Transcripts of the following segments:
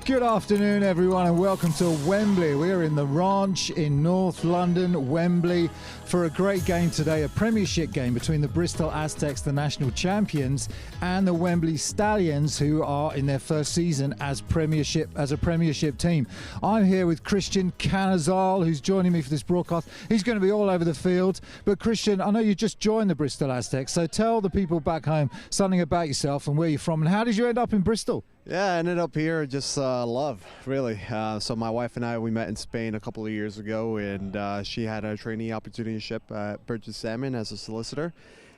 Good afternoon, everyone, and welcome to Wembley. We are in the Ranch in North London, Wembley, for a great game today, a Premiership game between the Bristol Aztecs, the national champions, and the Wembley Stallions, who are in their first season as a Premiership team. I'm here with Christian Canazal, who's joining me for this broadcast. He's going to be all over the field. But Christian, I know you just joined the Bristol Aztecs, so tell the people back home something about yourself and where you're from, and how did you end up in Bristol? Yeah, I ended up here just love, really. So my wife and I, we met in Spain a couple of years ago, and she had a trainee opportunity-ship at Burgess Salmon as a solicitor,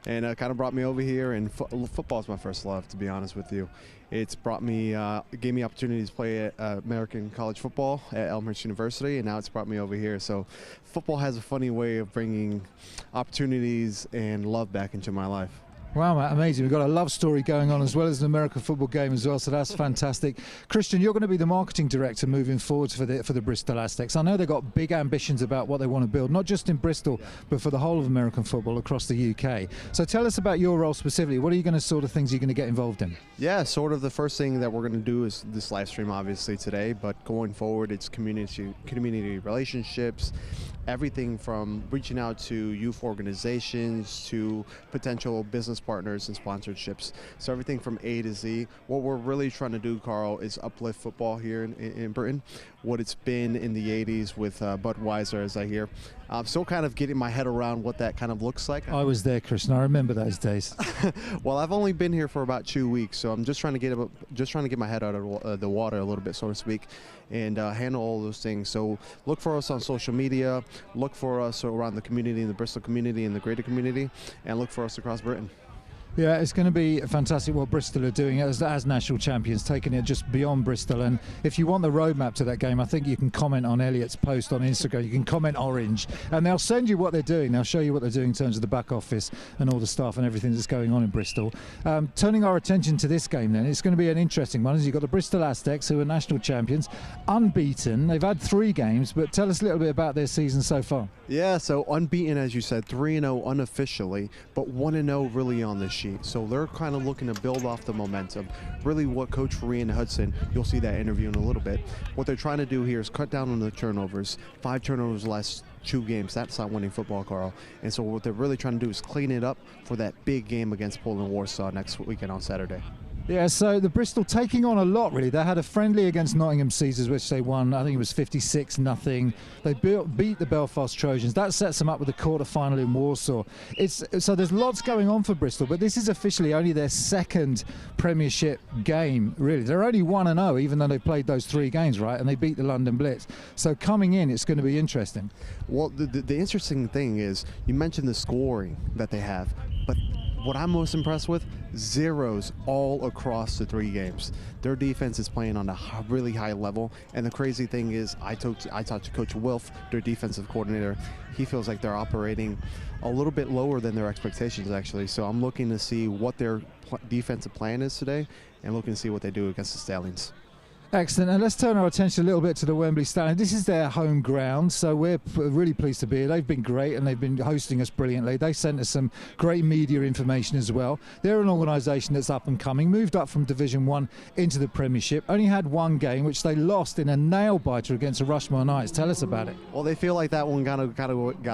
and kind of brought me over here. And football is my first love, to be honest with you. It's brought me, gave me opportunities to play at American college football at Elmhurst University, and now it's brought me over here. So football has a funny way of bringing opportunities and love back into my life. Wow, Matt, amazing. We've got a love story going on as well as an American football game as well, so that's fantastic. Christian, you're going to be the marketing director moving forward for the Bristol Aztecs. I know they've got big ambitions about what they want to build, not just in Bristol, but for the whole of American football across the UK. So tell us about your role specifically. What are you going to sort of things you're going to get involved in? Yeah, sort of the first thing that we're going to do is this live stream, obviously, today, but going forward, it's community relationships, everything from reaching out to youth organizations to potential business partners and sponsorships. So everything from A to Z. What we're really trying to do, Carl, is uplift football here in Britain, what it's been in the 80s with Budweiser, as I hear. I'm still kind of getting my head around what that kind of looks like. I was there, Christian. I remember those days. Well, I've only been here for about 2 weeks, so I'm just trying to get my head out of the water a little bit, so to speak, and handle all those things. So look for us on social media, look for us around the community, in the Bristol community, and the greater community, and look for us across Britain. Yeah, it's going to be fantastic what Bristol are doing as national champions, taking it just beyond Bristol. And if you want the roadmap to that game, I think you can comment on Elliot's post on Instagram. You can comment orange, and they'll send you what they're doing. They'll show you what they're doing in terms of the back office and all the staff and everything that's going on in Bristol. Turning our attention to this game then, it's going to be an interesting one. As you've got the Bristol Aztecs, who are national champions, unbeaten. They've had 3 games, but tell us a little bit about their season so far. Yeah, so unbeaten, as you said, 3-0 unofficially, but 1-0 really on the sheet. So they're kind of looking to build off the momentum. Really what Coach Ryan Hudson, you'll see that interview in a little bit, what they're trying to do here is cut down on the turnovers. 5 turnovers last 2 games. That's not winning football, Carl. And so what they're really trying to do is clean it up for that big game against Poland Warsaw next weekend on Saturday. Yeah, so the Bristol taking on a lot, really. They had a friendly against Nottingham Caesars, which they won. I think it was 56-0. They beat the Belfast Trojans. That sets them up with the quarter-final in Warsaw. So there's lots going on for Bristol, but this is officially only their second Premiership game, really. They're only 1-0, even though they've played those 3 games, right? And they beat the London Blitz. So coming in, it's going to be interesting. Well, the interesting thing is, you mentioned the scoring that they have, but what I'm most impressed with, zeros all across the 3 games. Their defense is playing on a really high level, and the crazy thing is, I talked to Coach Wilf, their defensive coordinator. He feels like they're operating a little bit lower than their expectations, actually. So I'm looking to see what their defensive plan is today, and looking to see what they do against the Stallions. Excellent. And let's turn our attention a little bit to the Wembley Stallions. This is their home ground, so we're really pleased to be here. They've been great and they've been hosting us brilliantly. They sent us some great media information as well. They're an organisation that's up and coming, moved up from Division 1 into the Premiership, only had one game, which they lost in a nail-biter against the Rushmore Knights. Tell us about it. Well, they feel like that one got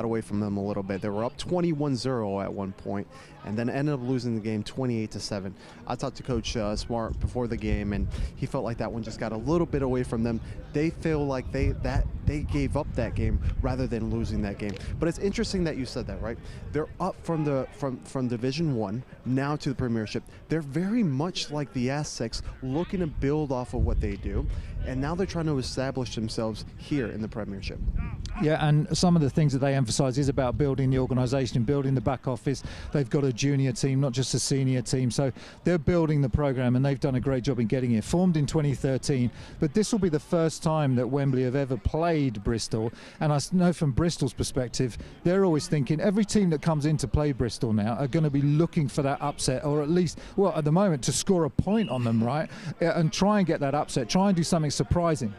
away from them a little bit. They were up 21-0 at one point, and then ended up losing the game 28-7. I talked to Coach Smart before the game, and he felt like that one just got a little bit away from them. They feel like they gave up that game rather than losing that game. But it's interesting that you said that, right? They're up from Division 1 now to the Premiership. They're very much like the Aztecs, looking to build off of what they do, and now they're trying to establish themselves here in the Premiership. Yeah, and some of the things that they emphasise is about building the organisation and building the back office. They've got a junior team, not just a senior team, so they're building the programme, and they've done a great job in getting it. Formed in 2013, but this will be the first time that Wembley have ever played Bristol, and I know from Bristol's perspective, they're always thinking every team that comes in to play Bristol now are going to be looking for that upset, or at least, well, at the moment, to score a point on them, right? And try and get that upset, try and do something surprising.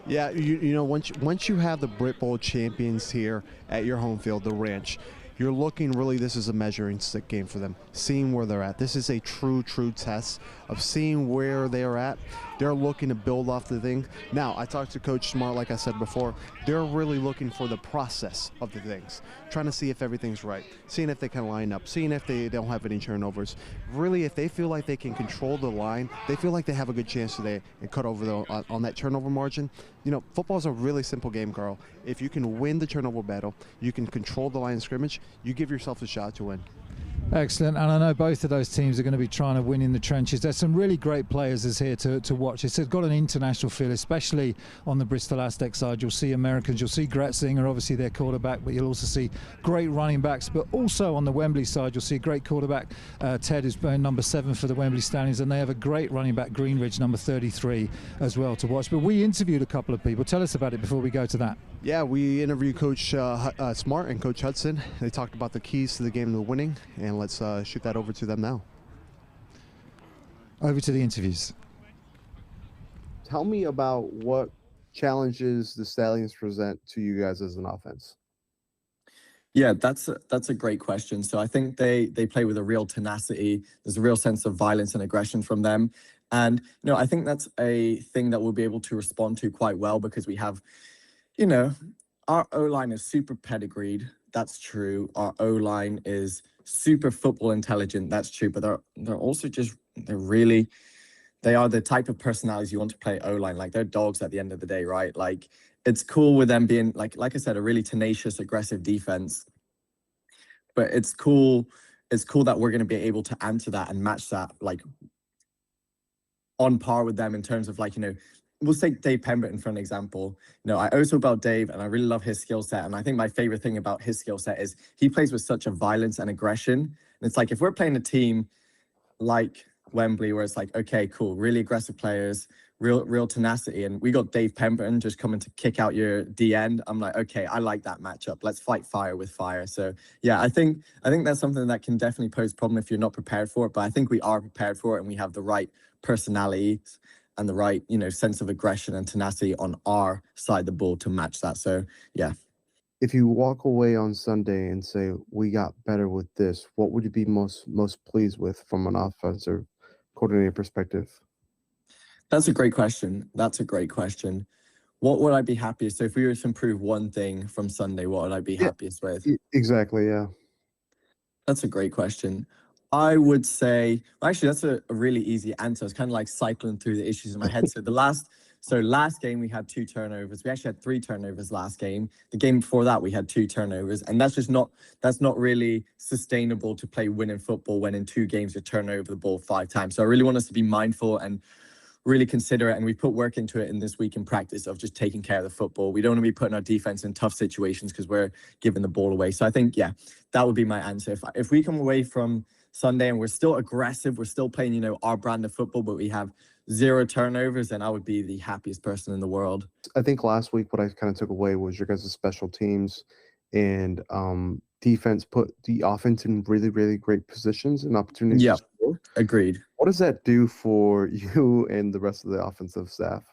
Yeah, you know, once you have the Brit Bowl champions here at your home field, the Ranch, you're looking really, this is a measuring stick game for them, seeing where they're at. This is a true test of seeing where they're at. They're looking to build off the thing. Now, I talked to Coach Smart, like I said before, they're really looking for the process of the things, trying to see if everything's right, seeing if they can line up, seeing if they don't have any turnovers. Really, if they feel like they can control the line, they feel like they have a good chance today and cut over on that turnover margin. You know, football's a really simple game, Carl. If you can win the turnover battle, you can control the line of scrimmage, you give yourself a shot to win. Excellent, and I know both of those teams are going to be trying to win in the trenches. There's some really great players is here to watch. It's got an international feel, especially on the Bristol Aztecs side. You'll see Americans, you'll see Gretzinger, obviously their quarterback, but you'll also see great running backs. But also on the Wembley side, you'll see a great quarterback, Ted, is number 7 for the Wembley Stallions, and they have a great running back, Greenridge, number 33, as well to watch. But we interviewed a couple of people. Tell us about it before we go to that. Yeah, we interviewed Coach Smart and Coach Hudson. They talked about the keys to the game of winning, and let's shoot that over to them now. Over to the interviews. Tell me about what challenges the Stallions present to you guys as an offense. Yeah, that's a great question. So I think they play with a real tenacity. There's a real sense of violence and aggression from them. And, you know, I think that's a thing that we'll be able to respond to quite well because we have, you know, our O-line is super pedigreed. That's true. Our O-line is super football intelligent. That's true. But they're also just, they are the type of personalities you want to play O-line. Like, they're dogs at the end of the day, right? Like, it's cool with them being, like I said, a really tenacious, aggressive defense. But it's cool that we're going to be able to answer that and match that, like, on par with them in terms of, like, you know, we'll take Dave Pemberton for an example. You know, I also about Dave, and I really love his skill set. And I think my favorite thing about his skill set is he plays with such a violence and aggression. And it's like, if we're playing a team like Wembley, where it's like, okay, cool, really aggressive players, real tenacity, and we got Dave Pemberton just coming to kick out your D end, I'm like, okay, I like that matchup. Let's fight fire with fire. So yeah, I think that's something that can definitely pose a problem if you're not prepared for it. But I think we are prepared for it, and we have the right personalities and the right, you know, sense of aggression and tenacity on our side of the ball to match that. So yeah. If you walk away on Sunday and say, we got better with this, what would you be most pleased with from an offensive coordinator perspective? That's a great question. What would I be happiest? So if we were to improve one thing from Sunday, what would I be happiest with? Exactly, yeah. That's a great question. I would say, well, actually, that's a really easy answer. It's kind of like cycling through the issues in my head. So last game we had 2 turnovers. We actually had 3 turnovers last game. The game before that we had 2 turnovers, and that's not really sustainable to play winning football when in 2 games you turn over the ball 5 times. So I really want us to be mindful and really consider it, and we put work into it in this week in practice of just taking care of the football. We don't want to be putting our defense in tough situations because we're giving the ball away. So I think, yeah, that would be my answer. If we come away from Sunday and we're still aggressive, we're still playing, you know, our brand of football, but we have 0 turnovers, then I would be the happiest person in the world. I think last week what I kind of took away was your guys' special teams and defense put the offense in really, really great positions and opportunities. Yeah, to score. agreed. What does that do for you and the rest of the offensive staff?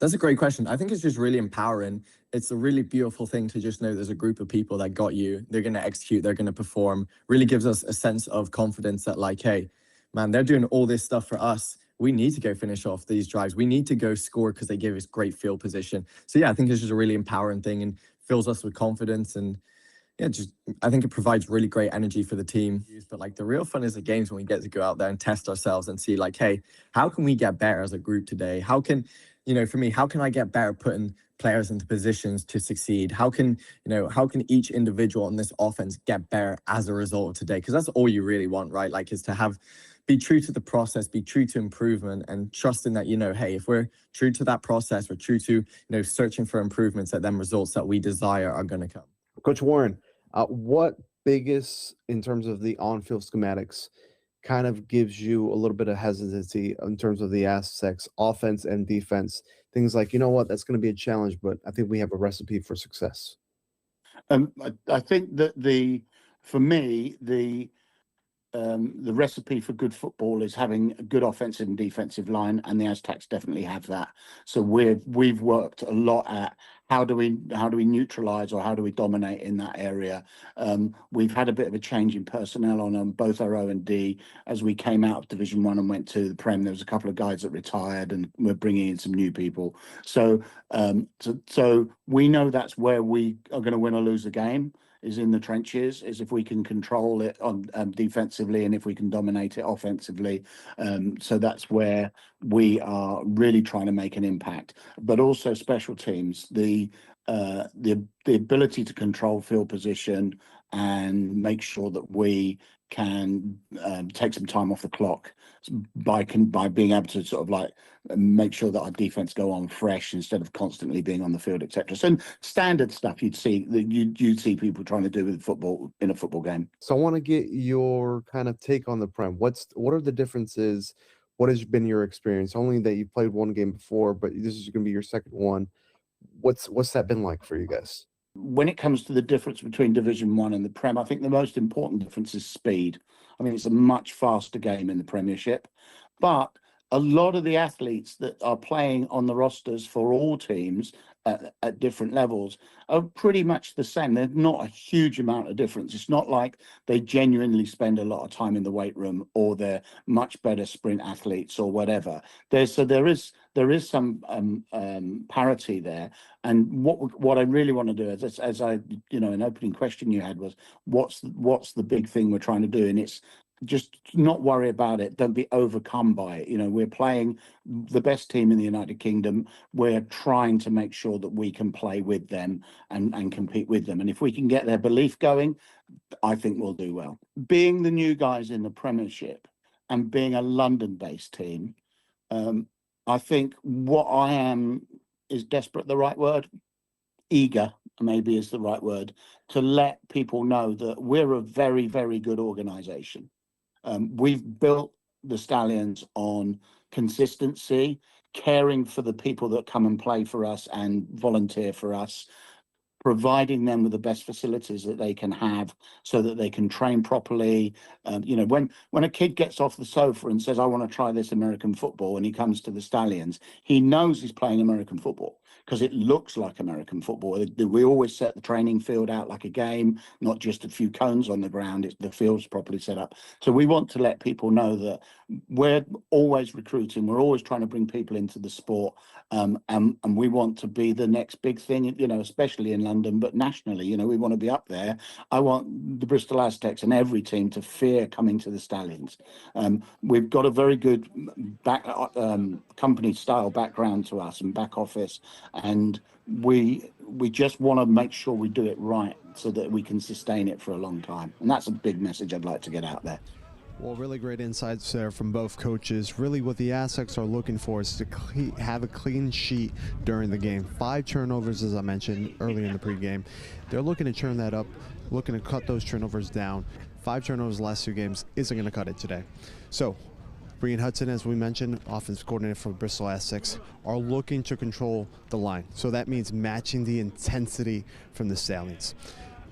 That's a great question. I think it's just really empowering. It's a really beautiful thing to just know there's a group of people that got you. They're going to execute. They're going to perform. Really gives us a sense of confidence that, like, hey, man, they're doing all this stuff for us. We need to go finish off these drives. We need to go score because they give us great field position. So yeah, I think it's just a really empowering thing and fills us with confidence. And yeah, just I think it provides really great energy for the team. But like the real fun is the games when we get to go out there and test ourselves and see like, hey, how can we get better as a group today? How can, for me, how can I get better putting players into positions to succeed? How can each individual in this offense get better as a result of today? Because that's all you really want, right? Like is to be true to the process, be true to improvement, and trusting that, hey, if we're true to that process, we're true to, searching for improvements, that them results that we desire are going to come. Coach Warren, what biggest, in terms of the on-field schematics, kind of gives you a little bit of hesitancy in terms of the Aztecs offense and defense? Things like, that's going to be a challenge, but I think we have a recipe for success. I think that for me, the recipe for good football is having a good offensive and defensive line, and the Aztecs definitely have that. So we've worked a lot at how do we neutralize or how do we dominate in that area. We've had a bit of a change in personnel on both our O&D as we came out of Division 1 and went to the Prem. There was a couple of guys that retired, and we're bringing in some new people. So so we know that's where we are going to win or lose the game, is in the trenches, is if we can control it on defensively and if we can dominate it offensively. So that's where we are really trying to make an impact. But also special teams, the ability to control field position and make sure that we can take some time off the clock by being able to sort of like make sure that our defense go on fresh instead of constantly being on the field, etc. So standard stuff you'd see see people trying to do with football in a football game. So I want to get your kind of take on the Prem. What are the differences? What has been your experience? Only that you played one game before, but this is going to be your second one. What's that been like for you guys? When it comes to the difference between Division 1 and the Prem, I think the most important difference is speed. I mean, it's a much faster game in the Premiership, but a lot of the athletes that are playing on the rosters for all teams at different levels are pretty much the same. There's not a huge amount of difference. It's not like they genuinely spend a lot of time in the weight room or they're much better sprint athletes or whatever. There is some parity there. And what I really want to do is, as I, an opening question you had was, what's the big thing we're trying to do? And it's just not worry about it. Don't be overcome by it. We're playing the best team in the United Kingdom. We're trying to make sure that we can play with them and compete with them. And if we can get their belief going, I think we'll do well. Being the new guys in the Premiership and being a London-based team, I think what I am is desperate the right word? Eager maybe is the right word, to let people know that we're a very, very good organisation. We've built the Stallions on consistency, caring for the people that come and play for us and volunteer for us, providing them with the best facilities that they can have so that they can train properly. When a kid gets off the sofa and says, I want to try this American football, and he comes to the Stallions, he knows he's playing American football because it looks like American football. We always set the training field out like a game, not just a few cones on the ground. The field's properly set up. So we want to let people know that we're always recruiting. We're always trying to bring people into the sport. And we want to be the next big thing, especially in London, but nationally, we want to be up there. I want the Bristol Aztecs and every team to fear coming to the Stallions. We've got a very good company style background to us and back office, and we just want to make sure we do it right so that we can sustain it for a long time. And that's a big message I'd like to get out there. Well, really great insights there from both coaches. Really what the Aztecs are looking for is to have a clean sheet during the game. 5 turnovers, as I mentioned earlier in the pregame. They're looking to turn that up, looking to cut those turnovers down. 5 turnovers the last 2 games isn't going to cut it today. So, Brian Hudson, as we mentioned, offensive coordinator for Bristol Aztecs, are looking to control the line. So that means matching the intensity from the Stallions.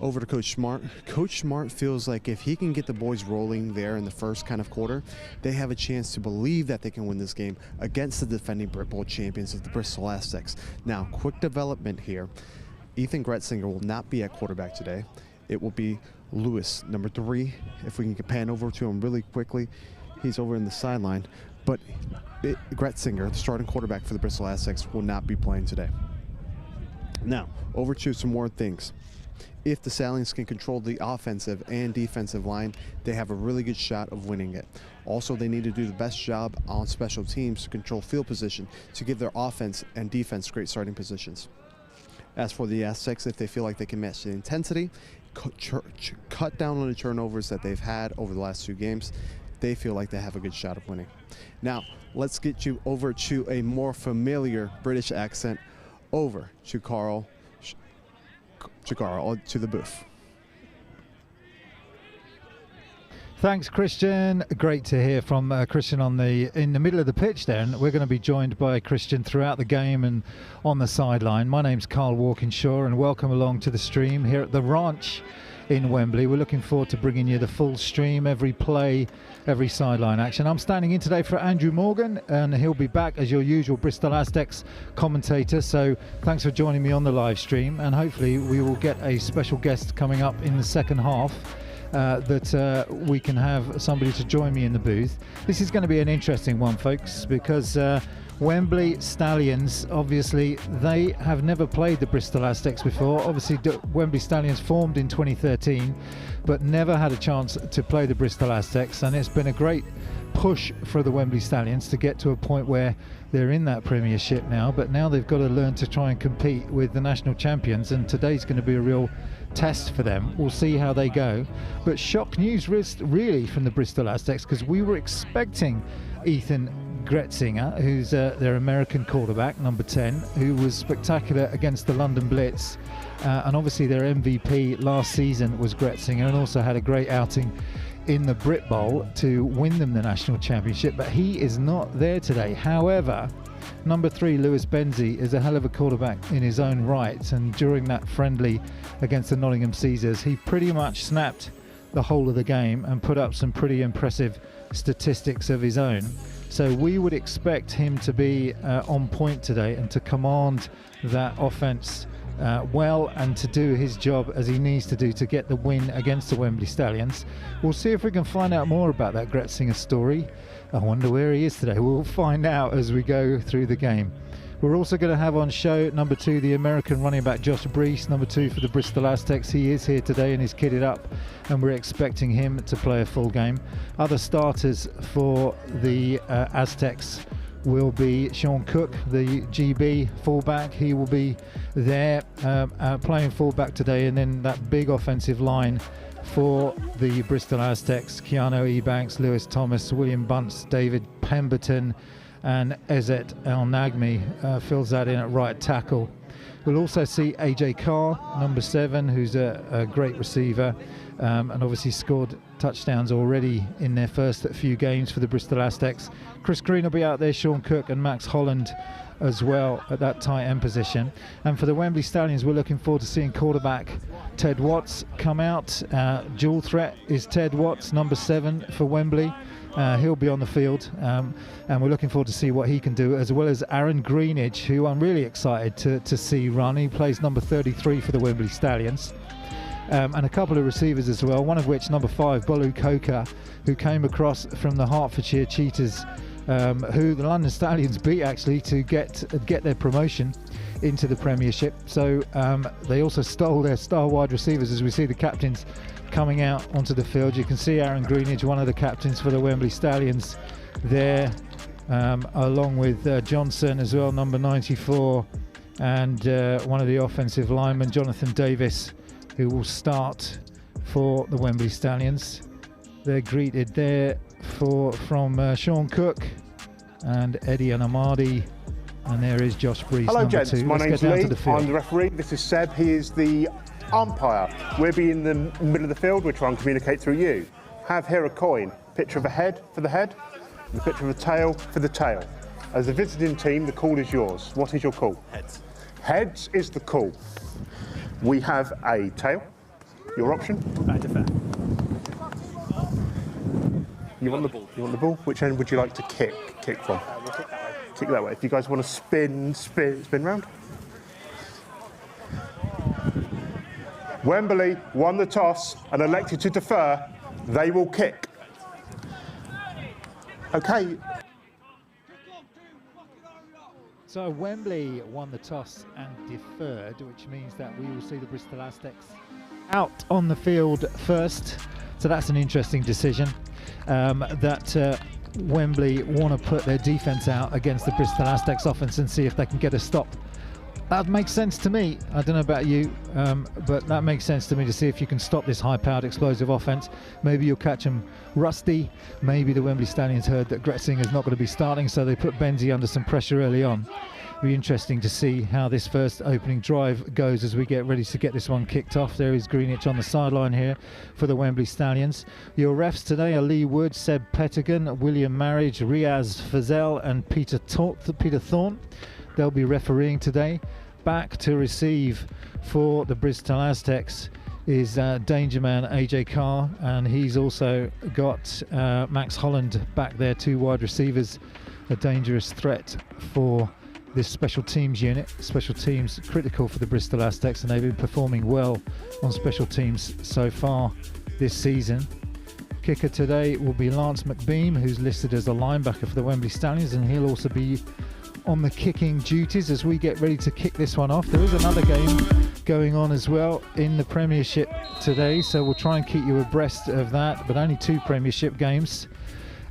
over to Coach Smart. Coach Smart feels like if he can get the boys rolling there in the first kind of quarter, they have a chance to believe that they can win this game against the defending Brit Bowl champions of the Bristol Aztecs. Now, quick development here. Ethan Gretzinger will not be at quarterback today. It will be Lewis, number 3. If we can pan over to him really quickly, he's over in the sideline. But Gretzinger, the starting quarterback for the Bristol Aztecs, will not be playing today. Now, over to some more things. If the Stallions can control the offensive and defensive line, they have a really good shot of winning it. Also, they need to do the best job on special teams to control field position to give their offense and defense great starting positions. As for the Aztecs, if they feel like they can match the intensity, cut down on the turnovers that they've had over the last 2 games, they feel like they have a good shot of winning. Now, let's get you over to a more familiar British accent, over to Carl, to the booth. Thanks, Christian. Great to hear from Christian in the middle of the pitch there, and we're going to be joined by Christian throughout the game and on the sideline. My name's Carl Walkinshaw, and welcome along to the stream here at the Ranch in Wembley. We're looking forward to bringing you the full stream, every play, every sideline action. I'm standing in today for Andrew Morgan, and he'll be back as your usual Bristol Aztecs commentator. So thanks for joining me on the live stream, and hopefully we will get a special guest coming up in the second half. That we can have somebody to join me in the booth. This is going to be an interesting one, folks, because Wembley Stallions, obviously, they have never played the Bristol Aztecs before. Obviously, Wembley Stallions formed in 2013, but never had a chance to play the Bristol Aztecs, and it's been a great push for the Wembley Stallions to get to a point where they're in that Premiership now, but now they've got to learn to try and compete with the national champions, and today's going to be a real test for them. We'll see how they go. But shock news really from the Bristol Aztecs, because we were expecting Ethan Gretzinger, who's their American quarterback, number 10, who was spectacular against the London Blitz, and obviously their MVP last season was Gretzinger, and also had a great outing in the Brit Bowl to win them the national championship, but he is not there today. However, number 3, Lewis Benzie, is a hell of a quarterback in his own right, and during that friendly against the Nottingham Caesars, he pretty much snapped the whole of the game and put up some pretty impressive statistics of his own. So we would expect him to be on point today and to command that offense well, and to do his job as he needs to do to get the win against the Wembley Stallions. We'll see if we can find out more about that Gretzinger story. I wonder where he is today. We'll find out as we go through the game. We're also going to have on show number 2, the American running back Josh Brees, number 2 for the Bristol Aztecs. He is here today and is kitted up, and we're expecting him to play a full game. Other starters for the Aztecs will be Sean Cook, the GB fullback. He will be there playing fullback today, and then that big offensive line for the Bristol Aztecs: Keanu Ebanks, Lewis Thomas, William Bunce, David Pemberton, and Ezet El Nagmi fills that in at right tackle. We'll also see AJ Carr, number 7, who's a great receiver, and obviously scored touchdowns already in their first few games for the Bristol Aztecs. Chris Green will be out there, Sean Cook and Max Holland as well at that tight end position. And for the Wembley Stallions, we're looking forward to seeing quarterback Ted Watts come out. Dual threat is Ted Watts, number 7 for Wembley. He'll be on the field, and we're looking forward to see what he can do, as well as Aaron Greenidge, who I'm really excited to see run. He plays number 33 for the Wembley Stallions. And a couple of receivers as well, one of which, number 5, Bolu Coker, who came across from the Hertfordshire Cheetahs, who the London Stallions beat actually to get their promotion into the Premiership. So they also stole their star wide receivers, as we see the captains coming out onto the field. You can see Aaron Greenidge, one of the captains for the Wembley Stallions there, along with Johnson as well, number 94, and one of the offensive linemen, Jonathan Davis, who will start for the Wembley Stallions. They're greeted there from Sean Cook and Eddie Anamadi, and there is Josh Brees. Hello, number gents. 2. My Let's name's get down Lee. to the field. I'm the referee. This is Seb. He is the umpire. We'll be in the middle of the field. We'll try and communicate through you. Have here a coin. Picture of a head for the head, and a picture of a tail for the tail. As a visiting team, the call is yours. What is your call? Heads. Heads is the call. We have a tail, Your option? Defer. You want the ball? Which end would you like to kick from? We'll kick that way. Kick that way. If you guys want to spin round. Wembley won the toss and elected to defer. They will kick. Okay. So Wembley won the toss and deferred, which means that we will see the Bristol Aztecs out on the field first. So that's an interesting decision. Wembley want to put their defence out against the Bristol Aztecs offence and see if they can get a stop. That makes sense to me. I don't know about you, but that makes sense to me, to see if you can stop this high-powered explosive offence. Maybe you'll catch them rusty. Maybe the Wembley Stallions heard that Gretzing is not going to be starting, so they put Benzie under some pressure early on. Be interesting to see how this first opening drive goes as we get ready to get this one kicked off. There is Greenwich on the sideline here for the Wembley Stallions. Your refs today are Lee Wood, Seb Pettigan, William Marriage, Riaz Fazel and Peter Thorne. They'll be refereeing today. Back to receive for the Bristol Aztecs is Danger Man AJ Carr, and he's also got Max Holland back there, two wide receivers, a dangerous threat for this special teams unit. Special teams critical for the Bristol Aztecs, and they've been performing well on special teams so far this season. Kicker today will be Lance McBeam, who's listed as a linebacker for the Wembley Stallions, and he'll also be on the kicking duties as we get ready to kick this one off. There is another game going on as well in the Premiership today, so we'll try and keep you abreast of that, but only two Premiership games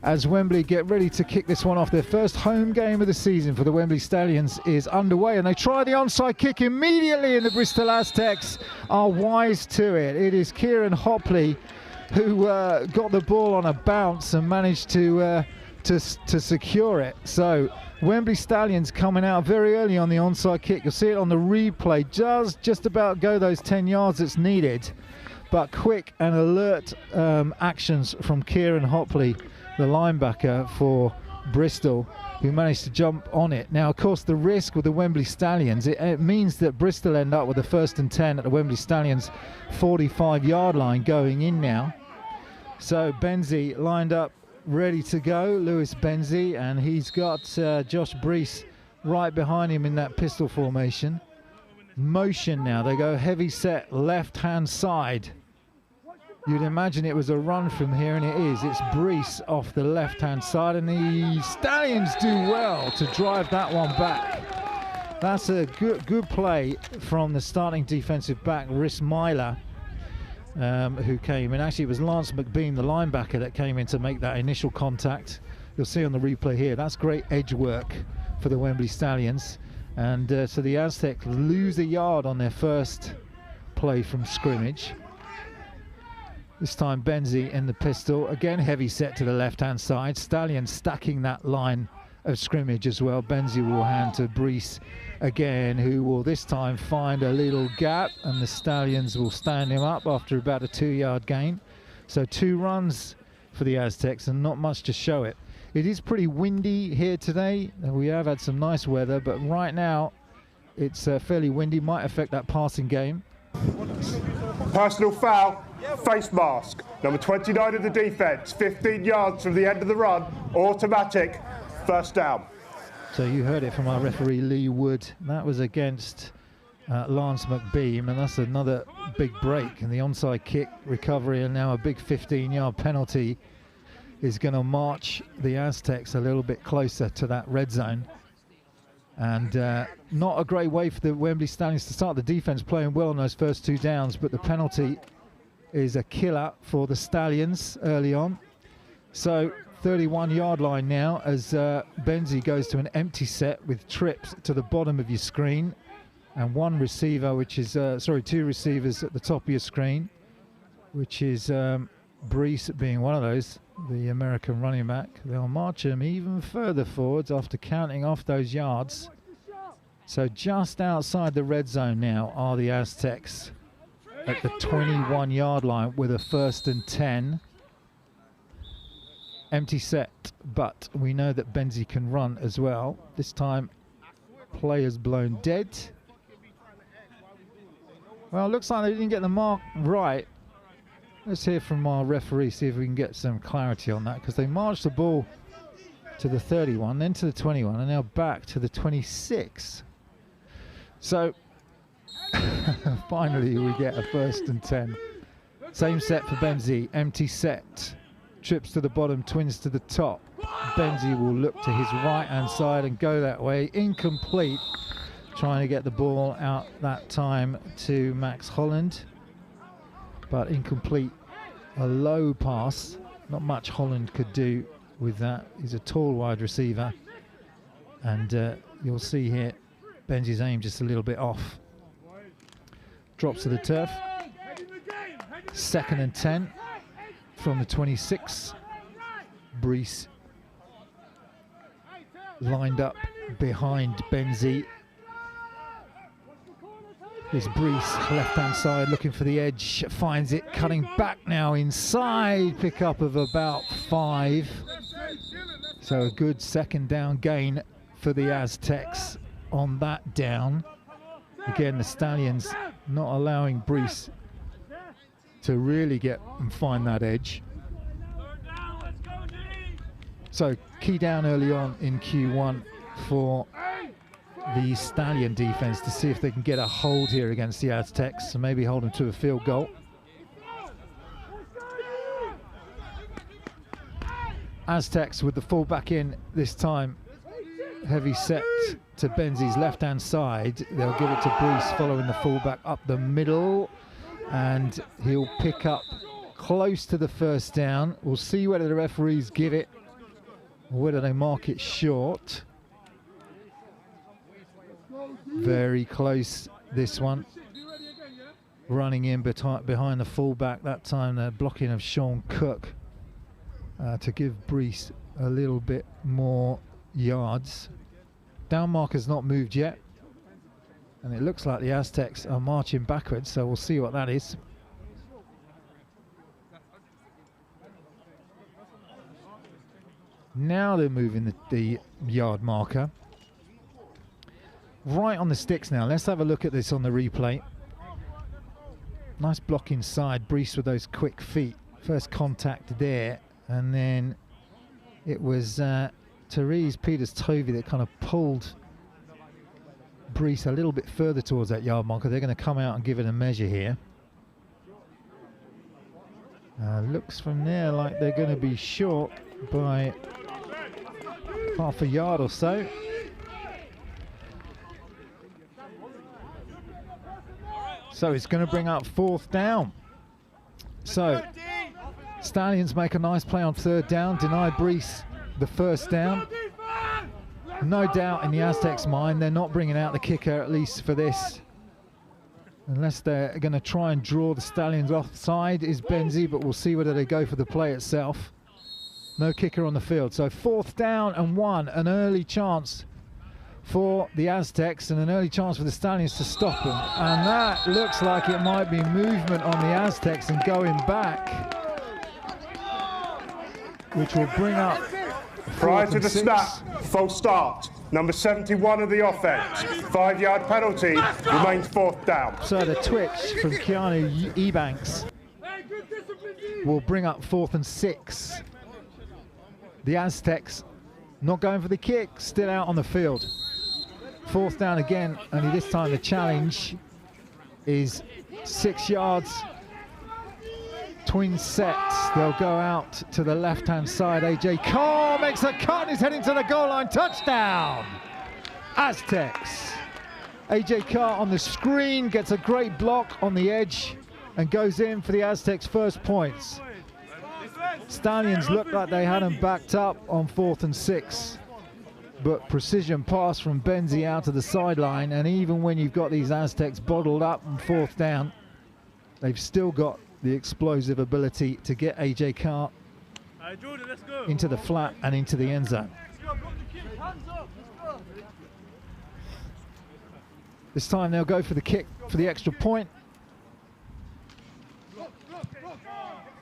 as Wembley get ready to kick this one off. Their first home game of the season for the Wembley Stallions is underway, and they try the onside kick immediately, and the Bristol Aztecs are wise to it. It is Kieran Hopley who got the ball on a bounce and managed to secure it. So Wembley Stallions coming out very early on the onside kick. You'll see it on the replay, just about go those 10 yards that's needed, but quick and alert actions from Kieran Hopley, the linebacker for Bristol, who managed to jump on it. Now, of course, the risk with the Wembley Stallions, it means that Bristol end up with a 1st and 10 at the Wembley Stallions 45-yard line going in now. So Benzie lined up, ready to go, Lewis Benzie, and he's got Josh Brees right behind him in that pistol formation. Motion now, they go heavy set left-hand side. You'd imagine it was a run from here, and it is. It's Brees off the left-hand side, and the Stallions do well to drive that one back. That's a good play from the starting defensive back, Rhys Myler, who came in. Actually, it was Lance McBeam, the linebacker, that came in to make that initial contact. You'll see on the replay here, that's great edge work for the Wembley Stallions. And so the Aztecs lose a yard on their first play from scrimmage. This time Benzie in the pistol, again heavy set to the left-hand side. Stallions stacking that line of scrimmage as well. Benzie will hand to Brees again, who will this time find a little gap, and the Stallions will stand him up after about a 2-yard gain. So 2 runs for the Aztecs and not much to show it. It is pretty windy here today. We have had some nice weather, but right now it's fairly windy, might affect that passing game. Personal foul, face mask. Number 29 of the defence, 15 yards from the end of the run, automatic, first down. So you heard it from our referee Lee Wood. That was against Lance McBeam, and that's another big break. And the onside kick recovery, and now a big 15-yard penalty is going to march the Aztecs a little bit closer to that red zone. And not a great way for the Wembley Stallions to start. The defense playing well on those first 2 downs, but the penalty is a killer for the Stallions early on. So 31-yard line now as Benzie goes to an empty set with trips to the bottom of your screen, and 1 receiver, which is 2 receivers at the top of your screen, which is Brees being one of those, the American running back. They'll march him even further forwards after counting off those yards. So just outside the red zone now are the Aztecs at the 21-yard line with a 1st and 10. Empty set, but we know that Benzie can run as well. This time, players blown dead. Well, it looks like they didn't get the mark right. Let's hear from our referee, see if we can get some clarity on that, because they marched the ball to the 31, then to the 21, and now back to the 26. So finally we get a 1st and 10. Same set for Benzi, empty set. Trips to the bottom, twins to the top. Benzi will look to his right-hand side and go that way. Incomplete. Trying to get the ball out that time to Max Holland. But incomplete. A low pass. Not much Holland could do with that. He's a tall wide receiver. And you'll see here, Benji's aim just a little bit off. Drops to the turf. 2nd and 10 from the 26. Brees lined up behind Benzi. Here's Brees, left-hand side, looking for the edge, finds it, cutting back now inside, pick up of about 5. So a good 2nd down gain for the Aztecs on that down. Again, the Stallions not allowing Brees to really get and find that edge. So key down early on in Q1 for the Stallion defense to see if they can get a hold here against the Aztecs and maybe hold them to a field goal. Aztecs with the fullback in this time. Heavy set to Benzi's left-hand side. They'll give it to Brees following the fullback up the middle, and he'll pick up close to the 1st down. We'll see whether the referees give it or whether they mark it short. Very close, this one. Running in behind the fullback, that time the blocking of Sean Cook to give Brees a little bit more yards. Down marker's not moved yet, and it looks like the Aztecs are marching backwards, so we'll see what that is. Now they're moving the yard marker. Right on the sticks now. Let's have a look at this on the replay. Nice block inside. Brees with those quick feet. First contact there, and then it was Therese Peters-Tovey that kind of pulled Brees a little bit further towards that yard marker. They're going to come out and give it a measure here. Looks from there like they're going to be short by half a yard or so. So it's going to bring up 4th down. So Stallions make a nice play on 3rd down, deny Brees the 1st down. No doubt in the Aztecs' mind, they're not bringing out the kicker, at least for this. Unless they're going to try and draw the Stallions offside is Benzi, but we'll see whether they go for the play itself. No kicker on the field. So 4th down and 1, an early chance for the Aztecs and an early chance for the Stallions to stop them. And that looks like it might be movement on the Aztecs and going back, which will bring up prior to the snap, false start. Number 71 of the offense. 5-yard penalty, remains 4th down. So the twitch from Keanu Ebanks will bring up 4th and 6. The Aztecs not going for the kick, still out on the field. 4th down again, only this time the challenge is 6 yards. Twin sets, they'll go out to the left-hand side. AJ Carr makes a cut and he's heading to the goal line. Touchdown, Aztecs. AJ Carr on the screen gets a great block on the edge and goes in for the Aztecs' first points. Stallions looked like they had him backed up on 4th and 6. But precision pass from Benzi out to the sideline, and even when you've got these Aztecs bottled up on 4th down, they've still got the explosive ability to get AJ Carr into the flat and into the end zone. This time they'll go for the kick for the extra point.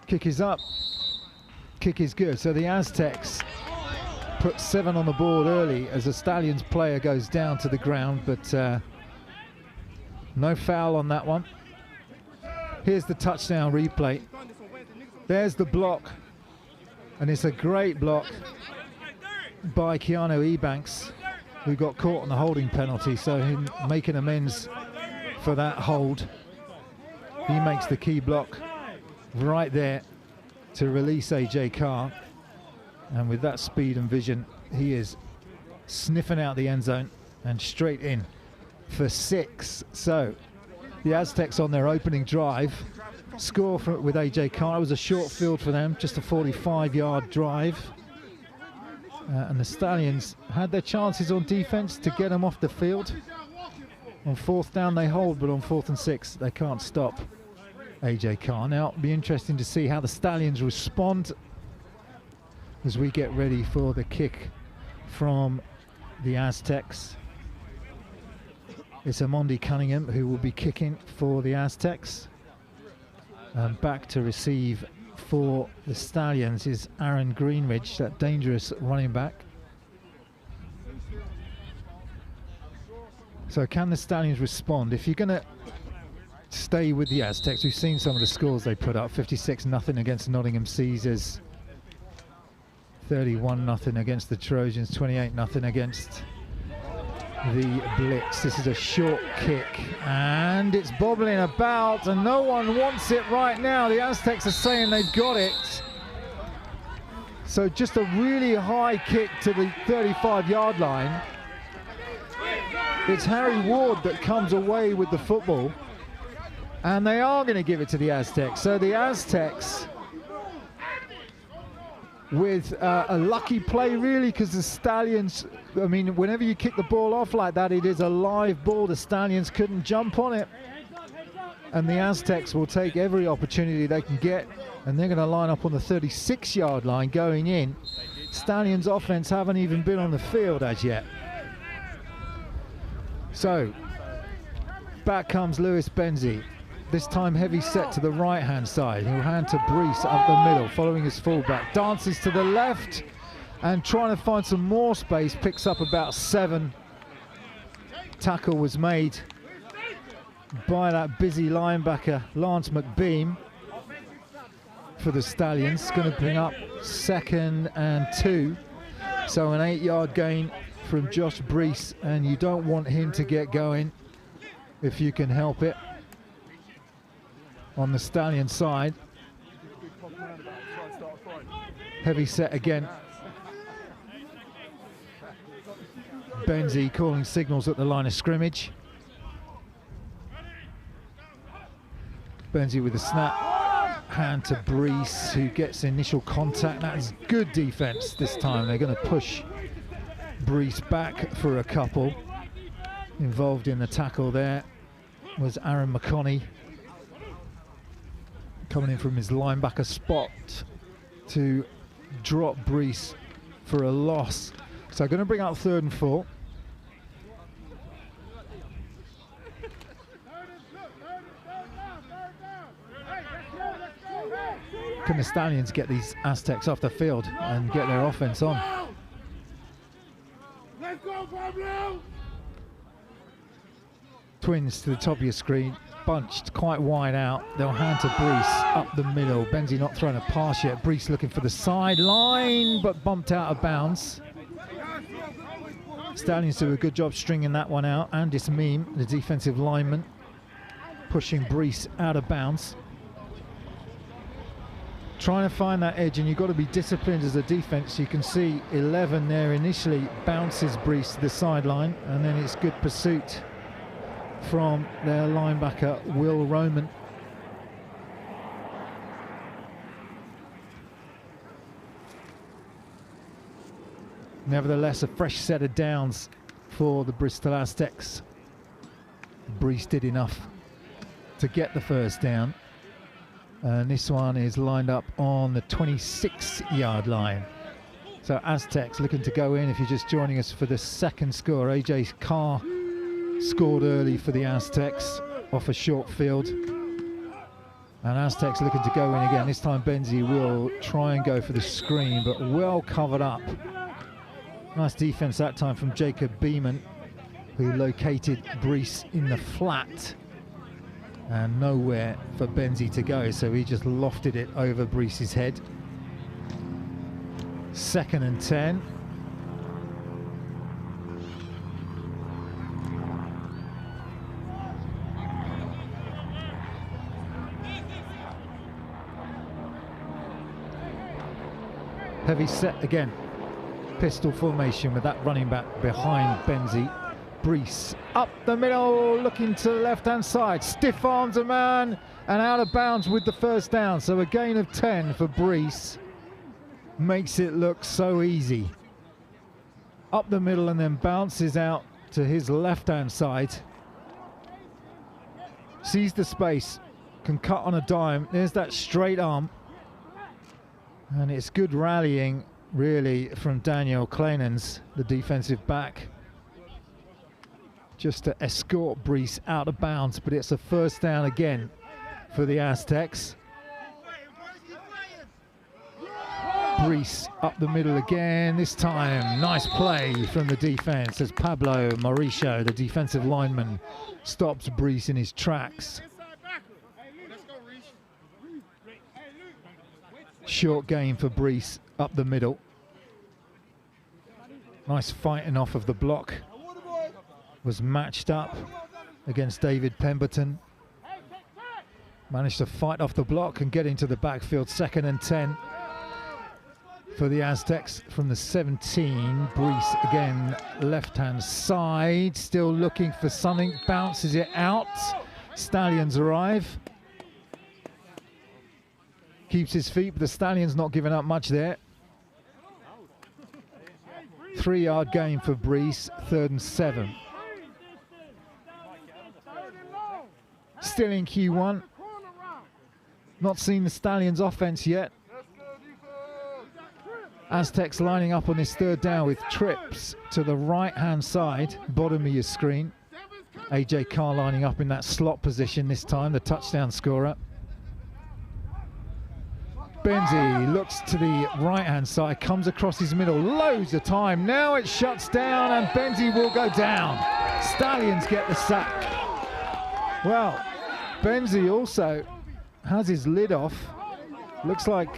Kick is up. Kick is good. So the Aztecs put 7 on the board early as a Stallions player goes down to the ground, but no foul on that one. Here's the touchdown replay. There's the block, and it's a great block by Keanu Ebanks, who got caught on the holding penalty, so him making amends for that hold. He makes the key block right there to release AJ Carr, and with that speed and vision, he is sniffing out the end zone and straight in for 6. So the Aztecs on their opening drive score with AJ Carr. It was a short field for them, just a 45-yard drive. And the Stallions had their chances on defense to get them off the field. On 4th down they hold, but on 4th and 6 they can't stop AJ Carr. Now it'll be interesting to see how the Stallions respond as we get ready for the kick from the Aztecs. It's Amondi Cunningham who will be kicking for the Aztecs. And back to receive for the Stallions is Aaron Greenridge, that dangerous running back. So can the Stallions respond? If you're going to stay with the Aztecs, we've seen some of the scores they put up. 56-0 against Nottingham Caesars. 31-0 against the Trojans. 28-0 against the Blitz. This is a short kick, and it's bobbling about, and no one wants it right now. The Aztecs are saying they've got it. So just a really high kick to the 35-yard line. It's Harry Ward that comes away with the football, and they are going to give it to the Aztecs. So the Aztecs with a lucky play, really, because the Stallions, I mean, whenever you kick the ball off like that, it is a live ball. The Stallions couldn't jump on it, and the Aztecs will take every opportunity they can get, and they're going to line up on the 36-yard line going in. Stallions offense haven't even been on the field as yet. So back comes Lewis Benzie. This time heavy set to the right-hand side. He'll hand to Brees up the middle, following his fullback. Dances to the left and trying to find some more space. Picks up about 7. Tackle was made by that busy linebacker, Lance McBeam, for the Stallions. Going to bring up 2nd and 2. So an 8-yard gain from Josh Brees, and you don't want him to get going if you can help it. On the Stallion side, heavy set again. Benzie calling signals at the line of scrimmage. Benzie with a snap, hand to Brees, who gets initial contact. That's good defense this time. They're going to push Brees back for a couple. Involved in the tackle there was Aaron McConney, coming in from his linebacker spot to drop Brees for a loss. So going to bring up 3rd and 4. Can the Stallions get these Aztecs off the field and get their offense on? Let's go, Pablo! Twins to the top of your screen, bunched quite wide out. They'll hand to Brees up the middle. Benzie not throwing a pass yet. Brees looking for the sideline, but bumped out of bounds. Stallions do a good job stringing that one out. Andis Meme, the defensive lineman, pushing Brees out of bounds. Trying to find that edge, and you've got to be disciplined as a defense. You can see 11 there initially bounces Brees to the sideline, and then it's good pursuit from their linebacker, Will Roman. Nevertheless, a fresh set of downs for the Bristol Aztecs. Brees did enough to get the 1st down. And this one is lined up on the 26-yard line. So Aztecs looking to go in. If you're just joining us for the 2nd score, AJ Carr scored early for the Aztecs off a short field. And Aztecs looking to go in again. This time Benzie will try and go for the screen, but well covered up. Nice defense that time from Jacob Beeman, who located Brees in the flat. and nowhere for Benzi to go, so he just lofted it over Brice's head. 2nd and 10. Heavy set again. Pistol formation with that running back behind Benzi. Brice up the middle, looking to the left-hand side. Stiff arms a man and out of bounds with the first down. So a gain of 10 for Brice. Makes it look so easy. Up the middle and then bounces out to his left-hand side. Sees the space, can cut on a dime. There's that straight arm. And it's good rallying, really, from Daniel Kleinens, the defensive back, just to escort Brice out of bounds. But it's a first down again for the Aztecs. Brice up the middle again, this time nice play from the defense as Pablo Mauricio, the defensive lineman, stops Brice in his tracks. Short gain for Brice up the middle. Nice fighting off of the block. Was matched up against David Pemberton. Managed to fight off the block and get into the backfield. 2nd and 10 for the Aztecs from the 17. Brice again, left-hand side. Still looking for something. Bounces it out. Stallions arrive. Keeps his feet, but the Stallions not giving up much there. 3-yard gain for Brice, 3rd and 7. Still in Q1. Not seen the Stallions offense yet. Aztecs lining up on this 3rd down with trips to the right-hand side, bottom of your screen. AJ Carr lining up in that slot position this time, the touchdown scorer. Benzi looks to the right-hand side, comes across his middle, loads of time. Now it shuts down and Benzi will go down. Stallions get the sack. Well, Benzi also has his lid off. Looks like,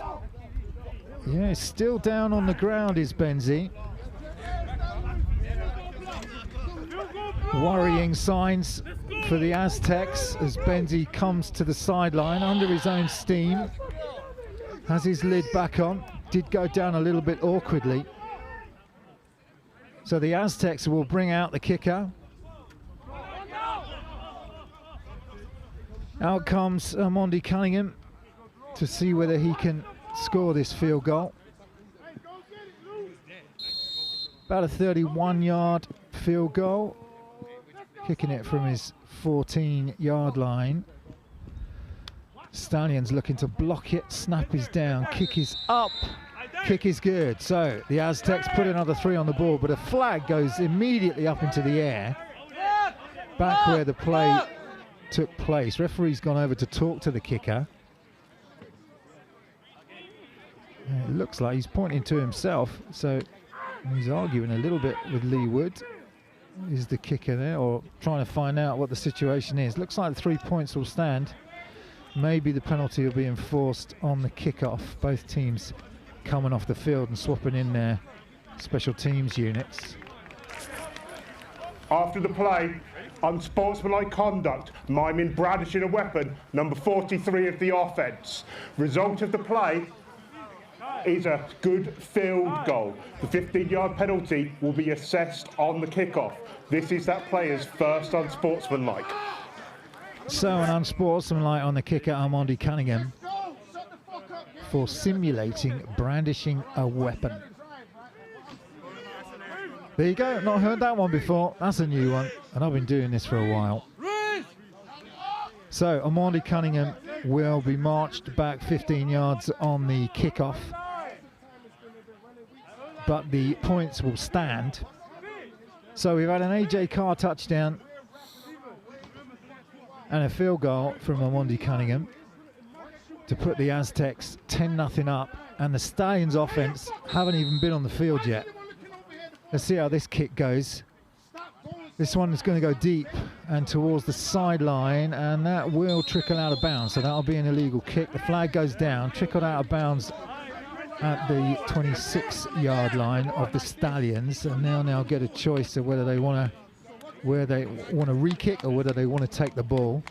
yeah, he's still down on the ground is Benzi. Worrying signs for the Aztecs as Benzi comes to the sideline under his own steam. Has his lid back on, did go down a little bit awkwardly. So the Aztecs will bring out the kicker. Out comes Mondi Cunningham to see whether he can score this field goal. About a 31-yard field goal. Kicking it from his 14-yard line. Stallions looking to block it, snap is down, kick is up, kick is good. So the Aztecs put another 3 on the board, but a flag goes immediately up into the air, back where the play took place. Referee's gone over to talk to the kicker. It looks like he's pointing to himself, so he's arguing a little bit with Lee Wood. Is the kicker there, or trying to find out what the situation is. Looks like the 3 points will stand. Maybe the penalty will be enforced on the kickoff. Both teams coming off the field and swapping in their special teams units. After the play, unsportsmanlike conduct, miming brandishing a weapon, number 43 of the offence. Result of the play is a good field goal. The 15-yard penalty will be assessed on the kickoff. This is that player's first unsportsmanlike. So an unsportsmanlike on the kicker, Armandi Cunningham, for simulating brandishing a weapon. There you go, not heard that one before. That's a new one, and I've been doing this for a while. So Armandi Cunningham will be marched back 15 yards on the kickoff, but the points will stand. So we've had an AJ Carr touchdown and a field goal from Armandi Cunningham to put the Aztecs 10-0 up, and the Stallions offense haven't even been on the field yet. Let's see how this kick goes. This one is going to go deep and towards the sideline, and that will trickle out of bounds, so that'll be an illegal kick. The flag goes down, trickled out of bounds at the 26-yard line of the Stallions, and they'll now get a choice of whether they want to re-kick or whether they want to take the ball.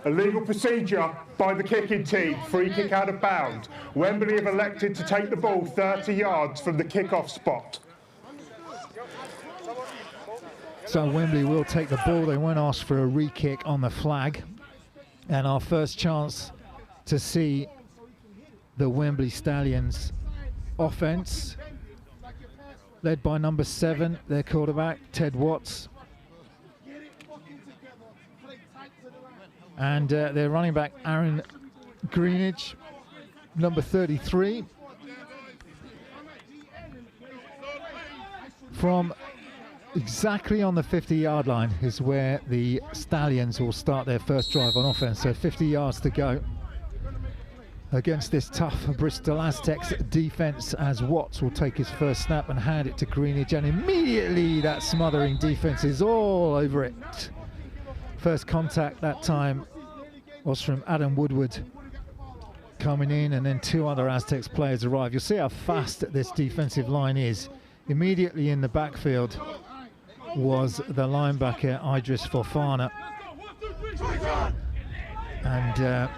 Illegal procedure by the kicking team. Free kick out of bounds. Wembley have elected to take the ball 30 yards from the kickoff spot. So Wembley will take the ball. They won't ask for a re-kick on the flag. And our first chance to see the Wembley Stallions offense, led by number 7, their quarterback, Ted Watts. And their running back, Aaron Greenidge, number 33. From exactly on the 50-yard line is where the Stallions will start their first drive on offense. So 50 yards to go against this tough Bristol Aztecs defense, as Watts will take his first snap and hand it to Greenidge, and immediately that smothering defense is all over it. First contact that time was from Adam Woodward coming in, and then 2 other Aztecs players arrive. You'll see how fast this defensive line is. Immediately in the backfield was the linebacker Idris Fofana, and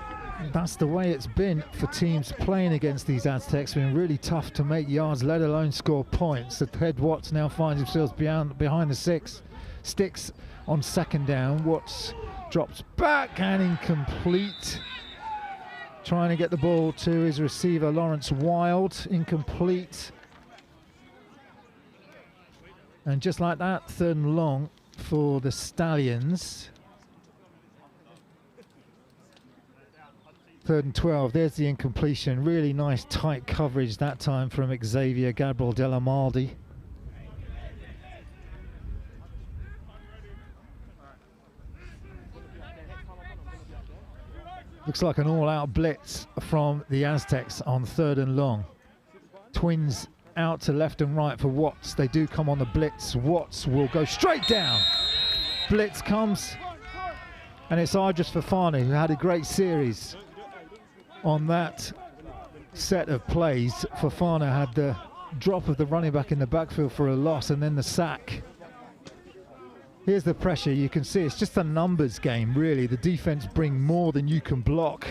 that's the way it's been for teams playing against these Aztecs. It's been really tough to make yards, let alone score points. So Ted Watts now finds himself behind the sticks on second down. Watts drops back and incomplete. Trying to get the ball to his receiver, Lawrence Wild, incomplete. And just like that, 3rd and long for the Stallions. 3rd and 12, there's the incompletion. Really nice tight coverage that time from Xavier Gabriel Delamaldi. Looks like an all-out blitz from the Aztecs on 3rd and long. Twins out to left and right for Watts. They do come on the blitz. Watts will go straight down. Blitz comes, and it's Idris Fofana, who had a great series on that set of plays. Fofana had the drop of the running back in the backfield for a loss, and then the sack. Here's the pressure. You can see it's just a numbers game, really. The defense bring more than you can block.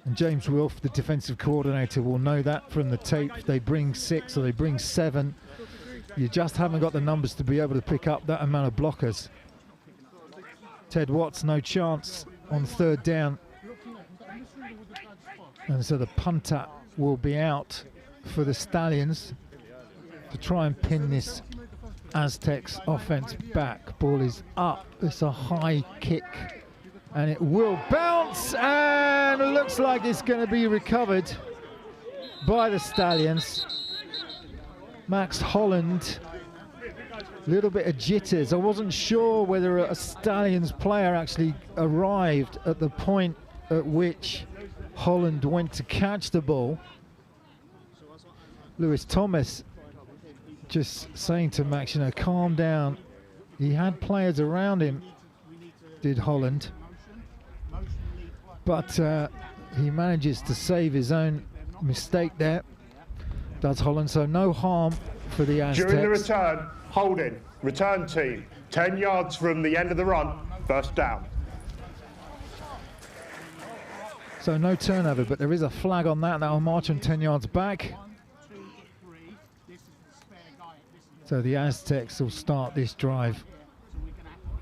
And James Wilf, the defensive coordinator, will know that from the tape. They bring 6 or they bring 7. You just haven't got the numbers to be able to pick up that amount of blockers. Ted Watts, no chance on 3rd down. And so the punter will be out for the Stallions to try and pin this Aztecs offense back. Ball is up. It's a high kick, and it will bounce, and it looks like it's going to be recovered by the Stallions. Max Holland, a little bit of jitters. I wasn't sure whether a Stallions player actually arrived at the point at which Holland went to catch the ball. Lewis Thomas just saying to Max, calm down. He had players around him, did Holland, but he manages to save his own mistake there, does Holland. So no harm for the Aztecs. During the return, holding, return team, 10 yards from the end of the run, 1st down. So no turnover, but there is a flag on that. That will march him 10 yards back. So the Aztecs will start this drive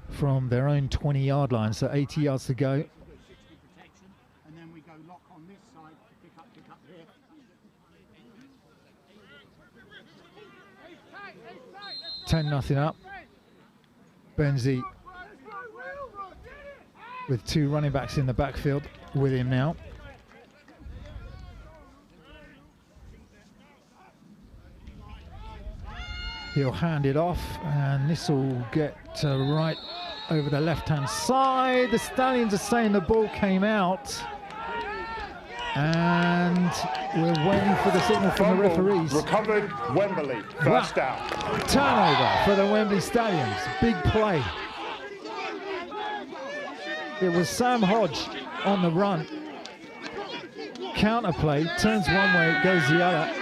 from their own 20-yard line. So 80 yards to go. 10-0 up. Benzie with 2 running backs in the backfield with him now. He'll hand it off, and this will get right over the left-hand side. The Stallions are saying the ball came out. And we're waiting for the signal from the Fumble referees. recovered, Wembley, first down. Turnover for the Wembley Stallions. Big play. It was Sam Hodge on the run. Counter play, turns one way, goes the other.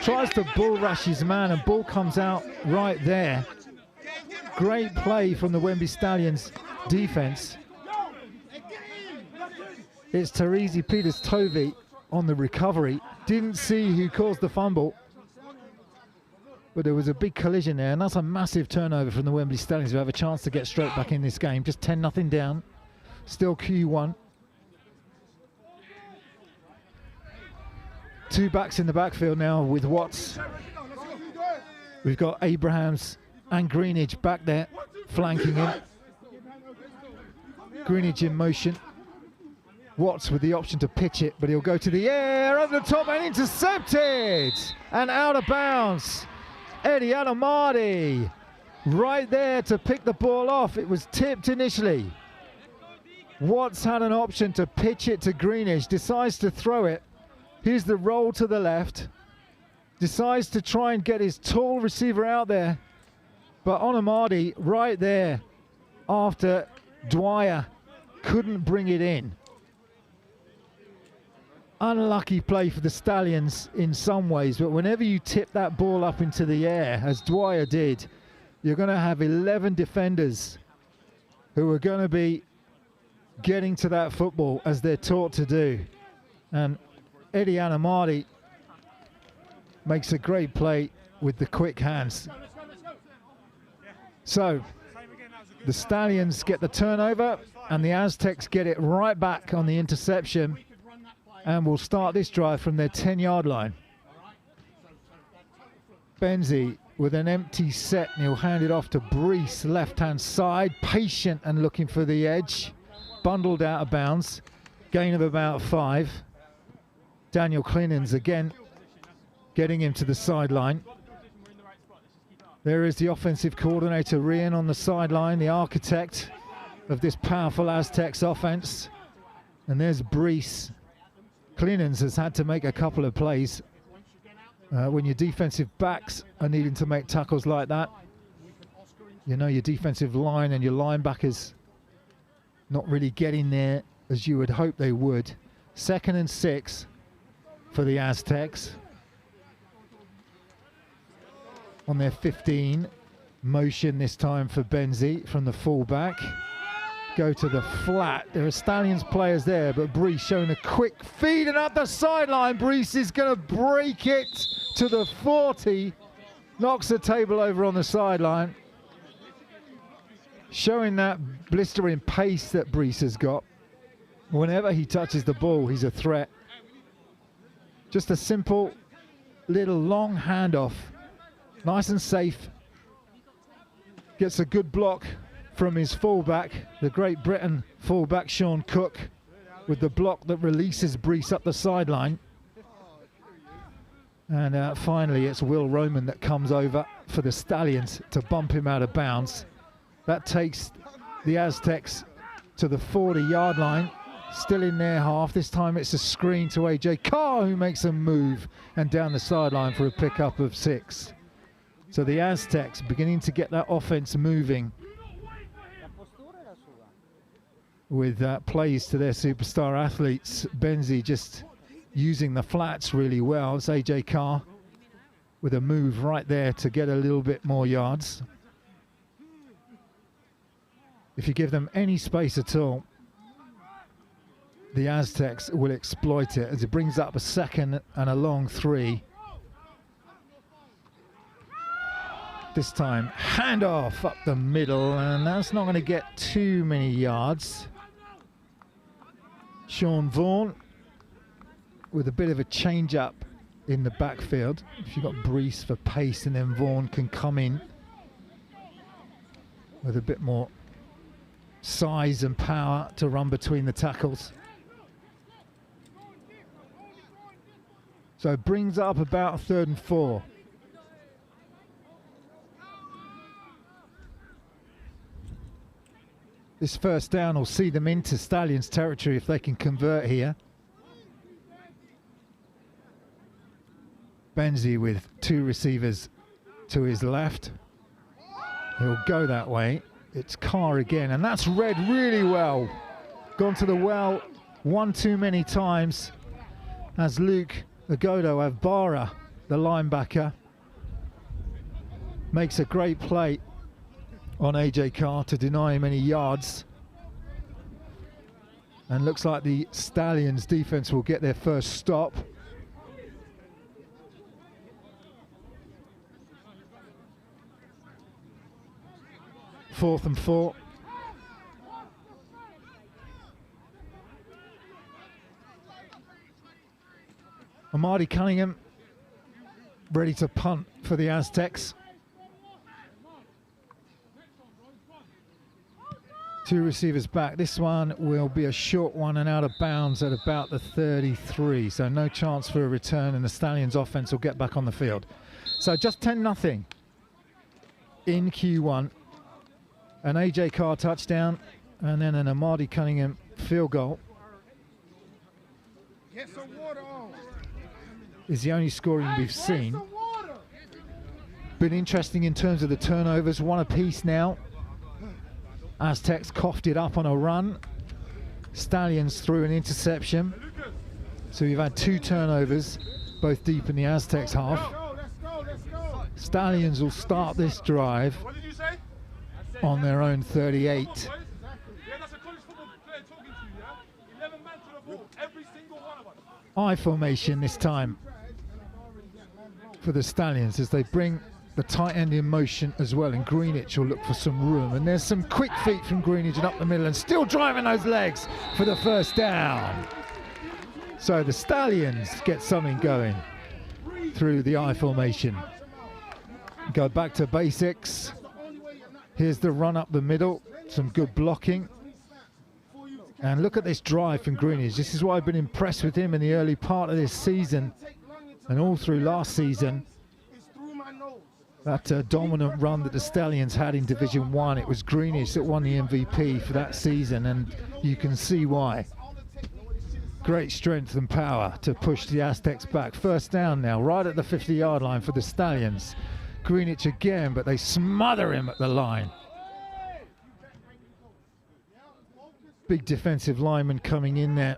Tries to bull rush his man, and ball comes out right there. Great play from the Wembley Stallions defense. It's Terezi Peters-Tovey on the recovery. Didn't see who caused the fumble, but there was a big collision there, and that's a massive turnover from the Wembley Stallions, who have a chance to get straight back in this game. Just 10-0 down, still Q1. Two backs in the backfield now with Watts. We've got Abrahams and Greenidge back there flanking him. Greenidge in motion. Watts with the option to pitch it, but he'll go to the air, over the top and intercepted! And out of bounds. Eddie Adamardi right there to pick the ball off. It was tipped initially. Watts had an option to pitch it to Greenidge, decides to throw it. Here's the roll to the left. Decides to try and get his tall receiver out there. But Adamardi right there after Dwyer couldn't bring it in. Unlucky play for the Stallions in some ways, but whenever you tip that ball up into the air, as Dwyer did, you're going to have 11 defenders who are going to be getting to that football as they're taught to do. And Eddie Adamardi makes a great play with the quick hands. So the Stallions get the turnover, and the Aztecs get it right back on the interception. And we'll start this drive from their 10-yard line. Benzie with an empty set, and he'll hand it off to Brees, left-hand side, patient and looking for the edge. Bundled out of bounds, gain of about 5. Daniel Clinans again getting him to the sideline. There is the offensive coordinator, Rian, on the sideline, the architect of this powerful Aztecs offense. And there's Brees. Clinans has had to make a couple of plays. When your defensive backs are needing to make tackles like that, you know your defensive line and your linebackers not really getting there as you would hope they would. 2nd and 6 for the Aztecs. On their 15, motion this time for Benzie from the fullback. Go to the flat. There are Stallions players there, but Brees showing a quick feed, and up the sideline, Brees is going to break it to the 40. Knocks the table over on the sideline. Showing that blistering pace that Brees has got. Whenever he touches the ball, he's a threat. Just a simple little long handoff. Nice and safe. Gets a good block from his fullback, the Great Britain fullback Sean Cook, with the block that releases Brees up the sideline. And finally it's Will Roman that comes over for the Stallions to bump him out of bounds. That takes the Aztecs to the 40-yard line, still in their half. This time it's a screen to AJ Carr, who makes a move and down the sideline for a pickup of 6. So the Aztecs beginning to get that offense moving with plays to their superstar athletes. Benzie just using the flats really well. It's AJ Carr with a move right there to get a little bit more yards. If you give them any space at all, the Aztecs will exploit it, as it brings up a 2nd and a long 3. This time, handoff up the middle, and that's not going to get too many yards. Sean Vaughan with a bit of a change up in the backfield. If you've got Brees for pace, and then Vaughan can come in with a bit more size and power to run between the tackles. So it brings up about 3rd and 4. This first down will see them into Stallions territory if they can convert here. Benzi with 2 receivers to his left. He'll go that way. It's Carr again, and that's read really well. Gone to the well one too many times as Luke Agodo Avbara, the linebacker, makes a great play on AJ Carr to deny him any yards. And looks like the Stallions defense will get their first stop. Fourth and 4. Amadi Cunningham ready to punt for the Aztecs. 2 receivers back. This one will be a short one and out of bounds at about the 33. So no chance for a return, and the Stallions offense will get back on the field. So just 10-0 in Q1. An AJ Carr touchdown and then an Amadi Cunningham field goal is the only scoring we've seen. Been interesting in terms of the turnovers, 1 apiece now. Aztecs coughed it up on a run. Stallions threw an interception. So we've had 2 turnovers, both deep in the Aztecs half. Stallions will start this drive on their own 38. I formation this time for the Stallions as they bring the tight end in motion as well, and Greenwich will look for some room, and there's some quick feet from Greenwich and up the middle, and still driving those legs for the first down. So the Stallions get something going through the I formation. Go back to basics. Here's the run up the middle, some good blocking. And look at this drive from Greenwich. This is why I've been impressed with him in the early part of this season and all through last season. That dominant run that the Stallions had in Division 1, it was Greenwich that won the MVP for that season, and you can see why. Great strength and power to push the Aztecs back. First down now, right at the 50-yard line for the Stallions. Greenwich again, but they smother him at the line. Big defensive lineman coming in there.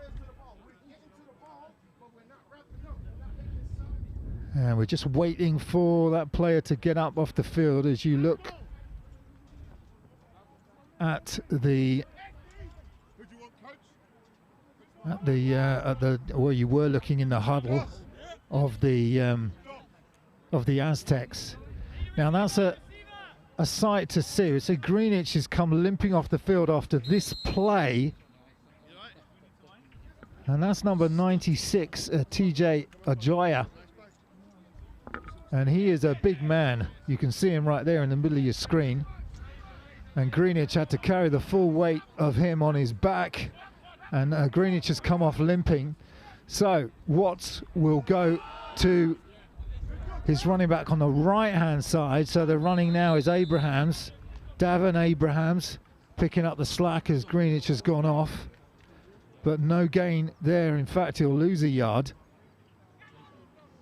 And we're just waiting for that player to get up off the field as you look at the well, you were looking in the huddle of the Aztecs. Now that's a sight to see. So Greenwich has come limping off the field after this play. And that's number 96, TJ Ajoya. And he is a big man. You can see him right there in the middle of your screen. And Greenwich had to carry the full weight of him on his back. And Greenwich has come off limping. So Watts will go to his running back on the right-hand side. So the running now is Abrahams. Davin Abrahams picking up the slack as Greenwich has gone off. But no gain there. In fact, he'll lose a yard.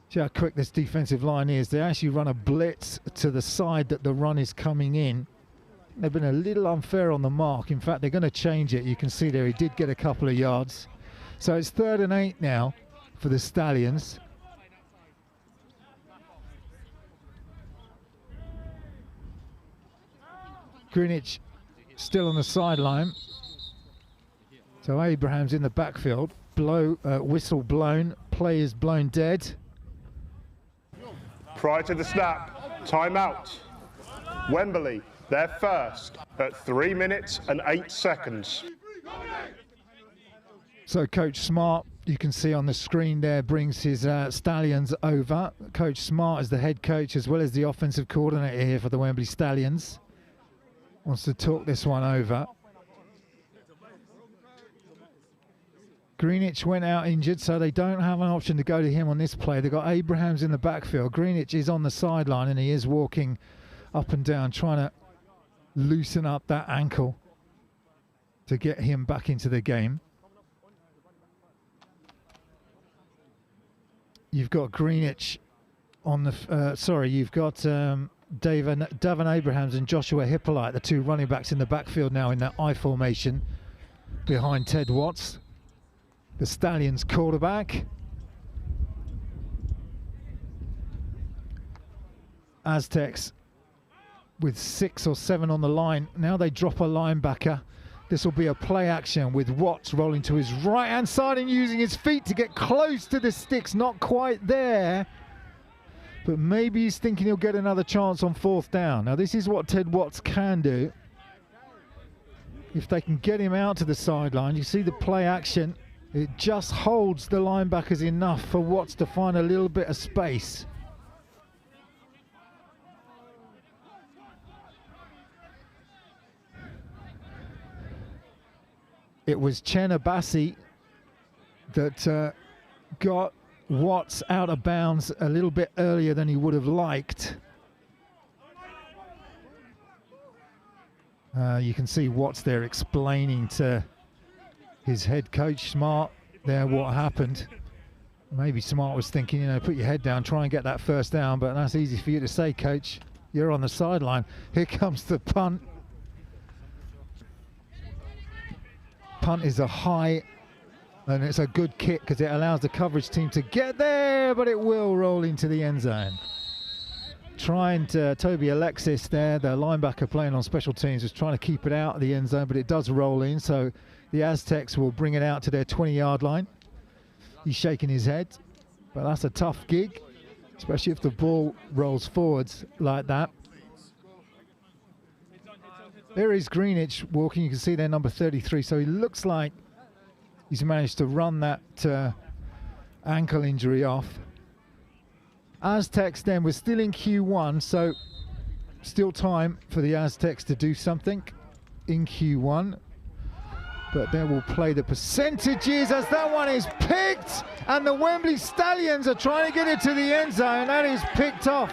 See how quick this defensive line is. They actually run a blitz to the side that the run is coming in. They've been a little unfair on the mark. In fact, they're going to change it. You can see there he did get a couple of yards. So it's 3rd and 8 now for the Stallions. Greenwich still on the sideline. So Abraham's in the backfield. Whistle blown. Play is blown dead. Prior to the snap, timeout. Wembley, they're first at 3 minutes and 8 seconds. So Coach Smart, you can see on the screen there, brings his Stallions over. Coach Smart is the head coach as well as the offensive coordinator here for the Wembley Stallions. Wants to talk this one over. Greenwich went out injured, so they don't have an option to go to him on this play. They've got Abrahams in the backfield. Greenwich is on the sideline, and he is walking up and down, trying to loosen up that ankle to get him back into the game. You've got Greenwich on the sorry, you've got Davin Abrahams and Joshua Hippolyte, the two running backs in the backfield now in that I formation behind Ted Watts, the Stallions quarterback. Aztecs with 6 or 7 on the line. Now they drop a linebacker. This will be a play action with Watts rolling to his right hand side and using his feet to get close to the sticks. Not quite there, but maybe he's thinking he'll get another chance on 4th down. Now this is what Ted Watts can do. If they can get him out to the sideline, you see the play action. It just holds the linebackers enough for Watts to find a little bit of space. It was Chen Abassi that got Watts out of bounds a little bit earlier than he would have liked. You can see Watts there explaining to his head coach, Smart, there what happened. Maybe Smart was thinking, you know, put your head down, try and get that 1st down, but that's easy for you to say, coach. You're on the sideline. Here comes the punt. Punt is a high, and it's a good kick because it allows the coverage team to get there, but it will roll into the end zone. Trying to, Toby Alexis there, the linebacker playing on special teams, was trying to keep it out of the end zone, but it does roll in, so the Aztecs will bring it out to their 20-yard line. He's shaking his head, but that's a tough gig, especially if the ball rolls forwards like that. There is Greenwich walking. You can see there number 33. So he looks like he's managed to run that ankle injury off. Aztecs then, we're still in Q1, so still time for the Aztecs to do something in Q1. But then we'll play the percentages as that one is picked, and the Wembley Stallions are trying to get it to the end zone. That is picked off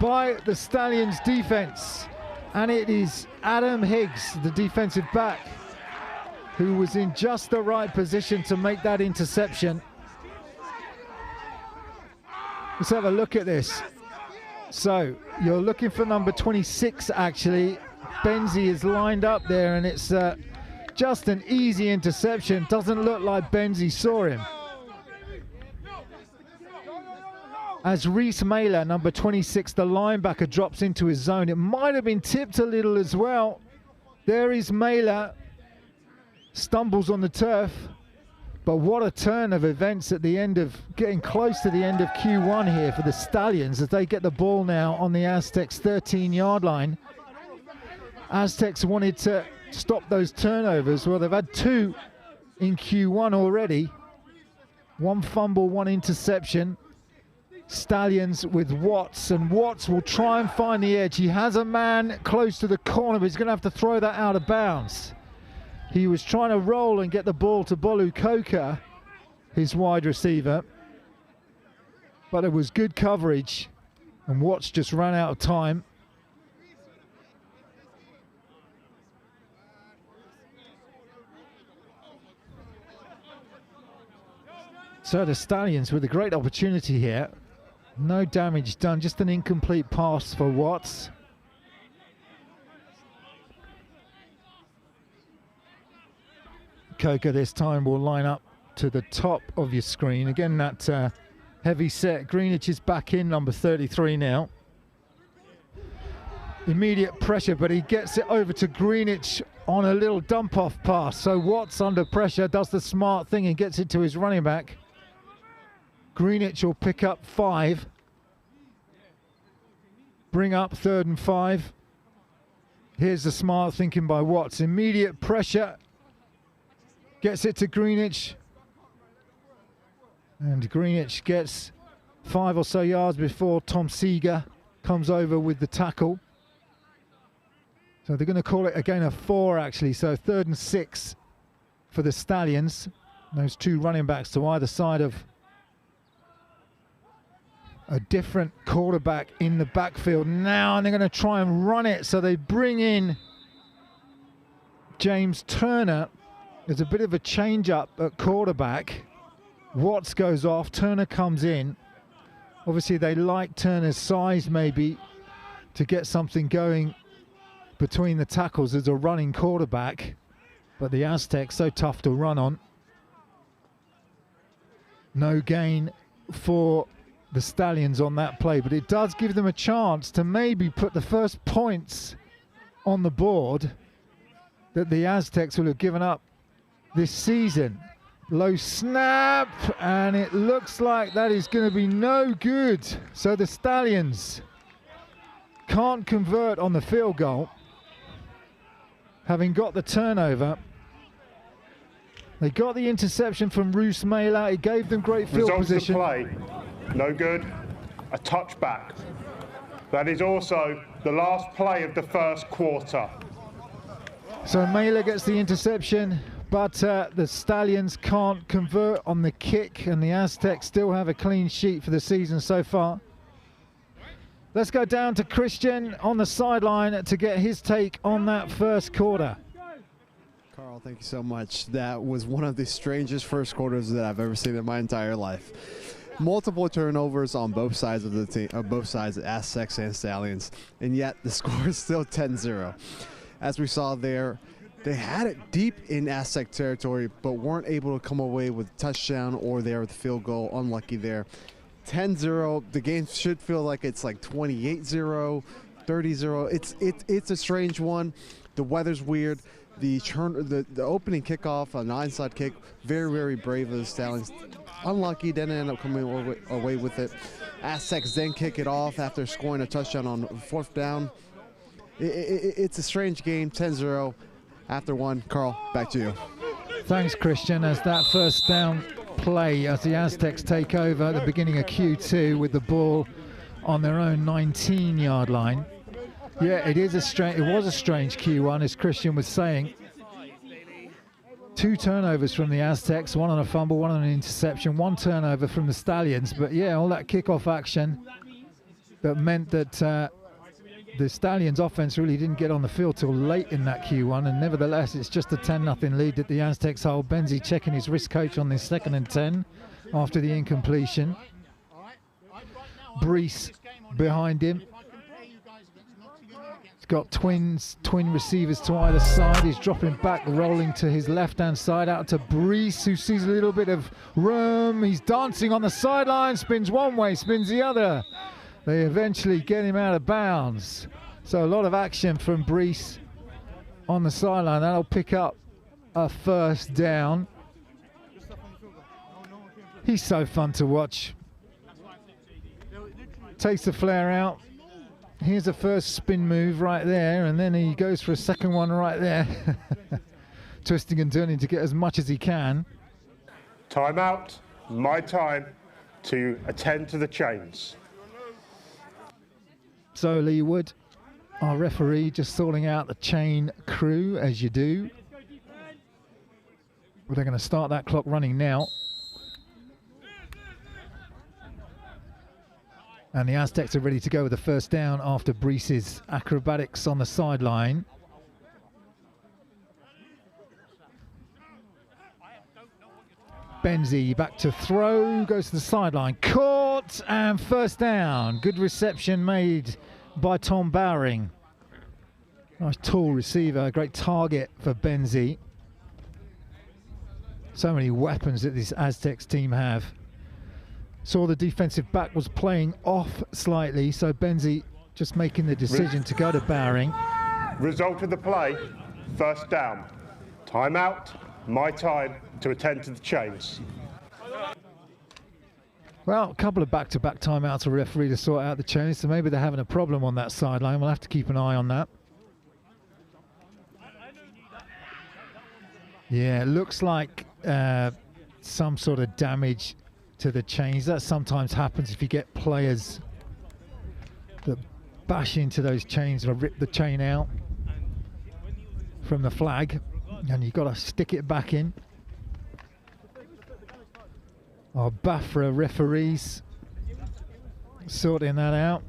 by the Stallions defense, and it is Adam Higgs, the defensive back, who was in just the right position to make that interception. Let's have a look at this. So you're looking for number 26 actually. Benzie is lined up there, and it's just an easy interception. Doesn't look like Benzie saw him. As Reese Mailer, number 26, the linebacker, drops into his zone. It might have been tipped a little as well. There is Mailer, stumbles on the turf. But what a turn of events at the end of, getting close to the end of Q1 here for the Stallions as they get the ball now on the Aztecs 13-yard line. Aztecs wanted to stop those turnovers. Well, they've had 2 in Q1 already. 1 fumble, 1 interception. Stallions with Watts, and Watts will try and find the edge. He has a man close to the corner, but he's going to have to throw that out of bounds. He was trying to roll and get the ball to Bolu Koka, his wide receiver, but it was good coverage, and Watts just ran out of time. So the Stallions with a great opportunity here. No damage done, just an incomplete pass for Watts. Koka this time will line up to the top of your screen. Again, that heavy set. Greenwich is back in, number 33 now. Immediate pressure, but he gets it over to Greenwich on a little dump-off pass. So Watts under pressure does the smart thing and gets it to his running back. Greenwich will pick up 5. Bring up 3rd and 5. Here's the smart thinking by Watts. Immediate pressure. Gets it to Greenwich. And Greenwich gets 5 or so yards before Tom Seeger comes over with the tackle. So they're going to call it again a 4 actually. So 3rd and 6 for the Stallions. Those 2 running backs to either side of a different quarterback in the backfield now, and they're going to try and run it. So they bring in James Turner. There's a bit of a change up at quarterback. Watts goes off, Turner comes in. Obviously they like Turner's size maybe to get something going between the tackles as a running quarterback, but the Aztecs so tough to run on. No gain for the Stallions on that play, but it does give them a chance to maybe put the first points on the board that the Aztecs will have given up this season. Low snap, and it looks like that is going to be no good. So the Stallions can't convert on the field goal, having got the turnover. They got the interception from Roos Mailer. It gave them great field position. Play, no good. A touchback. That is also the last play of the first quarter. So Mailer gets the interception, but the Stallions can't convert on the kick, and the Aztecs still have a clean sheet for the season so far. Let's go down to Christian on the sideline to get his take on that first quarter. Carl, thank you so much. That was one of the strangest first quarters that I've ever seen in my entire life. Multiple turnovers on both sides of the team, both sides, Aztecs and Stallions, and yet the score is still 10-0. As we saw there, they had it deep in Aztec territory, but weren't able to come away with a touchdown or there with the field goal. Unlucky there. 10-0. The game should feel like it's like 28-0, 30-0. It's a strange one. The weather's weird. The opening kickoff, an onside kick, very, very brave of the Stallions. Unlucky, didn't end up coming away with it. Aztecs then kick it off after scoring a touchdown on fourth down. It's a strange game, 10-0 after one. Carl, back to you. Thanks, Christian, as that first down play as the Aztecs take over at the beginning of Q2 with the ball on their own 19-yard line. Yeah, it was a strange Q1, as Christian was saying. 2 turnovers from the Aztecs, 1 on a fumble, 1 on an interception, 1 turnover from the Stallions. But yeah, all that kickoff action that meant that the Stallions offense really didn't get on the field till late in that Q1, and nevertheless it's just a 10-0 lead that the Aztecs hold. Benzie checking his wrist coach on this 2nd and 10 after the incompletion. Brees behind him. He's got twin receivers to either side. He's dropping back, rolling to his left-hand side, out to Brees, who sees a little bit of room. He's dancing on the sideline, spins one way, spins the other. They eventually get him out of bounds. So a lot of action from Brees on the sideline. That'll pick up a first down. He's so fun to watch. Takes the flare out. Here's a first spin move right there, and then he goes for a second one right there. Twisting and turning to get as much as he can. Timeout, my time to attend to the chains. So Lee Wood, our referee, just sorting out the chain crew, as you do. But they're going to start that clock running now. And the Aztecs are ready to go with the first down after Brees' acrobatics on the sideline. Benzie back to throw, goes to the sideline, caught, and first down. Good reception made by Tom Bowering. Nice tall receiver, great target for Benzie. So many weapons that this Aztecs team have. Saw the defensive back was playing off slightly, so Benzie just making the decision to go to Bowering. Result of the play, first down. Timeout, my time to attend to the chains. Well, a couple of back-to-back timeouts for referee to sort out the chains, so maybe they're having a problem on that sideline. We'll have to keep an eye on that. Yeah, it looks like some sort of damage to the chains. That sometimes happens if you get players that bash into those chains or rip the chain out from the flag, and you've got to stick it back in. Our BAFA referees sorting that out,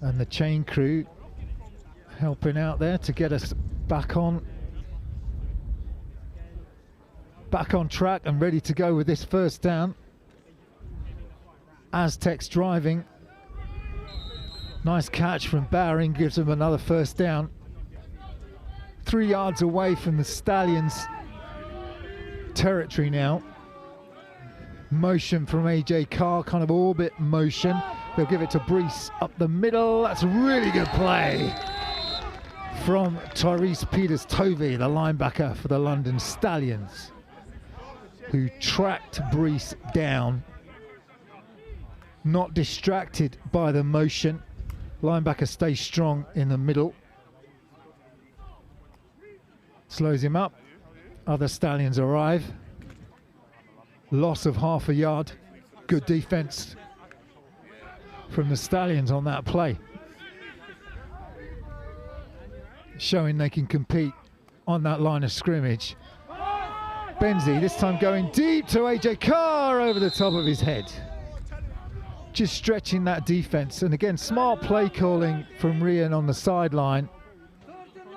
and the chain crew helping out there to get us back on. back on track and ready to go with this first down. Aztecs driving. Nice catch from Bowering, gives them another first down. 3 yards away from the Stallions territory now. Motion from AJ Carr, kind of orbit motion. They'll give it to Brees up the middle. That's a really good play from Tyrese Peters-Tovey, the linebacker for the London Stallions, who tracked Brees down. Not distracted by the motion. Linebacker stays strong in the middle. Slows him up. Other Stallions arrive. Loss of half a yard. Good defense from the Stallions on that play. Showing they can compete on that line of scrimmage. Benzie this time going deep to AJ Carr over the top of his head. Just stretching that defense. And again, smart play calling from Rian on the sideline.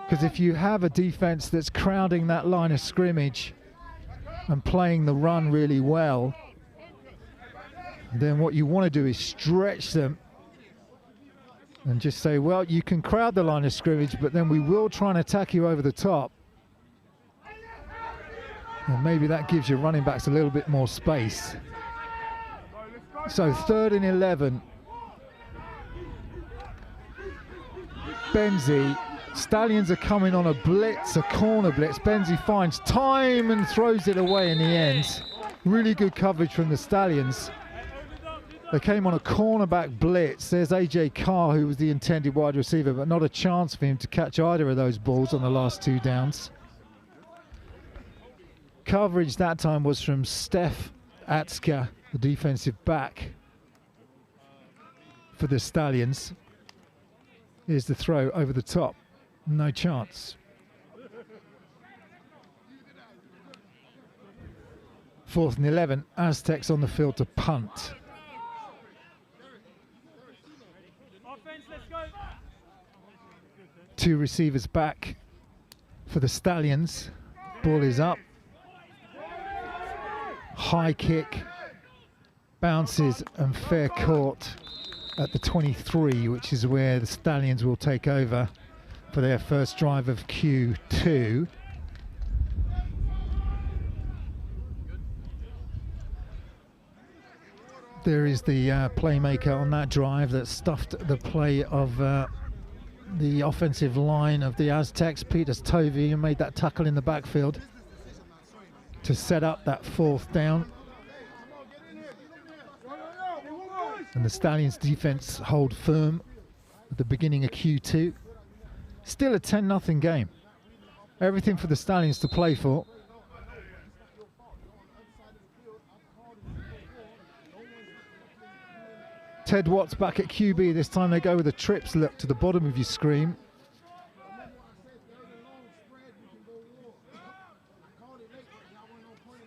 Because if you have a defense that's crowding that line of scrimmage and playing the run really well, then what you want to do is stretch them and just say, well, you can crowd the line of scrimmage, but then we will try and attack you over the top. And maybe that gives your running backs a little bit more space. So 3rd and 11. Benzie. Stallions are coming on a blitz, a corner blitz. Benzie finds time and throws it away in the end. Really good coverage from the Stallions. They came on a cornerback blitz. There's AJ Carr, who was the intended wide receiver, but not a chance for him to catch either of those balls on the last 2 downs. Coverage that time was from Steph Atska, the defensive back for the Stallions. Here's the throw over the top. No chance. 4th and 11. Aztecs on the field to punt. Two receivers back for the Stallions. Ball is up. High kick. Bounces and fair caught at the 23, which is where the Stallions will take over for their first drive of Q2. There is the playmaker on that drive that stuffed the play of the offensive line of the Aztecs, Peters-Tovey, who made that tackle in the backfield to set up that 4th down. And the Stallions defense hold firm at the beginning of Q2. Still a 10-0 game. Everything for the Stallions to play for. Ted Watts back at QB. This time they go with a trips look to the bottom of your screen.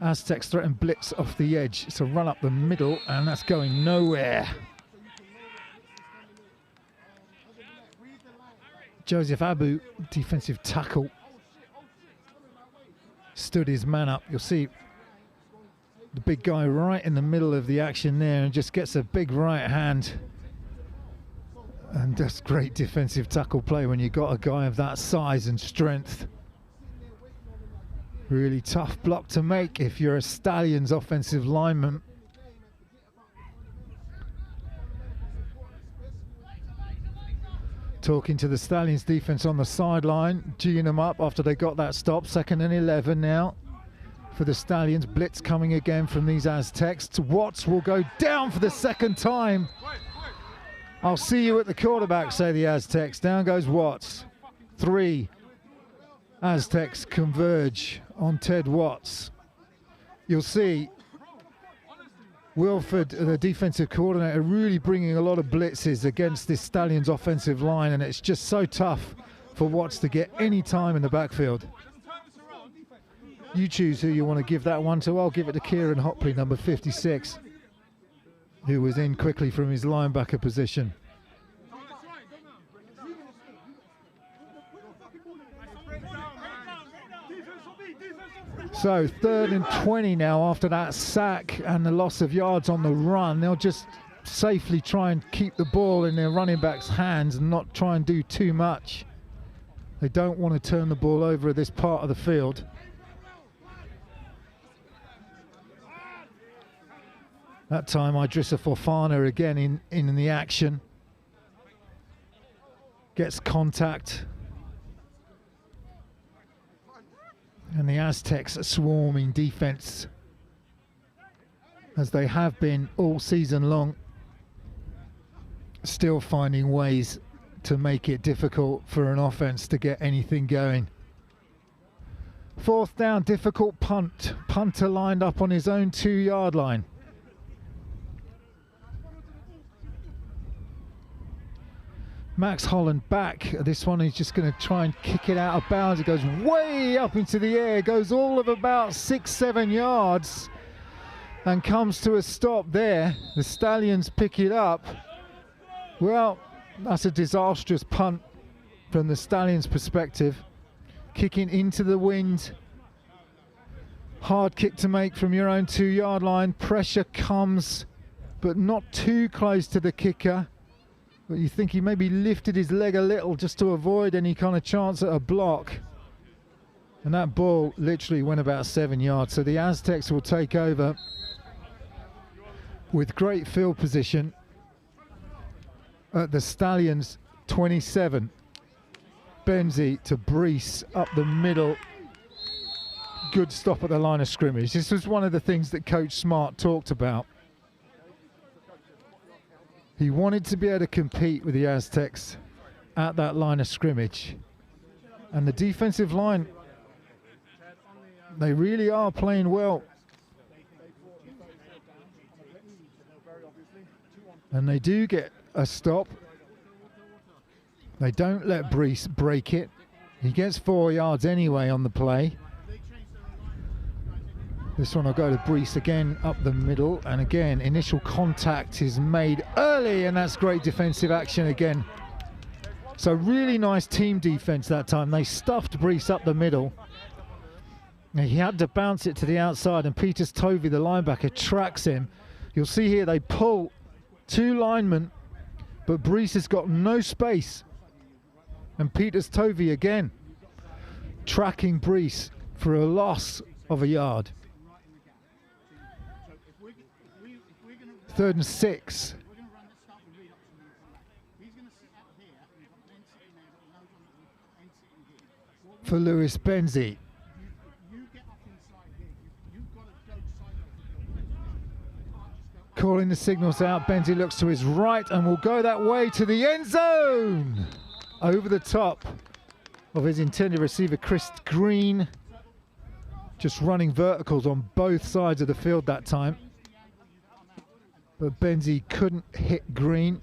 Aztecs threaten blitz off the edge. It's a run up the middle, and that's going nowhere. Joseph Abu, defensive tackle, stood his man up. You'll see the big guy right in the middle of the action there and just gets a big right hand. And that's great defensive tackle play when you've got a guy of that size and strength. Really tough block to make if you're a Stallions offensive lineman. Talking to the Stallions defense on the sideline, geeing them up after they got that stop. 2nd and 11 now for the Stallions. Blitz coming again from these Aztecs. Watts will go down for the 2nd time. I'll see you at the quarterback, say the Aztecs. Down goes Watts. 3. Aztecs converge on Ted Watts. You'll see Wilford, the defensive coordinator, really bringing a lot of blitzes against this Stallions offensive line, and it's just so tough for Watts to get any time in the backfield. You choose who you want to give that one to. I'll give it to Kieran Hopley, number 56, who was in quickly from his linebacker position. So 3rd and 20 now after that sack and the loss of yards on the run. They'll just safely try and keep the ball in their running back's hands and not try and do too much. They don't want to turn the ball over at this part of the field. That time Idrissa Fofana again in the action. Gets contact. And the Aztecs are swarming defense, as they have been all season long, still finding ways to make it difficult for an offense to get anything going. 4th down, difficult punt. Punter lined up on his own 2-yard line. Max Holland back. This one he's just going to try and kick it out of bounds. It goes way up into the air, goes all of about 6-7 yards and comes to a stop there. The Stallions pick it up. Well, that's a disastrous punt from the Stallions' perspective. Kicking into the wind. Hard kick to make from your own 2-yard line. Pressure comes, but not too close to the kicker. But you think he maybe lifted his leg a little just to avoid any kind of chance at a block. And that ball literally went about 7 yards. So the Aztecs will take over with great field position at the Stallions 27. Benzie to Brees up the middle. Good stop at the line of scrimmage. This was one of the things that Coach Smart talked about. He wanted to be able to compete with the Aztecs at that line of scrimmage. And the defensive line, they really are playing well. And they do get a stop. They don't let Brees break it. He gets 4 yards anyway on the play. This one will go to Brees again up the middle, and again initial contact is made early, and that's great defensive action again. So really nice team defense that time. They stuffed Brees up the middle. Now, he had to bounce it to the outside, and Peters Tovey, the linebacker, tracks him. You'll see here they pull 2 linemen, but Brees has got no space. And Peters Tovey again tracking Brees for a loss of a yard. 3rd and 6. For Lewis Benzie. Calling the signals out. Benzie looks to his right and will go that way to the end zone. Over the top of his intended receiver, Chris Green. Just running verticals on both sides of the field that time. But Benzie couldn't hit Green.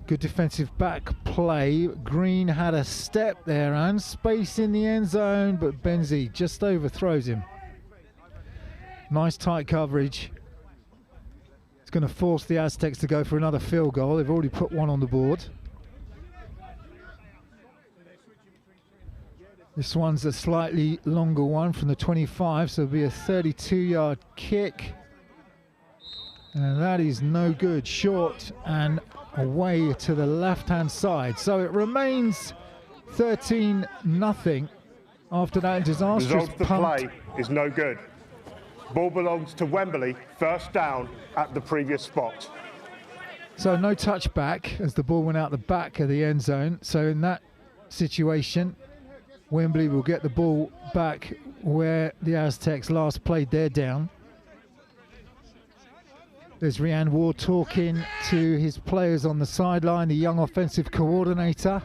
Good defensive back play. Green had a step there and space in the end zone, but Benzie just overthrows him. Nice tight coverage. It's going to force the Aztecs to go for another field goal. They've already put one on the board. This one's a slightly longer one from the 25, so it'll be a 32-yard kick. And that is no good. Short and away to the left-hand side. So it remains 13-0 after that disastrous Result of the punt. play is no good. Ball belongs to Wembley. 1st down at the previous spot. So no touchback as the ball went out the back of the end zone. So in that situation, Wembley will get the ball back where the Aztecs last played their down. There's Rhiann Ward talking to his players on the sideline, the young offensive coordinator,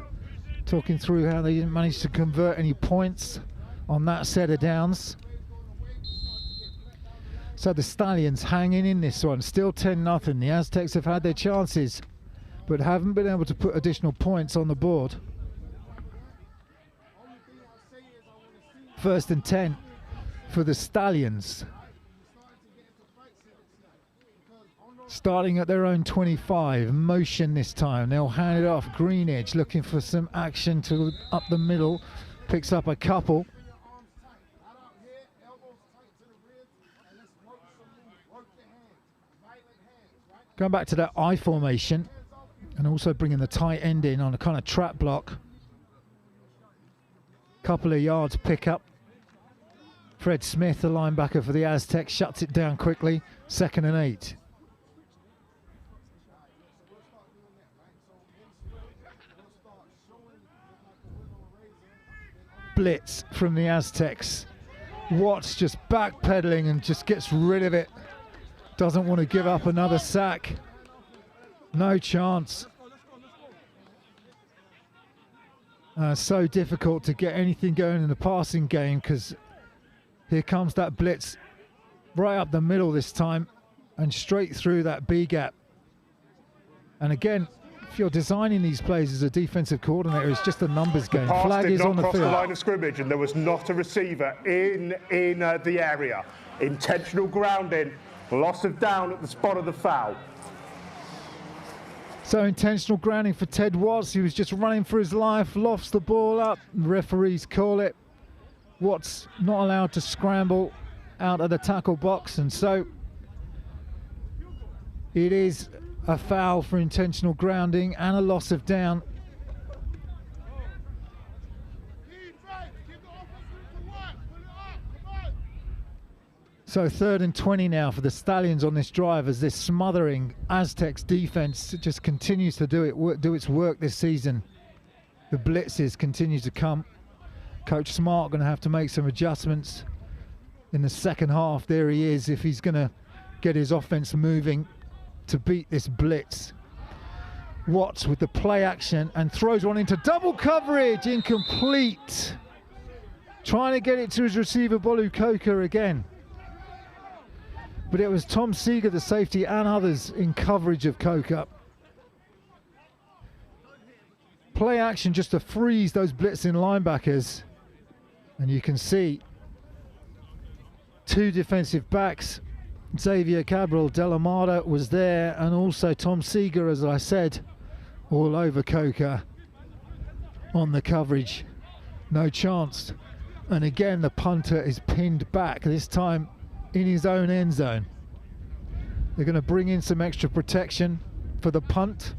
talking through how they didn't manage to convert any points on that set of downs. So the Stallions hanging in this one, still 10-0. The Aztecs have had their chances, but haven't been able to put additional points on the board. 1st and 10 for the Stallions. Starting at their own 25, motion this time. They'll hand it off. Greenedge looking for some action to up the middle. Picks up a couple. Going back to that I formation and also bringing the tight end in on a kind of trap block. Couple of yards pick up. Fred Smith, the linebacker for the Aztecs, shuts it down quickly. 2nd and 8. Blitz from the Aztecs. Watts just backpedaling and just gets rid of it. Doesn't want to give up another sack. No chance. So difficult to get anything going in the passing game because here comes that blitz right up the middle this time and straight through that B gap. And again, if you're designing these plays as a defensive coordinator, it's just a numbers game. Flag is on the field. Cross the line of scrimmage, and there was not a receiver in the area. Intentional grounding, loss of down at the spot of the foul. So intentional grounding for Ted Watts. He was just running for his life, lofts the ball up. The referees call it. Watts not allowed to scramble out of the tackle box, and so it is a foul for intentional grounding and a loss of down. So 3rd and 20 now for the Stallions on this drive as this smothering Aztecs defense just continues to do its work this season. The blitzes continue to come. Coach Smart going to have to make some adjustments in the second half. There he is, if he's going to get his offense moving to beat this blitz. Watts with the play action and throws one into double coverage, incomplete. Trying to get it to his receiver, Bolu Coker again. But it was Tom Seeger, the safety, and others in coverage of Coker. Play action just to freeze those blitzing linebackers. And you can see 2 defensive backs. Xavier Cabral Delamada was there, and also Tom Seeger, as I said, all over Coker on the coverage. No chance. And again, the punter is pinned back, this time in his own end zone. They're going to bring in some extra protection for the punt.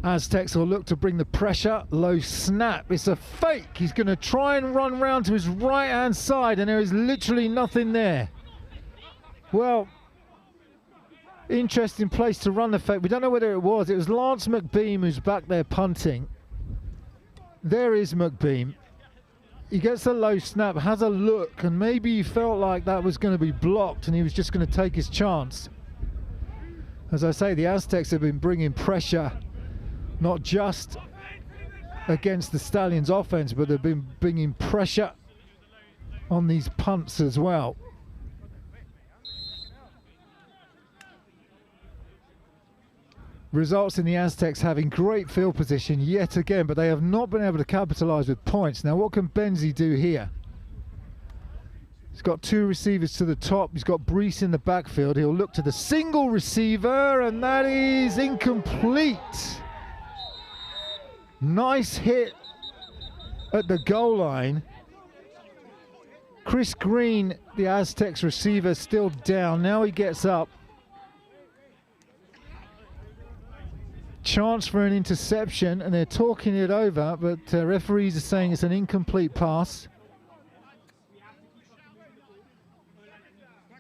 Aztecs will look to bring the pressure. Low snap. It's a fake. He's going to try and run round to his right-hand side, and there is literally nothing there. Well, interesting place to run the fake. We don't know whether it was. It was Lance McBeam who's back there punting. There is McBeam. He gets a low snap, has a look, and maybe he felt like that was going to be blocked and he was just going to take his chance. As I say, the Aztecs have been bringing pressure not just against the Stallions offense, but they've been bringing pressure on these punts as well. Results in the Aztecs having great field position yet again, but they have not been able to capitalize with points. Now what can Benzie do here? He's got 2 receivers to the top. He's got Brees in the backfield. He'll look to the single receiver, and that is incomplete. Nice hit at the goal line. Chris Green, the Aztecs receiver, still down. Now he gets up. Chance for an interception, and they're talking it over, but referees are saying it's an incomplete pass.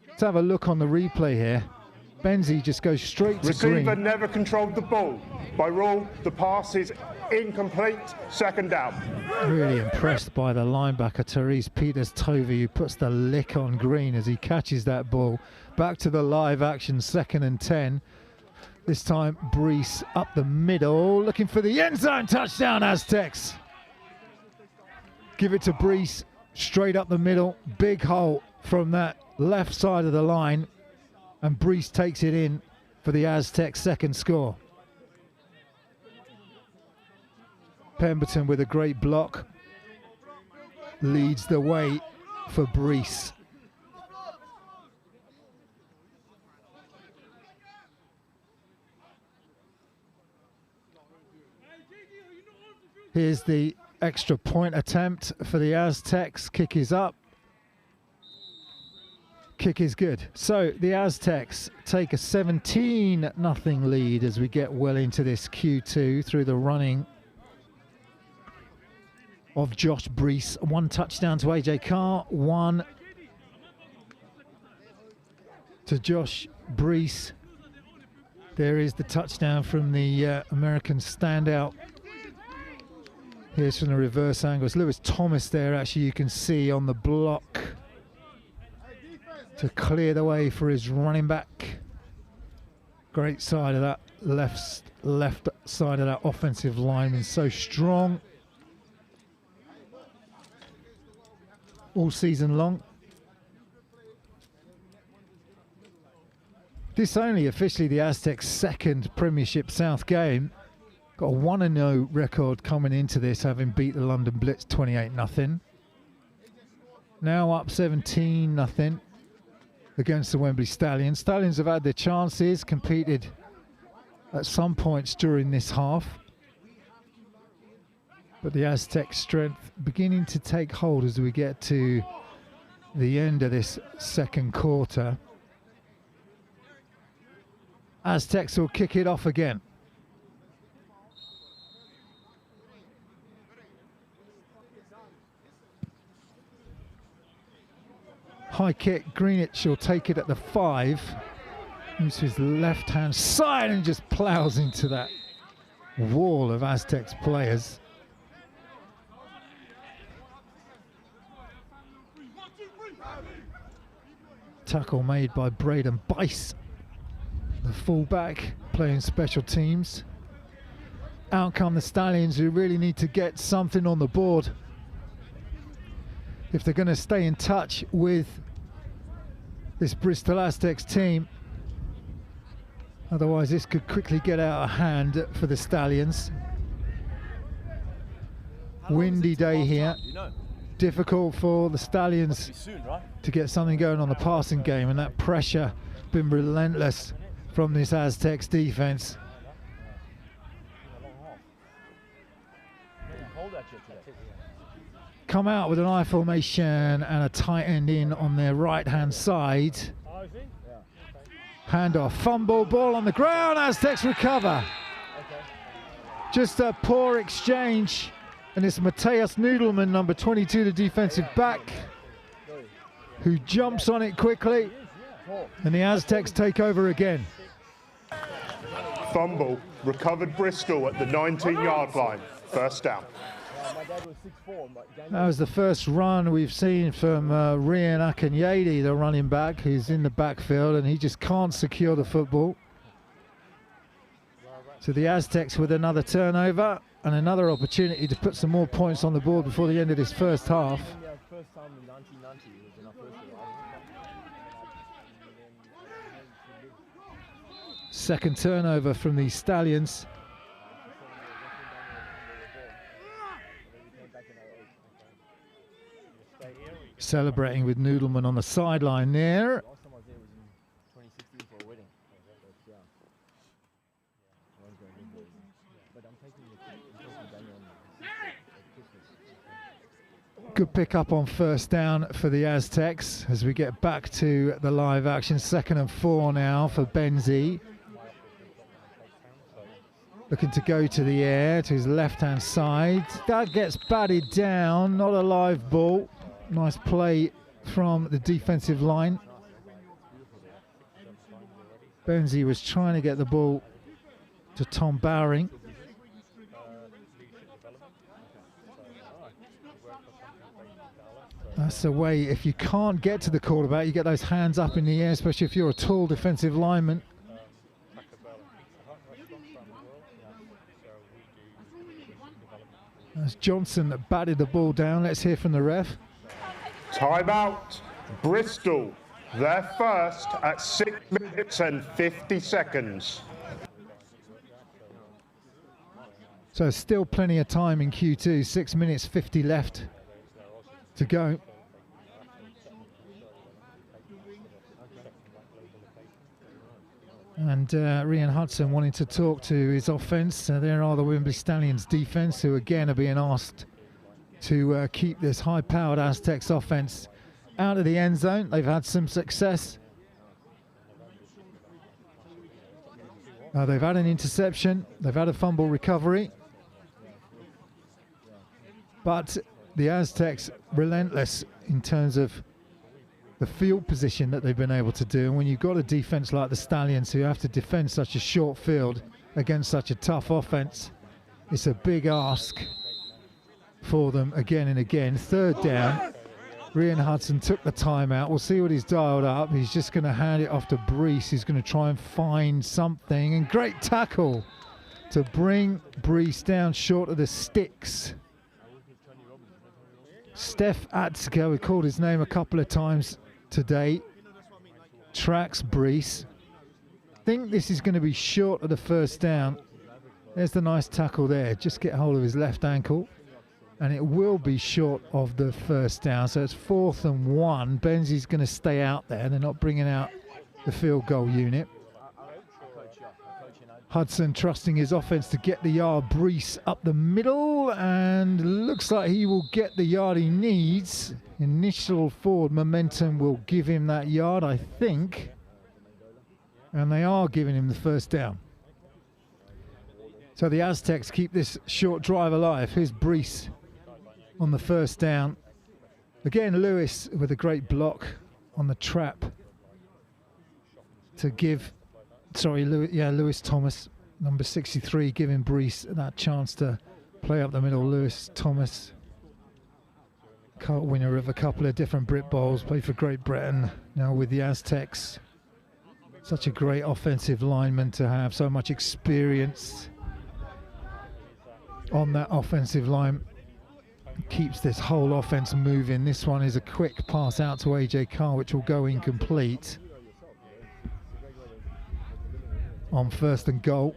Let's have a look on the replay here. Benzie just goes straight to Green. Receiver never controlled the ball. By rule, the pass is incomplete, 2nd down. Really impressed by the linebacker, Therese Peters-Tovey, who puts the lick on Green as he catches that ball. Back to the live action, 2nd and 10. This time, Brees up the middle, looking for the end zone. Touchdown, Aztecs. Give it to Brees, straight up the middle. Big hole from that left side of the line. And Brees takes it in for the Aztecs' 2nd score. Pemberton with a great block leads the way for Brees. Here's the extra point attempt for the Aztecs. Kick is up. Kick is good. So the Aztecs take a 17-0 lead as we get well into this Q2 through the running of Josh Brees. 1 touchdown to AJ Carr, 1 to Josh Brees. There is the touchdown from the American standout. Here's from the reverse angle. It's Lewis Thomas there, actually, you can see on the block to clear the way for his running back. Great side of that left side of that offensive lineman, so strong all season long. This only officially the Aztecs' second Premiership South game. Got a 1-0 record coming into this, having beat the London Blitz 28-0. Now up 17-0 against the Wembley Stallions. Stallions have had their chances, competed at some points during this half. But the Aztec strength beginning to take hold as we get to the end of this second quarter. Aztecs will kick it off again. High kick, Greenwich will take it at the 5. Moves to his left-hand side and just plows into that wall of Aztecs players. Tackle made by Braden Bice, the fullback, playing special teams. Out come the Stallions, who really need to get something on the board if they're going to stay in touch with this Bristol Aztecs team. Otherwise this could quickly get out of hand for the Stallions. Windy day here. Difficult for the Stallions to get something going on the passing game, and that pressure been relentless from this Aztecs defense. Come out with an I formation and a tight end in on their right hand side. Handoff, fumble, ball on the ground, Aztecs recover. Just a poor exchange, and it's Mateus Nudelman, number 22, the defensive back, who jumps on it quickly, and the Aztecs take over again. Fumble, recovered Bristol at the 19-yard line, first down. That was the first run we've seen from Rian Akinyede, the running back, who's in the backfield, and he just can't secure the football. So the Aztecs with another turnover and another opportunity to put some more points on the board before the end of this first half. Second turnover from the Stallions. Celebrating with Noodleman on the sideline there. Good pick up on first down for the Aztecs as we get back to the live action. 2nd and 4 now for Benzie. Looking to go to the air to his left-hand side. That gets batted down, not a live ball. Nice play from the defensive line. Benzie was trying to get the ball to Tom Bowering. That's the way, if you can't get to the quarterback, you get those hands up in the air, especially if you're a tall defensive lineman. That's Johnson that batted the ball down. Let's hear from the ref. Timeout, Bristol. They're first at 6 minutes and 50 seconds. So still plenty of time in Q2. 6 minutes 50 left to go. And Rian Hudson wanting to talk to his offense. There are the Wembley Stallions defense, who again are being asked to keep this high-powered Aztecs offense out of the end zone. They've had some success. They've had an interception. They've had a fumble recovery. But the Aztecs relentless in terms of the field position that they've been able to do. And when you've got a defense like the Stallions who have to defend such a short field against such a tough offense, it's a big ask for them again and again. Third down. Rian Hudson took the timeout. We'll see what he's dialed up. He's just going to hand it off to Brees. He's going to try and find something. And great tackle to bring Brees down short of the sticks. Steph Atzka, we called his name a couple of times today, tracks Brees. I think this is going to be short of the first down. There's the nice tackle there. Just get hold of his left ankle. And it will be short of the first down. So it's 4th and 1. Benzie's going to stay out there. They're not bringing out the field goal unit. Hudson trusting his offense to get the yard. Brees up the middle. And looks like he will get the yard he needs. Initial forward momentum will give him that yard, I think. And they are giving him the first down. So the Aztecs keep this short drive alive. Here's Brees on the first down. Again, Lewis with a great block on the trap to give, Lewis Thomas, number 63, giving Brees that chance to play up the middle. Lewis Thomas, winner of a couple of different Brit Bowls, played for Great Britain, now with the Aztecs. Such a great offensive lineman to have, so much experience on that offensive line. Keeps this whole offense moving. This one is a quick pass out to AJ Carr, which will go incomplete on 1st and goal.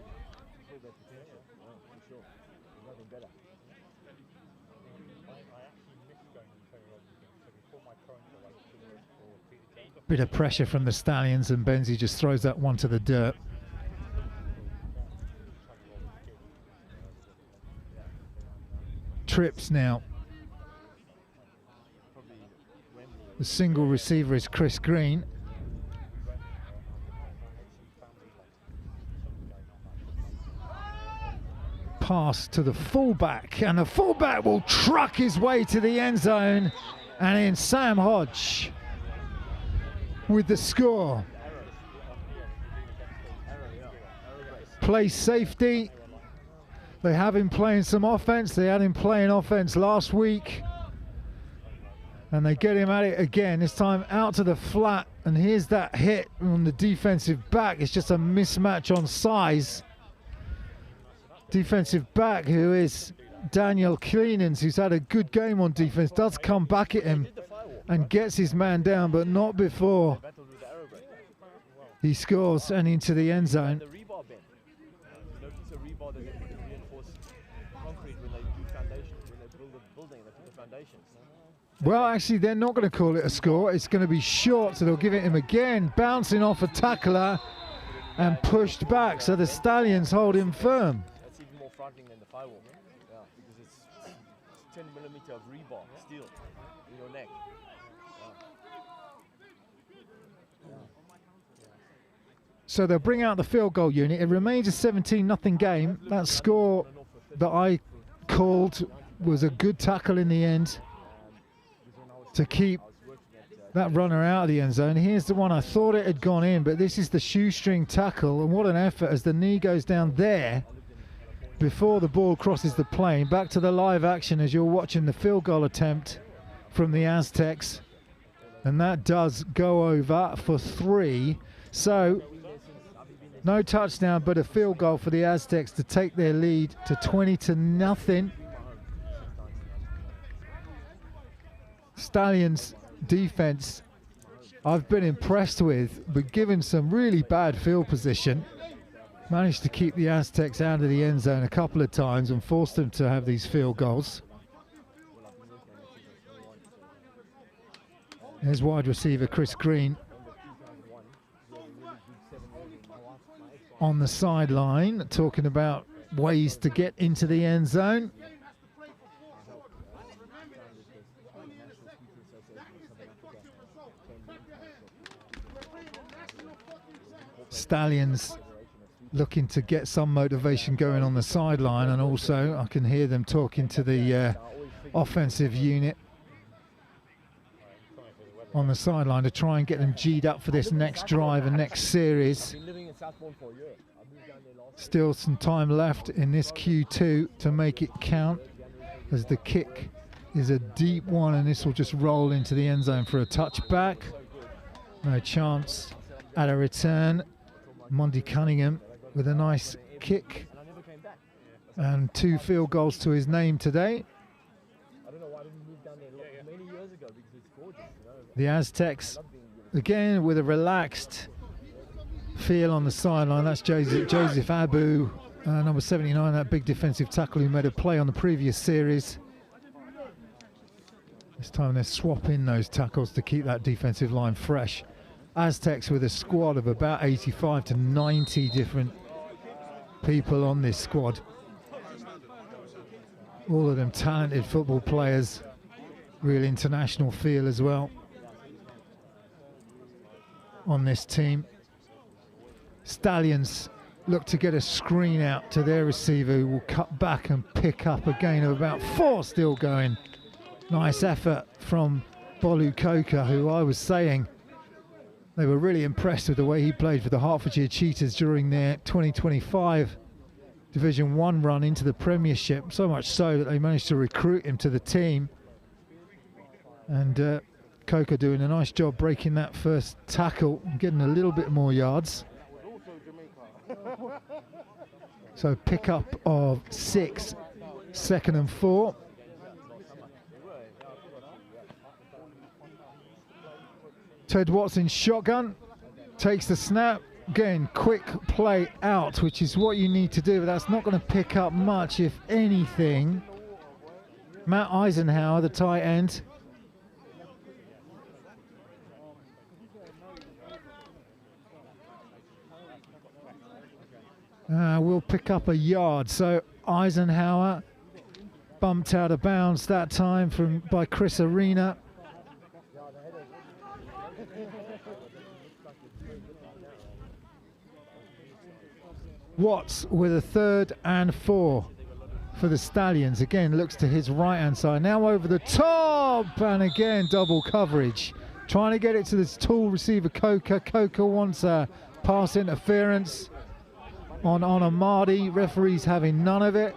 Bit of pressure from the Stallions, and Benzie just throws that one to the dirt. Trips now. The single receiver is Chris Green. Pass to the fullback, and the fullback will truck his way to the end zone, and in Sam Hodge with the score. Play safety. They have him playing some offense. They had him playing offense last week. And they get him at it again, this time out to the flat. And here's that hit on the defensive back. It's just a mismatch on size. Defensive back, who is Daniel Cleenans, who's had a good game on defense, does come back at him and gets his man down, but not before he scores and into the end zone. Well, actually, they're not going to call it a score. It's going to be short, so they'll give it him again. Bouncing off a tackler and pushed back, so the Stallions hold him firm. That's even more frightening than the firewall. Yeah, because it's 10 millimeter of rebar steel in your neck. So they'll bring out the field goal unit. It remains a 17-0 game. That score that I called was a good tackle in the end to keep that runner out of the end zone. Here's the one I thought it had gone in, but this is the shoestring tackle, and what an effort as the knee goes down there before the ball crosses the plane. Back to the live action as you're watching the field goal attempt from the Aztecs, and that does go over for 3. So no touchdown, but a field goal for the Aztecs to take their lead to 20-0. Stallions defense I've been impressed with, but given some really bad field position, managed to keep the Aztecs out of the end zone a couple of times and forced them to have these field goals. There's wide receiver Chris Green on the sideline talking about ways to get into the end zone. Stallions looking to get some motivation going on the sideline, and also I can hear them talking to the offensive unit on the sideline to try and get them G'd up for this next drive and next series. Still some time left in this Q2 to make it count, as the kick is a deep one, and this will just roll into the end zone for a touchback. No chance at a return. Monty Cunningham with a nice kick and 2 field goals to his name today. The Aztecs again with a relaxed feel on the sideline. That's Joseph Abu, number 79, that big defensive tackle who made a play on the previous series. This time they're swapping those tackles to keep that defensive line fresh. Aztecs with a squad of about 85 to 90 different people on this squad. All of them talented football players, real international feel as well on this team. Stallions look to get a screen out to their receiver, who will cut back and pick up a gain of about 4 still going. Nice effort from Bolu Coker, who I was saying they were really impressed with the way he played for the Hertfordshire Cheetahs during their 2025 Division 1 run into the Premiership, so much so that they managed to recruit him to the team. And Coker doing a nice job breaking that first tackle and getting a little bit more yards. So pick up of 6, 2nd and 4. Ted Watson shotgun, takes the snap. Again, quick play out, which is what you need to do, but that's not going to pick up much, if anything. Matt Eisenhower, the tight end. Will pick up a yard. So Eisenhower bumped out of bounds that time by Chris Arena. Watts with a 3rd and 4 for the Stallions. Again, looks to his right-hand side. Now over the top, and again, double coverage. Trying to get it to this tall receiver, Coker. Coker wants a pass interference on Amadi. Referees having none of it.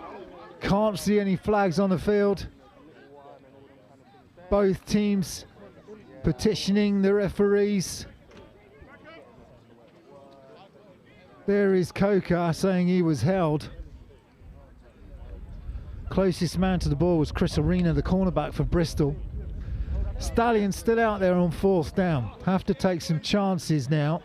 Can't see any flags on the field. Both teams petitioning the referees. There is Coker saying he was held. Closest man to the ball was Chris Arena, the cornerback for Bristol. Stallions still out there on 4th down. Have to take some chances now.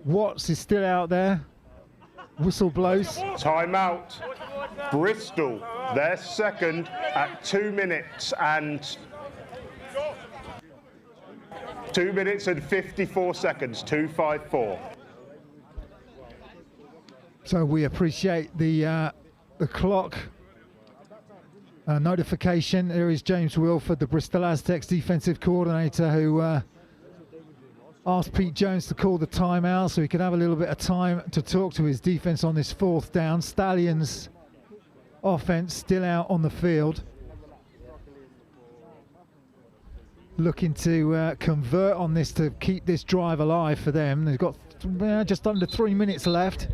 Watts is still out there. Whistle blows. Timeout. Bristol, their second at 2 minutes and 2 minutes and 54 seconds, 2:54. So we appreciate the clock notification. There is James Wilford, the Bristol Aztecs defensive coordinator, who asked Pete Jones to call the timeout so he could have a little bit of time to talk to his defense on this 4th down. Stallions offense still out on the field, looking to convert on this to keep this drive alive for them. They've got just under 3 minutes left.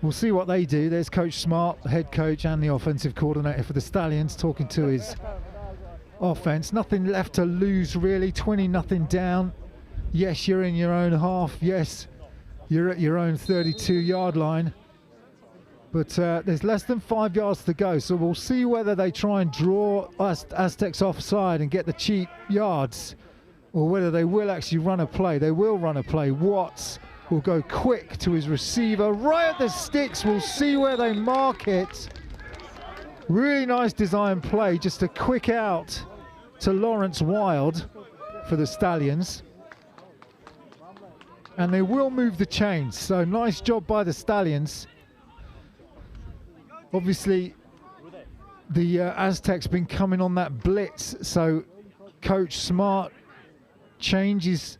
We'll see what they do. There's Coach Smart, the head coach and the offensive coordinator for the Stallions, talking to his offense. Nothing left to lose really, 20-0 down. Yes, you're in your own half. Yes, you're at your own 32-yard line. But there's less than 5 yards to go, so we'll see whether they try and draw Aztecs offside and get the cheap yards, or whether they will actually run a play. They will run a play. Watts will go quick to his receiver, right at the sticks. We'll see where they mark it. Really nice design play, just a quick out to Lawrence Wild for the Stallions. And they will move the chains, so nice job by the Stallions. Obviously, the Aztecs been coming on that blitz, so Coach Smart changes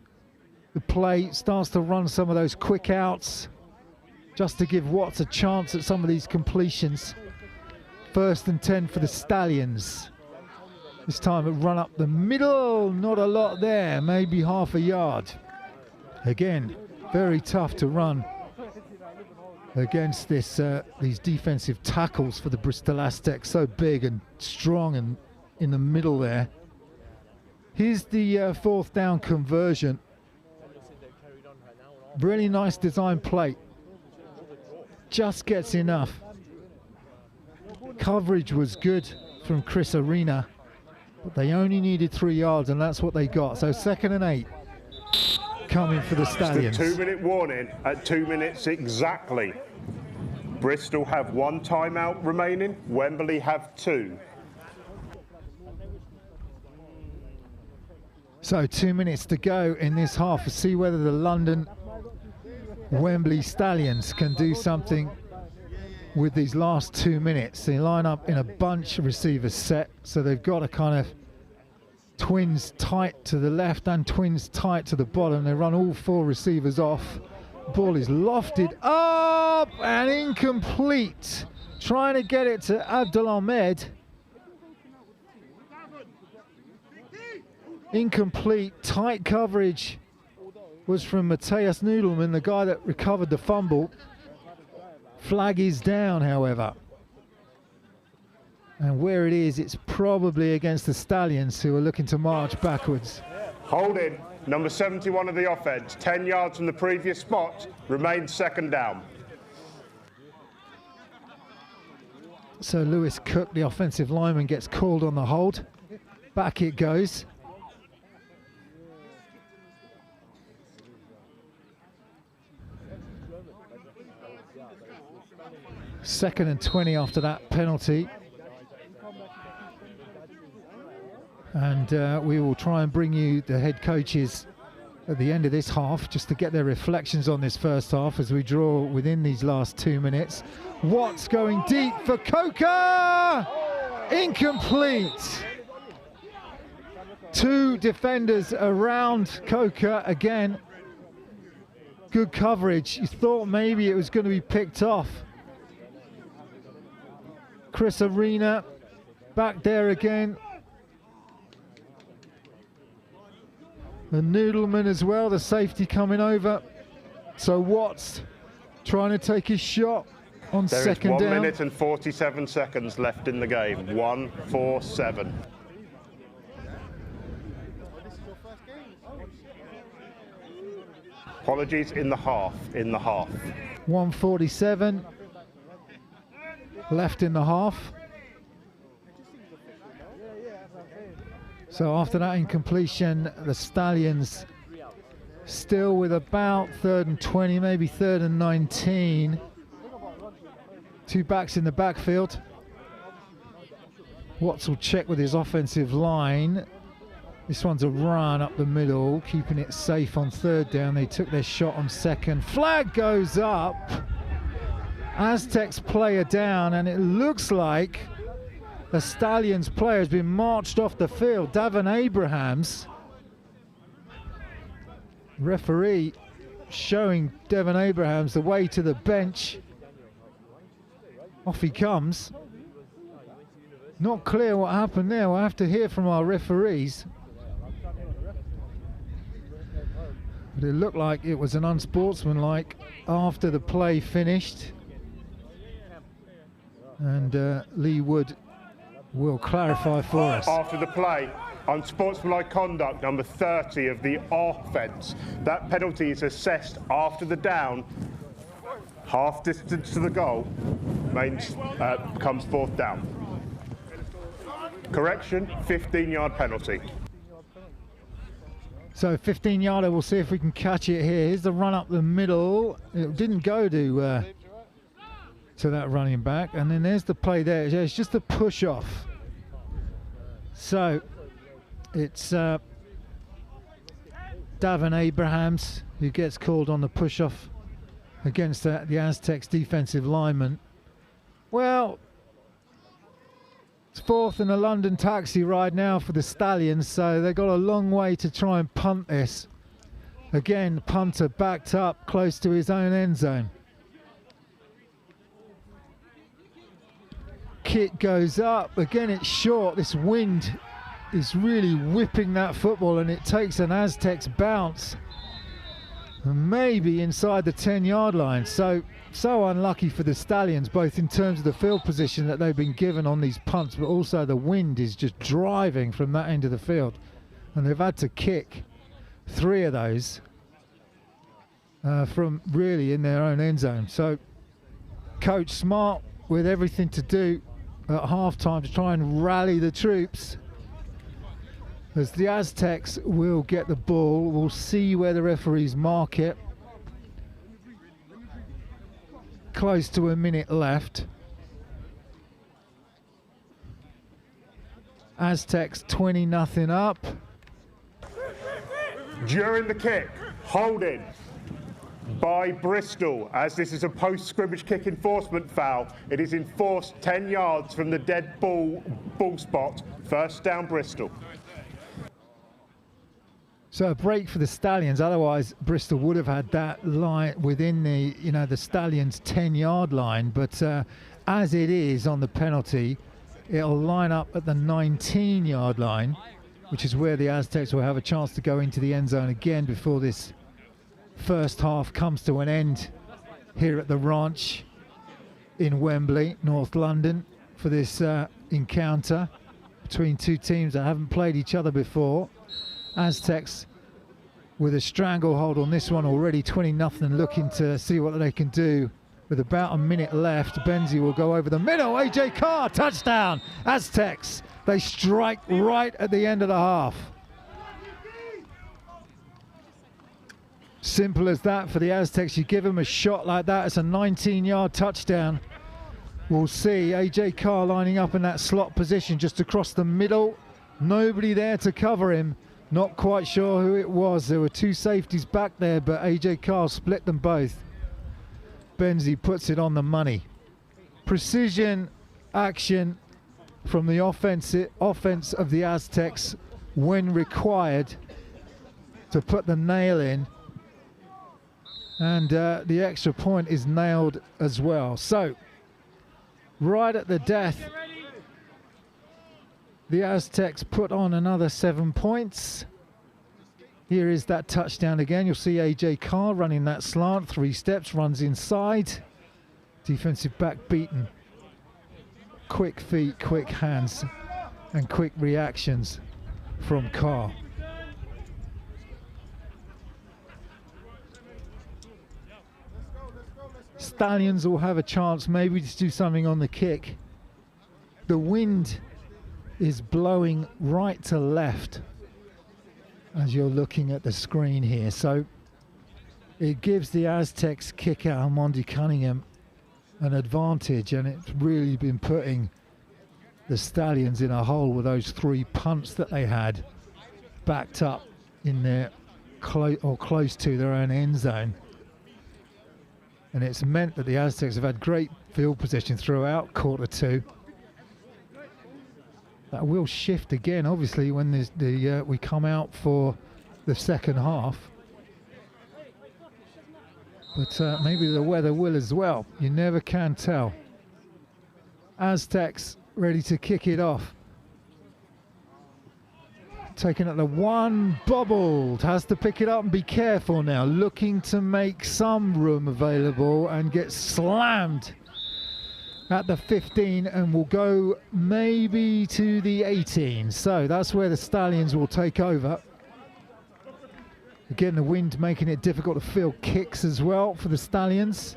the play, starts to run some of those quick outs just to give Watts a chance at some of these completions. 1st and 10 for the Stallions. This time it run up the middle, not a lot there, maybe half a yard. Again, very tough to run against this these defensive tackles for the Bristol Aztecs, so big and strong and in the middle there. Here's the 4th down conversion. Really nice design play. Just gets enough. Coverage was good from Chris Arena, but they only needed 3 yards, and that's what they got. So 2nd and 8 coming for the Stallions. Just a 2-minute warning at 2 minutes exactly. Bristol have 1 timeout remaining. Wembley have 2. So 2 minutes to go in this half to see whether the London Wembley Stallions can do something with these last 2 minutes. They line up in a bunch of receivers set, so they've got a kind of twins tight to the left and twins tight to the bottom. They run all 4 receivers off. Ball is lofted up and incomplete. Trying to get it to Abdul Ahmed. Incomplete. Tight coverage was from Matthias Nudelman, the guy that recovered the fumble. Flag is down, however. And where it is, it's probably against the Stallions, who are looking to march backwards. Holding, number 71 of the offense, 10 yards from the previous spot, remains 2nd down. So Lewis Cook, the offensive lineman, gets called on the hold. Back it goes. Second and 20 after that penalty. And we will try and bring you the head coaches at the end of this half just to get their reflections on this first half as we draw within these last 2 minutes. Watts going deep for Coker! Incomplete! 2 defenders around Coker again. Good coverage. You thought maybe it was going to be picked off. Chris Arena back there again. And Noodleman as well, the safety coming over. So Watts trying to take his shot on second down. There is 1 minute and 47 seconds left in the game. 1-4-7. Apologies, in the half. 1:47 left in the half. So after that incompletion, the Stallions still with about 3rd and 20, maybe 3rd and 19. 2 backs in the backfield. Watts will check with his offensive line. This one's a run up the middle, keeping it safe on 3rd down. They took their shot on 2nd. Flag goes up. Aztecs player down, and it looks like the Stallions player has been marched off the field. Davin Abrahams, referee, showing Devon Abrahams the way to the bench. Off he comes. Not clear what happened there. We'll have to hear from our referees. But it looked like it was an unsportsmanlike after the play finished. And Lee Wood will clarify for us. After the play, unsportsmanlike conduct, number 30 of the offence. That penalty is assessed after the down, half distance to the goal, becomes 4th down. Correction, 15-yard penalty. So 15-yarder, we'll see if we can catch it here. Here's the run up the middle. It didn't go to that running back. And then there's the play there. It's just a push off. So it's Davin Abrahams who gets called on the push off against the Aztecs defensive lineman. Well, It's fourth in a London taxi ride now for the Stallions, so they've got a long way to try and punt this. Again, the punter backed up close to his own end zone. Kick goes up. Again, it's short. This wind is really whipping that football, and it takes an Aztecs bounce. And maybe inside the 10-yard line. So unlucky for the Stallions, both in terms of the field position that they've been given on these punts, but also the wind is just driving from that end of the field. And they've had to kick 3 of those from really in their own end zone. So Coach Smart with everything to do at halftime to try and rally the troops, as the Aztecs will get the ball. We'll see where the referees mark it. Close to a minute left. Aztecs 20-0 up. During the kick, holding by Bristol, as this is a post-scrimmage kick enforcement foul. It is enforced 10 yards from the dead ball spot. First down, Bristol. So a break for the Stallions, otherwise Bristol would have had that line within the, the Stallions 10-yard line, but as it is on the penalty, it'll line up at the 19-yard line, which is where the Aztecs will have a chance to go into the end zone again before this first half comes to an end here at the Ranch in Wembley, North London, for this encounter between two teams that haven't played each other before. Aztecs with a stranglehold on this one already, 20-0, looking to see what they can do with about a minute left. Benzie will go over the middle. AJ Carr, touchdown! Aztecs, they strike right at the end of the half. Simple as that for the Aztecs. You give them a shot like that, it's a 19-yard touchdown. We'll see AJ Carr lining up in that slot position just across the middle. Nobody there to cover him. Not quite sure who it was. There were two safeties back there, but AJ Carr split them both. Benzie puts it on the money. Precision action from the offense of the Aztecs when required to put the nail in. And the extra point is nailed as well. So, right at the death, the Aztecs put on another 7 points. Here is that touchdown again. You'll see AJ Carr running that slant, 3 steps, runs inside. Defensive back beaten. Quick feet, quick hands, and quick reactions from Carr. Stallions will have a chance maybe to do something on the kick. The wind is blowing right to left as you're looking at the screen here, so it gives the Aztecs kicker Armandi Cunningham an advantage, and it's really been putting the Stallions in a hole with those 3 punts that they had backed up in their close to their own end zone. And it's meant that the Aztecs have had great field position throughout quarter 2. That will shift again, obviously, when we come out for the second half. But maybe the weather will as well. You never can tell. Aztecs ready to kick it off. Taking at the 1, bobbled, has to pick it up and be careful now, looking to make some room available and get slammed at the 15 and will go maybe to the 18. So that's where the Stallions will take over. Again, the wind making it difficult to field kicks as well for the Stallions.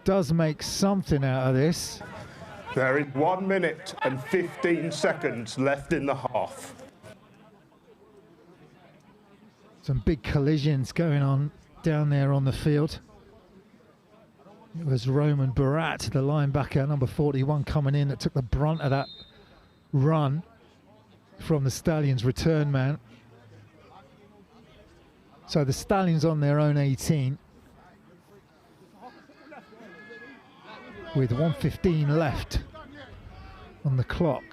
Does make something out of this. There is 1 minute and 15 seconds left in the half. Some big collisions going on down there on the field. It was Roman Barat, the linebacker, number 41, coming in, that took the brunt of that run from the Stallions' return man. So the Stallions on their own 18 with 1:15 left. on the clock.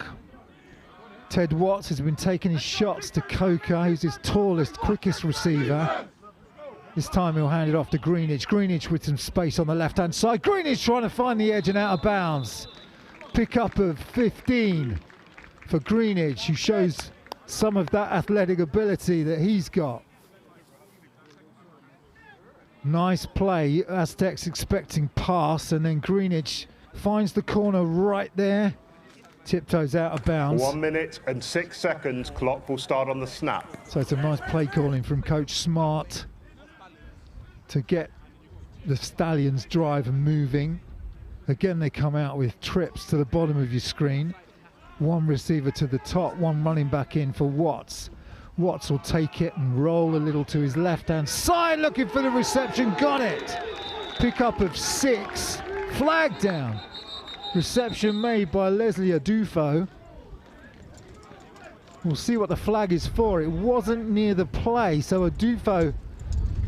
Ted Watts has been taking his shots to Coker, who's his tallest, quickest receiver. This time he'll hand it off to Greenidge. Greenidge with some space on the left-hand side. Greenidge trying to find the edge and out of bounds. Pick up of 15 for Greenidge, who shows some of that athletic ability that he's got. Nice play. Aztecs expecting pass, and then Greenidge finds the corner right there. Tiptoes out of bounds. 1 minute and 6 seconds. Clock will start on the snap. So it's a nice play calling from Coach Smart to get the Stallions drive moving. Again, they come out with trips to the bottom of your screen. One receiver to the top, one running back in for Watts. Watts will take it and roll a little to his left-hand side, looking for the reception, got it. Pick up of 6, flag down. Reception made by Leslie Adufo. We'll see what the flag is for. It wasn't near the play, so Adufo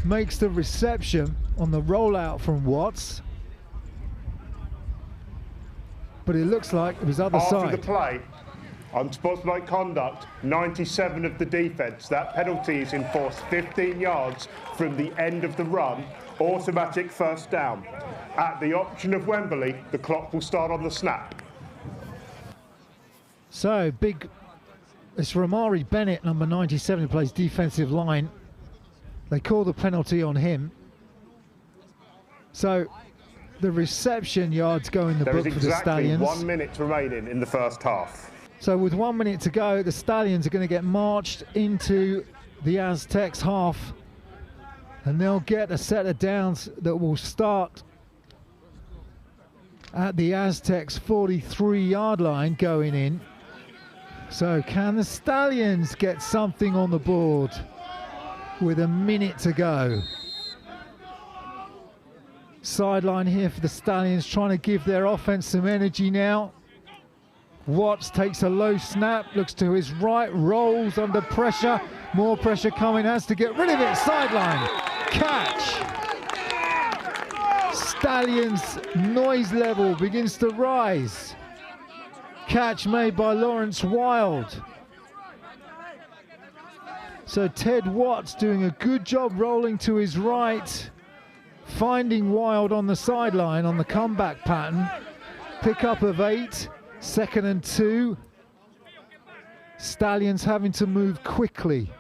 makes the reception on the rollout from Watts. But it looks like it was other side. After the play, on sportsmanlike conduct, 97 of the defence. That penalty is enforced 15 yards from the end of the run. Automatic first down. At the option of Wembley, the clock will start on the snap. So big, it's Ramari Bennett, number 97, who plays defensive line. They call the penalty on him. So the reception yards go in the book for the Stallions. There is exactly 1 minute remaining in the first half. So with 1 minute to go, the Stallions are going to get marched into the Aztecs half, and they'll get a set of downs that will start at the Aztecs 43-yard line going in. So can the Stallions get something on the board with a minute to go? Sideline here for the Stallions, trying to give their offense some energy now. Watts takes a low snap, looks to his right, rolls under pressure. More pressure coming, has to get rid of it. Sideline, catch. Stallions noise level begins to rise. Catch made by Lawrence Wild. So Ted Watts doing a good job rolling to his right, finding Wild on the sideline on the comeback pattern. Pick up of 8, 2nd and 2. Stallions having to move quickly.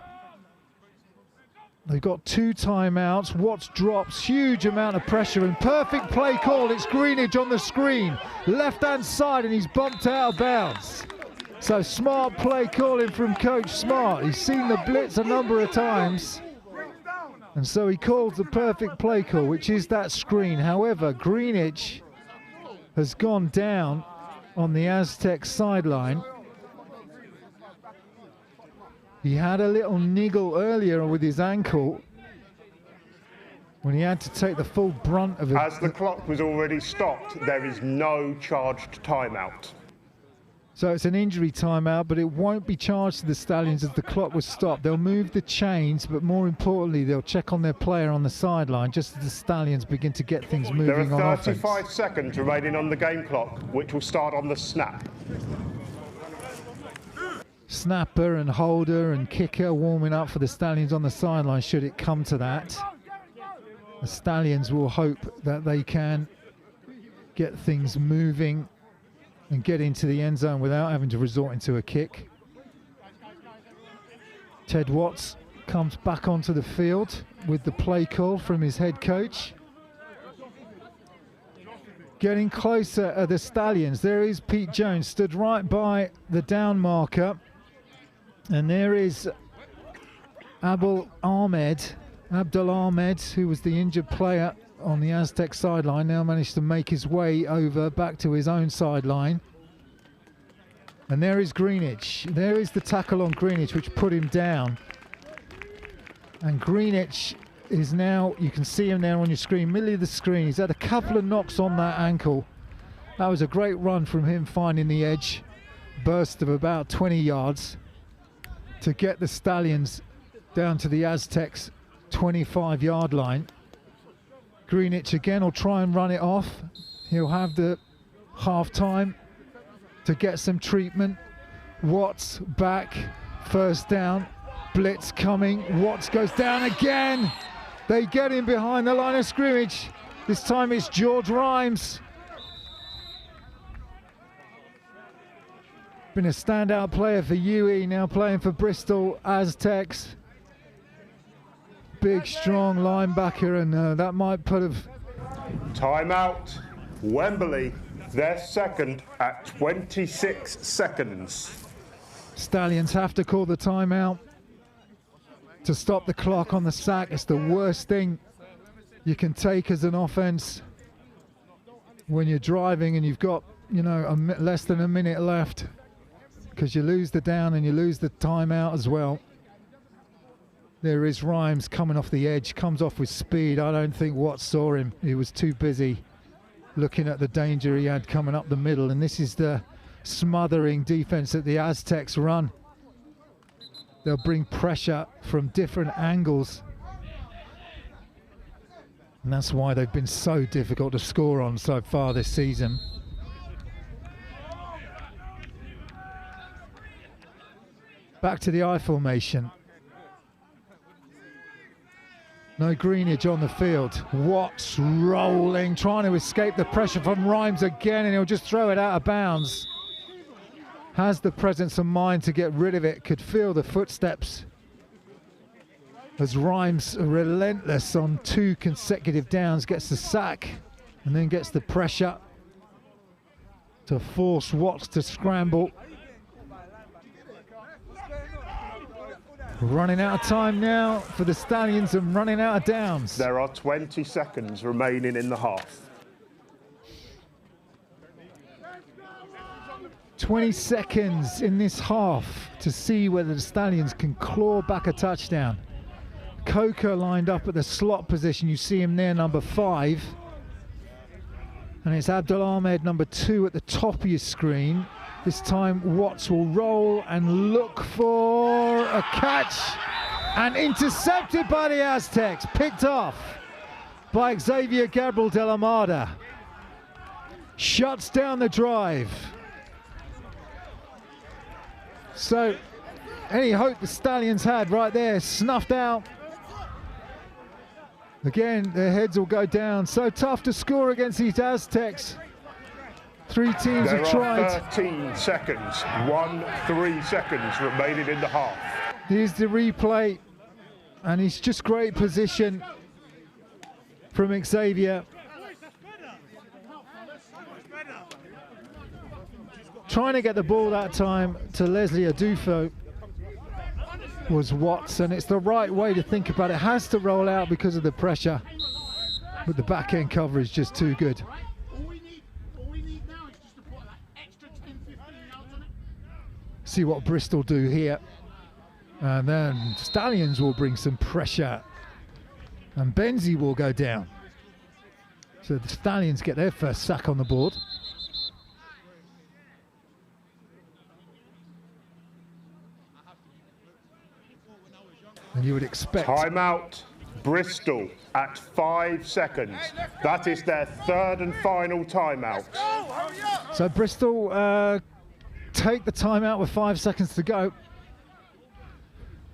They've got 2 timeouts. Watts drops, huge amount of pressure, and perfect play call. It's Greenidge on the screen, left-hand side, and he's bumped out of bounds. So smart play calling from Coach Smart. He's seen the blitz a number of times, and so he calls the perfect play call, which is that screen. However, Greenidge has gone down on the Aztec sideline. He had a little niggle earlier with his ankle when he had to take the full brunt of it. As the clock was already stopped, there is no charged timeout. So it's an injury timeout, but it won't be charged to the Stallions as the clock was stopped. They'll move the chains, but more importantly, they'll check on their player on the sideline just as the Stallions begin to get things moving on offense. There are 35 seconds remaining on the game clock, which will start on the snap. Snapper and holder and kicker warming up for the Stallions on the sideline should it come to that. The Stallions will hope that they can get things moving and get into the end zone without having to resort into a kick. Ted Watts comes back onto the field with the play call from his head coach. Getting closer are the Stallions. There is Pete Jones, stood right by the down marker. And there is Abdul Ahmed, who was the injured player on the Aztec sideline, now managed to make his way over back to his own sideline. And there is Greenidge. There is the tackle on Greenidge, which put him down. And Greenidge is now, you can see him there on your screen, middle of the screen. He's had a couple of knocks on that ankle. That was a great run from him, finding the edge. Burst of about 20 yards. To get the Stallions down to the Aztecs 25-yard line. Greenidge again will try and run it off. He'll have the half-time to get some treatment. Watts back, first down, blitz coming, Watts goes down again. They get him behind the line of scrimmage. This time it's George Rhymes. Been a standout player for UE, now playing for Bristol Aztecs. Big, strong linebacker, and that might put a... Timeout. Wembley, their second at 26 seconds. Stallions have to call the timeout to stop the clock on the sack. It's the worst thing you can take as an offense when you're driving and you've got, you know, less than a minute left, because you lose the down and you lose the timeout as well. There is Rhymes coming off the edge, comes off with speed. I don't think Watts saw him. He was too busy looking at the danger he had coming up the middle, and this is the smothering defense that the Aztecs run. They'll bring pressure from different angles, and that's why they've been so difficult to score on so far this season. Back to the I formation. No greenage on the field. Watts rolling, trying to escape the pressure from Rhymes again, and he'll just throw it out of bounds. Has the presence of mind to get rid of it, could feel the footsteps as Rhymes, relentless on 2 consecutive downs, gets the sack and then gets the pressure to force Watts to scramble. Running out of time now for the Stallions and running out of downs. There are 20 seconds remaining in the half. 20 seconds in this half to see whether the Stallions can claw back a touchdown. Coker lined up at the slot position. You see him there, number 5. And it's Abdul Ahmed, number 2, at the top of your screen. This time Watts will roll and look for a catch, and intercepted by the Aztecs, picked off by Xavier Gabriel de la Mada. Shuts down the drive. So any hope the Stallions had right there, snuffed out. Again, their heads will go down. So tough to score against these Aztecs. 3 teams have tried. 13 seconds, 3 seconds remaining in the half. Here's the replay, and it's just great position from Xavier. Trying to get the ball that time to Leslie Adufo was Watts, and it's the right way to think about it. Has to roll out because of the pressure, but the back end cover is just too good. See what Bristol do here, and then Stallions will bring some pressure, and Benzie will go down. So the Stallions get their first sack on the board. And you would expect... Timeout, Bristol at 5 seconds. That is their 3rd and final timeout. So Bristol take the timeout with 5 seconds to go.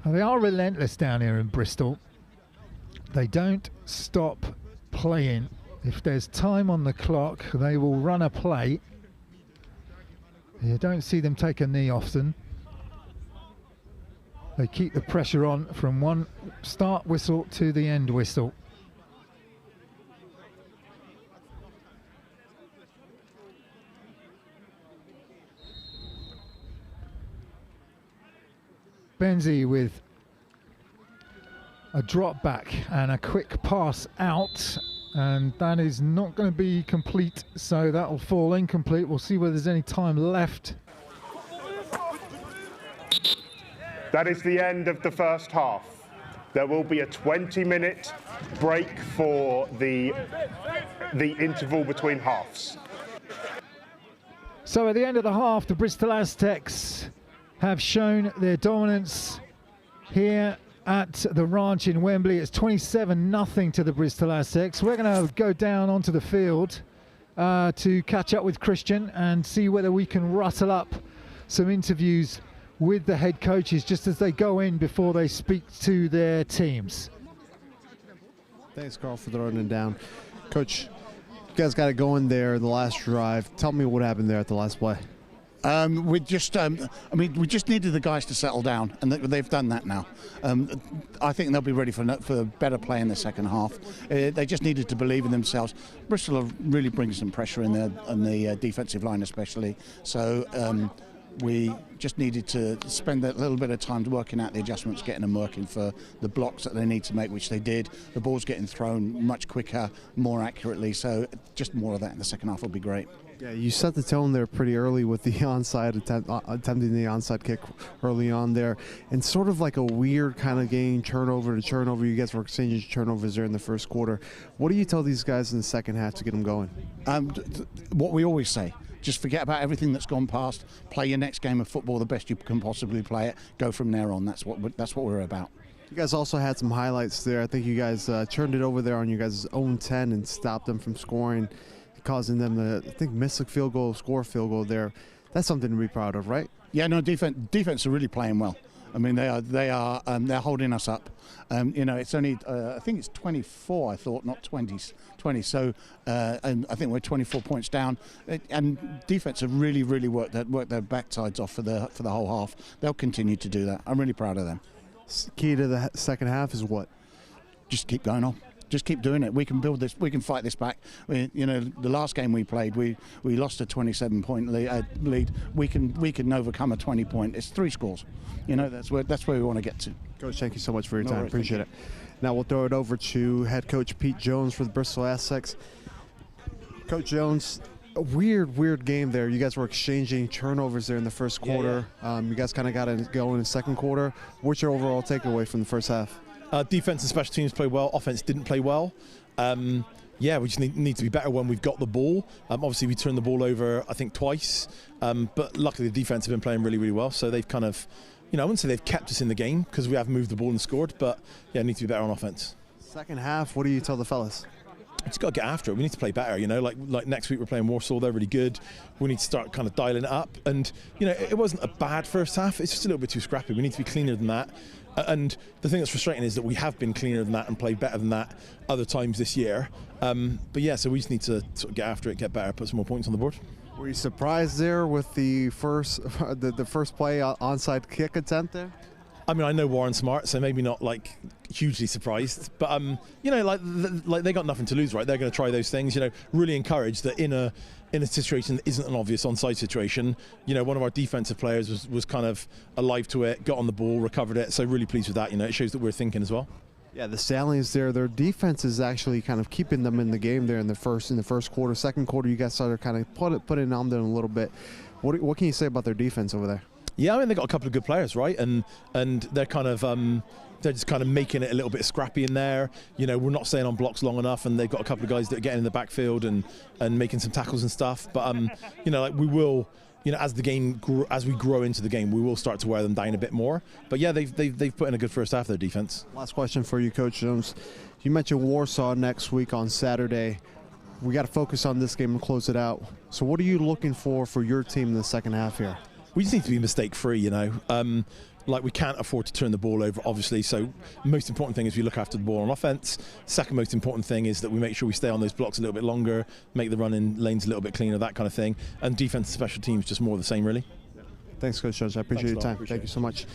And they are relentless down here in Bristol. They don't stop playing. If there's time on the clock, they will run a play. You don't see them take a knee often. They keep the pressure on from one start whistle to the end whistle. Benzie with a drop back and a quick pass out, and that is not going to be complete, so that will fall incomplete. We'll see whether there's any time left. That is the end of the first half. There will be a 20-minute break for the interval between halves. So at the end of the half, the Bristol Aztecs have shown their dominance here at the Ranch in Wembley. It's 27-0 to the Bristol Aztecs. We're going to go down onto the field to catch up with Christian and see whether we can rattle up some interviews with the head coaches just as they go in before they speak to their teams. Thanks, Carl, for throwing it down. Coach, you guys got it going there the last drive. Tell me what happened there at the last play. We just needed the guys to settle down, and they've done that now. I think they'll be ready for better play in the second half. They just needed to believe in themselves. Bristol are really bringing some pressure in the defensive line, especially. So we just needed to spend a little bit of time working out the adjustments, getting them working for the blocks that they need to make, which they did. The ball's getting thrown much quicker, more accurately. So just more of that in the second half will be great. Yeah, you set the tone there pretty early with the onside attempting the onside kick early on there, and sort of like a weird kind of game, turnover to turnover. You guys were exchanging turnovers there in the first quarter. What do you tell these guys in the second half to get them going? What we always say: just forget about everything that's gone past. Play your next game of football the best you can possibly play it. Go from there on. That's what we're about. You guys also had some highlights there. I think you guys turned it over there on your guys' own 10 and stopped them from scoring, causing them to, I think, miss a field goal, score a field goal there. That's something to be proud of, right? Yeah, no, defense are really playing well. I mean, they're holding us up. It's only I think it's 24. I thought, not 20. So, and I think we're 24 points down. And defense have really worked their backsides off for the whole half. They'll continue to do that. I'm really proud of them. Key to the second half is what? Just keep going on. Just keep doing it. We can build this. We can fight this back. The last game we played, we lost a 27-point lead. We can overcome a 20-point. It's 3 scores. That's where we want to get to. Coach, thank you so much for your time. Appreciate it. Now we'll throw it over to head coach Pete Jones for the Bristol Aztecs. Coach Jones, a weird game there. You guys were exchanging turnovers there in the first quarter. Yeah. You guys kind of got it going in the second quarter. What's your overall takeaway from the first half? Defense and special teams played well. Offense didn't play well. We just need to be better when we've got the ball. Obviously, we turned the ball over, I think, twice. But luckily, the defense have been playing really well. So they've kind of, I wouldn't say they've kept us in the game because we have moved the ball and scored. But, need to be better on offense. Second half, what do you tell the fellas? Just got to get after it. We need to play better, like next week we're playing Warsaw. They're really good. We need to start kind of dialing it up. And, it wasn't a bad first half. It's just a little bit too scrappy. We need to be cleaner than that. And the thing that's frustrating is that we have been cleaner than that and played better than that other times this year. So we just need to sort of get after it, get better, put some more points on the board. Were you surprised there with the first play onside kick attempt there? I mean, I know Warren's smart, so maybe not like hugely surprised, but like they got nothing to lose, right? They're going to try those things. Really encouraged that in a situation that isn't an obvious onside situation, one of our defensive players was kind of alive to it, got on the ball, recovered it. So really pleased with that. It shows that we're thinking as well. Yeah, the Stallions there, their defense is actually kind of keeping them in the game there in the first quarter. Second quarter, you guys started kind of putting on them a little bit. What can you say about their defense over there? Yeah, I mean, they've got a couple of good players, right? And they're kind of they're just kind of making it a little bit scrappy in there. We're not staying on blocks long enough, and they've got a couple of guys that are getting in the backfield and making some tackles and stuff. But we will, as we grow into the game, we will start to wear them down a bit more. But yeah, they've put in a good first half of their defense. Last question for you, Coach Jones. You mentioned Warsaw next week on Saturday. We got to focus on this game and close it out. So what are you looking for your team in the second half here? We just need to be mistake-free, we can't afford to turn the ball over, obviously. So most important thing is we look after the ball on offense. Second most important thing is that we make sure we stay on those blocks a little bit longer, make the running lanes a little bit cleaner, that kind of thing. And defense and special teams, just more of the same, really. Thanks, Coach Jones. I appreciate your time. Thank you so much.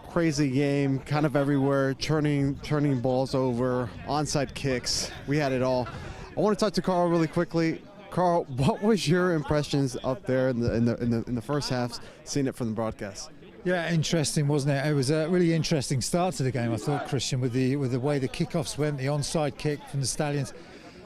Crazy game, kind of everywhere, turning balls over, onside kicks. We had it all. I want to talk to Carl really quickly. Carl, what was your impressions up there in the first half, seeing it from the broadcast? Yeah, interesting, wasn't it? It was a really interesting start to the game, I thought, Christian, with the way the kickoffs went, the onside kick from the Stallions.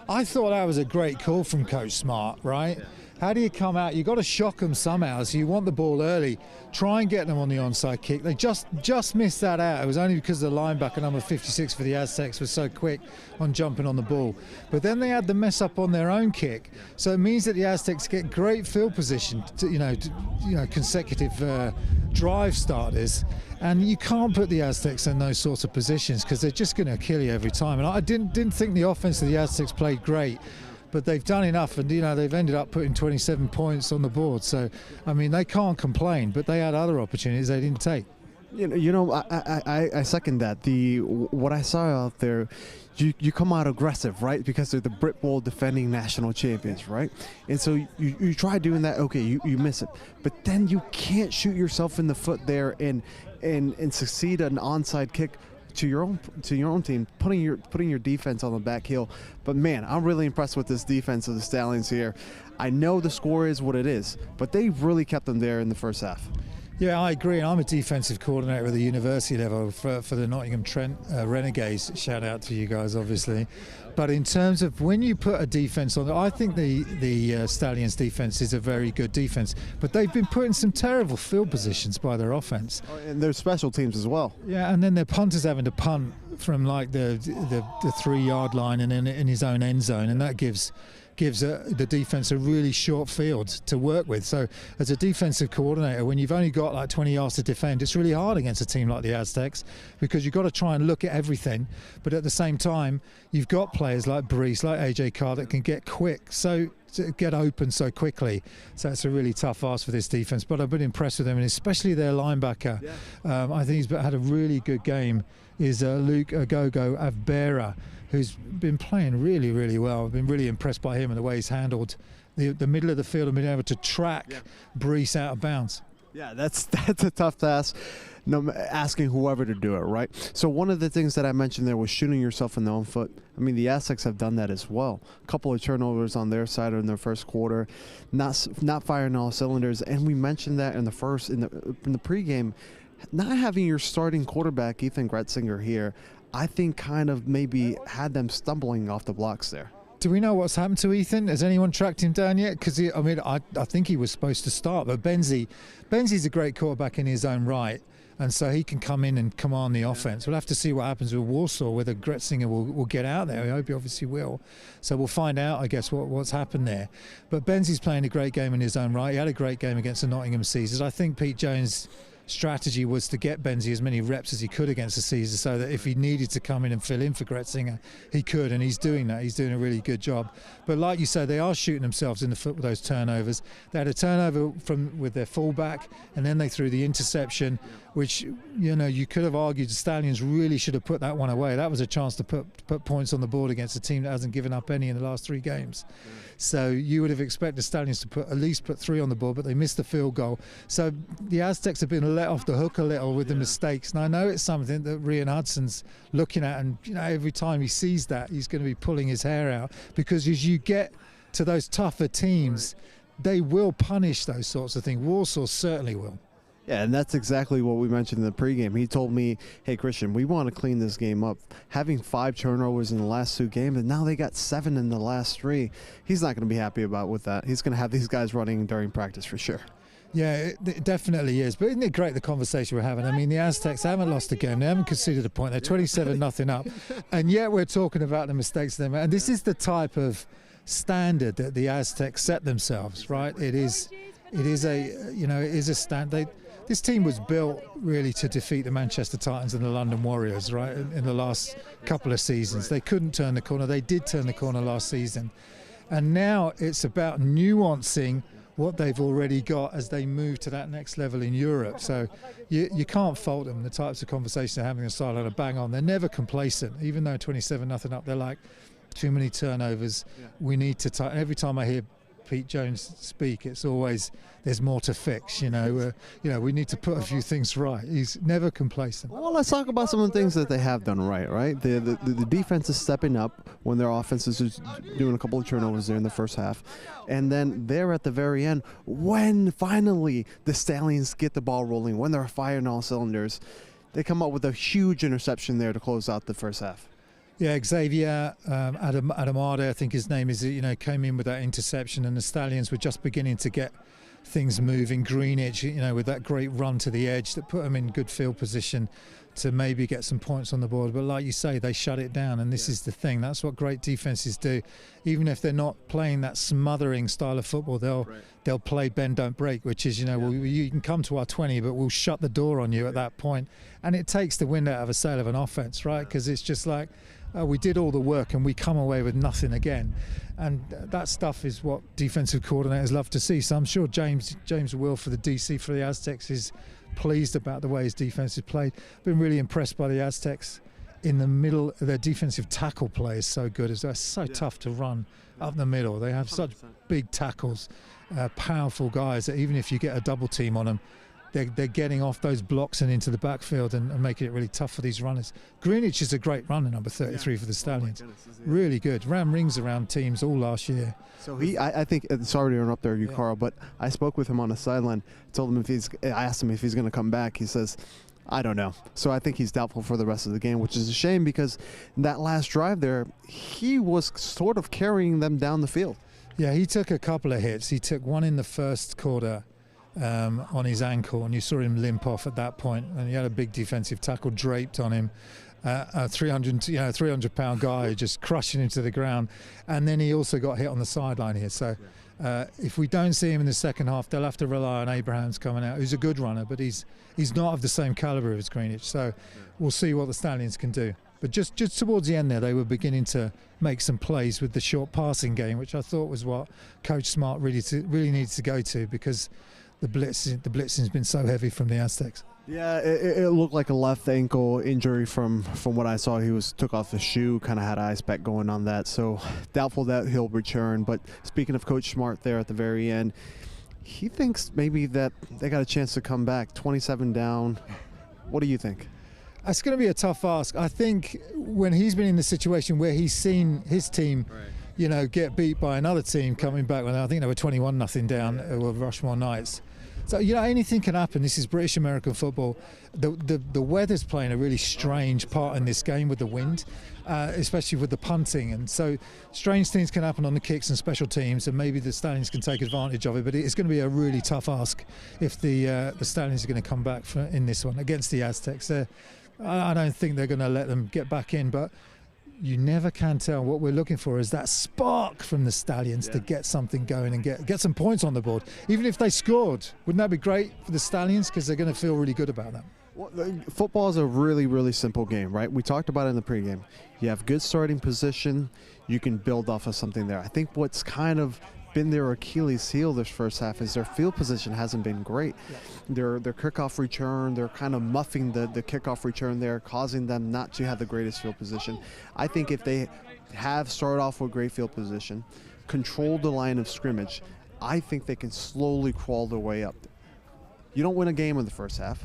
I thought that was a great call from Coach Smart, right? Yeah. How do you come out? You've got to shock them somehow. So you want the ball early. Try and get them on the onside kick. They just missed that out. It was only because the linebacker, number 56 for the Aztecs, was so quick on jumping on the ball. But then they had the mess up on their own kick. So it means that the Aztecs get great field position, consecutive drive starters. And you can't put the Aztecs in those sorts of positions because they're just going to kill you every time. And I didn't think the offense of the Aztecs played great. but they've done enough, and they've ended up putting 27 points on the board. So, I mean, they can't complain, but they had other opportunities they didn't take. I second that. What I saw out there, you come out aggressive, right? Because they're the Brit Bowl defending national champions, right? And so you try doing that. Okay, you miss it, but then you can't shoot yourself in the foot there and succeed an onside kick to your own team, putting your defense on the back heel. But man, I'm really impressed with this defense of the Stallions here. I know the score is what it is, but they really kept them there in the first half. Yeah, I agree. I'm a defensive coordinator at the university level for the Nottingham Trent Renegades. Shout out to you guys, obviously. But in terms of when you put a defense on, I think the Stallions defense is a very good defense. But they've been put in some terrible field positions by their offense. And their special teams as well. Yeah, and then their punter's having to punt from like the 3-yard line and in his own end zone, and that gives the defense a really short field to work with. So as a defensive coordinator, when you've only got like 20 yards to defend, it's really hard against a team like the Aztecs, because you've got to try and look at everything, but at the same time you've got players like Brees, like AJ Carr, that can get quick, so to get open so quickly. So it's a really tough ask for this defense, but I've been impressed with them, and especially their linebacker. I think he's had a really good game, is Luke Agogo Avbera, who's been playing really, really well. I've been really impressed by him and the way he's handled the middle of the field and been able to track Brees out of bounds. Yeah, that's a tough task, asking whoever to do it, right? So one of the things that I mentioned there was shooting yourself in the own foot. I mean, the Aztecs have done that as well. A couple of turnovers on their side in their first quarter, not firing all cylinders. And we mentioned that in the pregame, not having your starting quarterback, Ethan Gretzinger, here, I think kind of maybe had them stumbling off the blocks there. Do we know what's happened to Ethan? Has anyone tracked him down yet? Because I think he was supposed to start, but Benzi's a great quarterback in his own right, and so he can come in and command the offense. We'll have to see what happens with Warsaw, whether Gretzinger will get out there. I hope he obviously will. So we'll find out, I guess, what's happened there. But Benzi's playing a great game in his own right. He had a great game against the Nottingham Caesars. I think Pete Jones' strategy was to get Benzi as many reps as he could against the Caesars, so that if he needed to come in and fill in for Gretzinger, he could, and he's doing that. He's doing a really good job. But like you say, they are shooting themselves in the foot with those turnovers. They had a turnover with their fullback, and then they threw the interception, which you could have argued the Stallions really should have put that one away. That was a chance to put points on the board against a team that hasn't given up any in the last 3 games. So you would have expected the Stallions to at least put 3 on the board, but they missed the field goal. So the Aztecs have been let off the hook a little with the mistakes. And I know it's something that Rian Hudson's looking at, and every time he sees that, he's going to be pulling his hair out, because as you get to those tougher teams, they will punish those sorts of things. Warsaw certainly will. Yeah, and that's exactly what we mentioned in the pregame. He told me, hey, Christian, we want to clean this game up. Having 5 turnovers in the last 2 games, and now they got 7 in the last 3. He's not going to be happy with that. He's going to have these guys running during practice for sure. Yeah, it definitely is. But isn't it great, the conversation we're having? I mean, the Aztecs haven't lost a game. They haven't conceded a point. They're 27-0 up. And yet we're talking about the mistakes they made. And this is the type of standard that the Aztecs set themselves, right? It is a standard. This team was built really to defeat the Manchester Titans and the London Warriors, right, in the last couple of seasons. They couldn't turn the corner. They did turn the corner last season. And now it's about nuancing what they've already got as they move to that next level in Europe. So you can't fault them. The types of conversations they're having in sideline are bang on. They're never complacent. Even though 27-0 up, they're like, too many turnovers. We need to tighten. Every time I hear Pete Jones speak, it's always there's more to fix. We need to put a few things right. He's never complacent. Well, let's talk about some of the things that they have done right? The defense is stepping up when their offense is just doing a couple of turnovers there in the first half. And then there at the very end, when finally the Stallions get the ball rolling, when they're firing all cylinders, they come up with a huge interception there to close out the first half. Yeah, Xavier Adamada, I think his name is, came in with that interception, and the Stallions were just beginning to get things moving. Greenwich, with that great run to the edge that put them in good field position to maybe get some points on the board. But like you say, they shut it down, and this is the thing. That's what great defenses do. Even if they're not playing that smothering style of football, they'll play bend, don't break, which is, you can come to our 20, but we'll shut the door on you at that point. And it takes the wind out of a sail of an offense, right? Because it's just like, we did all the work and we come away with nothing again. And that stuff is what defensive coordinators love to see. So I'm sure James Will for the DC for the Aztecs is pleased about the way his defense is played. Been really impressed by the Aztecs in the middle. Their defensive tackle play is so good. It's so tough to run up the middle. They have 100%. Such big tackles, powerful guys that even if you get a double team on them, they're getting off those blocks and into the backfield and making it really tough for these runners. Greenwich is a great runner, number 33 for the Stallions. Really good. Ran rings around teams all last year. So I think, sorry to interrupt there, Carl, but I spoke with him on the sideline. Told him I asked him if he's going to come back. He says, I don't know. So I think he's doubtful for the rest of the game, which is a shame because that last drive there, he was sort of carrying them down the field. Yeah, he took a couple of hits. He took one in the first quarter on his ankle, and you saw him limp off at that point, and he had a big defensive tackle draped on him, a 300-pound guy just crushing into the ground, and then he also got hit on the sideline here. So if we don't see him in the second half, they'll have to rely on Abrahams coming out, who's a good runner, but he's not of the same caliber as Greenwich. So we'll see what the Stallions can do. But just towards the end there, they were beginning to make some plays with the short passing game, which I thought was what Coach Smart really needs to go to, because the blitzing's been so heavy from the Aztecs. Yeah, it looked like a left ankle injury from what I saw. He took off the shoe, kind of had an ice pack going on that. So doubtful that he'll return. But speaking of Coach Smart there at the very end, he thinks maybe that they got a chance to come back. 27 down. What do you think? It's going to be a tough ask. I think when he's been in the situation where he's seen his team, get beat by another team coming back, when I think they were 21-0 down with Rushmore Knights. So, anything can happen. This is British American football. The weather's playing a really strange part in this game with the wind, especially with the punting. And so strange things can happen on the kicks and special teams, and maybe the Stallions can take advantage of it. But it's going to be a really tough ask if the Stallions are going to come back in this one against the Aztecs. I don't think they're going to let them get back in, but you never can tell. What we're looking for is that spark from the Stallions to get something going and get some points on the board. Even if they scored, wouldn't that be great for the Stallions? Because they're going to feel really good about that. Well, football is a really, really simple game, right? We talked about it in the pregame. You have good starting position. You can build off of something there. I think what's kind of been their Achilles heel this first half is their field position hasn't been great. Their kickoff return, they're kind of muffing the kickoff return there, causing them not to have the greatest field position. I think if they have started off with great field position, control the line of scrimmage, I think they can slowly crawl their way up. You don't win a game in the first half,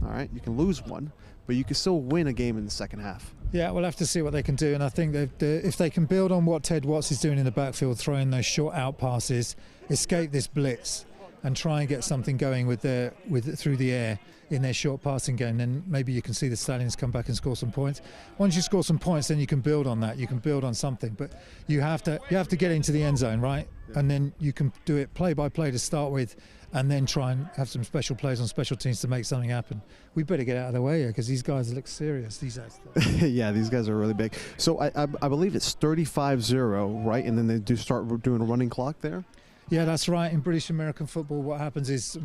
all right? You can lose one, but you can still win a game in the second half. Yeah, we'll have to see what they can do, and I think that if they can build on what Ted Watts is doing in the backfield, throwing those short out passes, escape this blitz, and try and get something going through the air in their short passing game, then maybe you can see the Stallions come back and score some points. Once you score some points, then you can build on that. You can build on something, but you have to get into the end zone, right? And then you can do it play by play to start with, and then try and have some special plays on special teams to make something happen. We better get out of the way here because these guys look serious. These guys. Yeah, these guys are really big. So I believe it's 35-0, right? And then they do start doing a running clock there? Yeah, that's right. In British American football, what happens is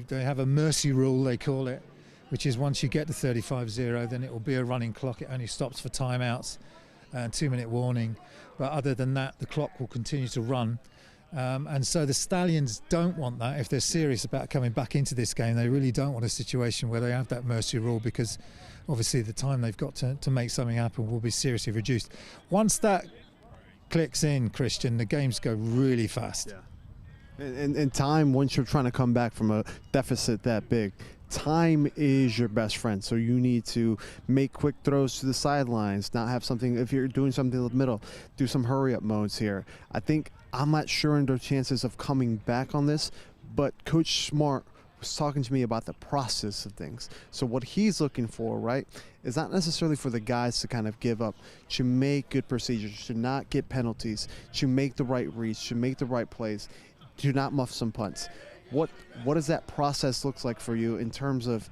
they have a mercy rule, they call it, which is once you get to 35-0, then it will be a running clock. It only stops for timeouts and 2-minute warning. But other than that, the clock will continue to run. And so the Stallions don't want that. If they're serious about coming back into this game, they really don't want a situation where they have that mercy rule, because obviously the time they've got to make something happen will be seriously reduced. Once that clicks in, Christian, the games go really fast. Yeah. And time, once you're trying to come back from a deficit that big, time is your best friend. So you need to make quick throws to the sidelines, not have something, if you're doing something in the middle, do some hurry up modes here. I'm not sure in their chances of coming back on this, but Coach Smart was talking to me about the process of things. So what he's looking for, right, is not necessarily for the guys to kind of give up, to make good procedures, to not get penalties, to make the right reads, to make the right plays, to not muff some punts. What does that process look like for you in terms of,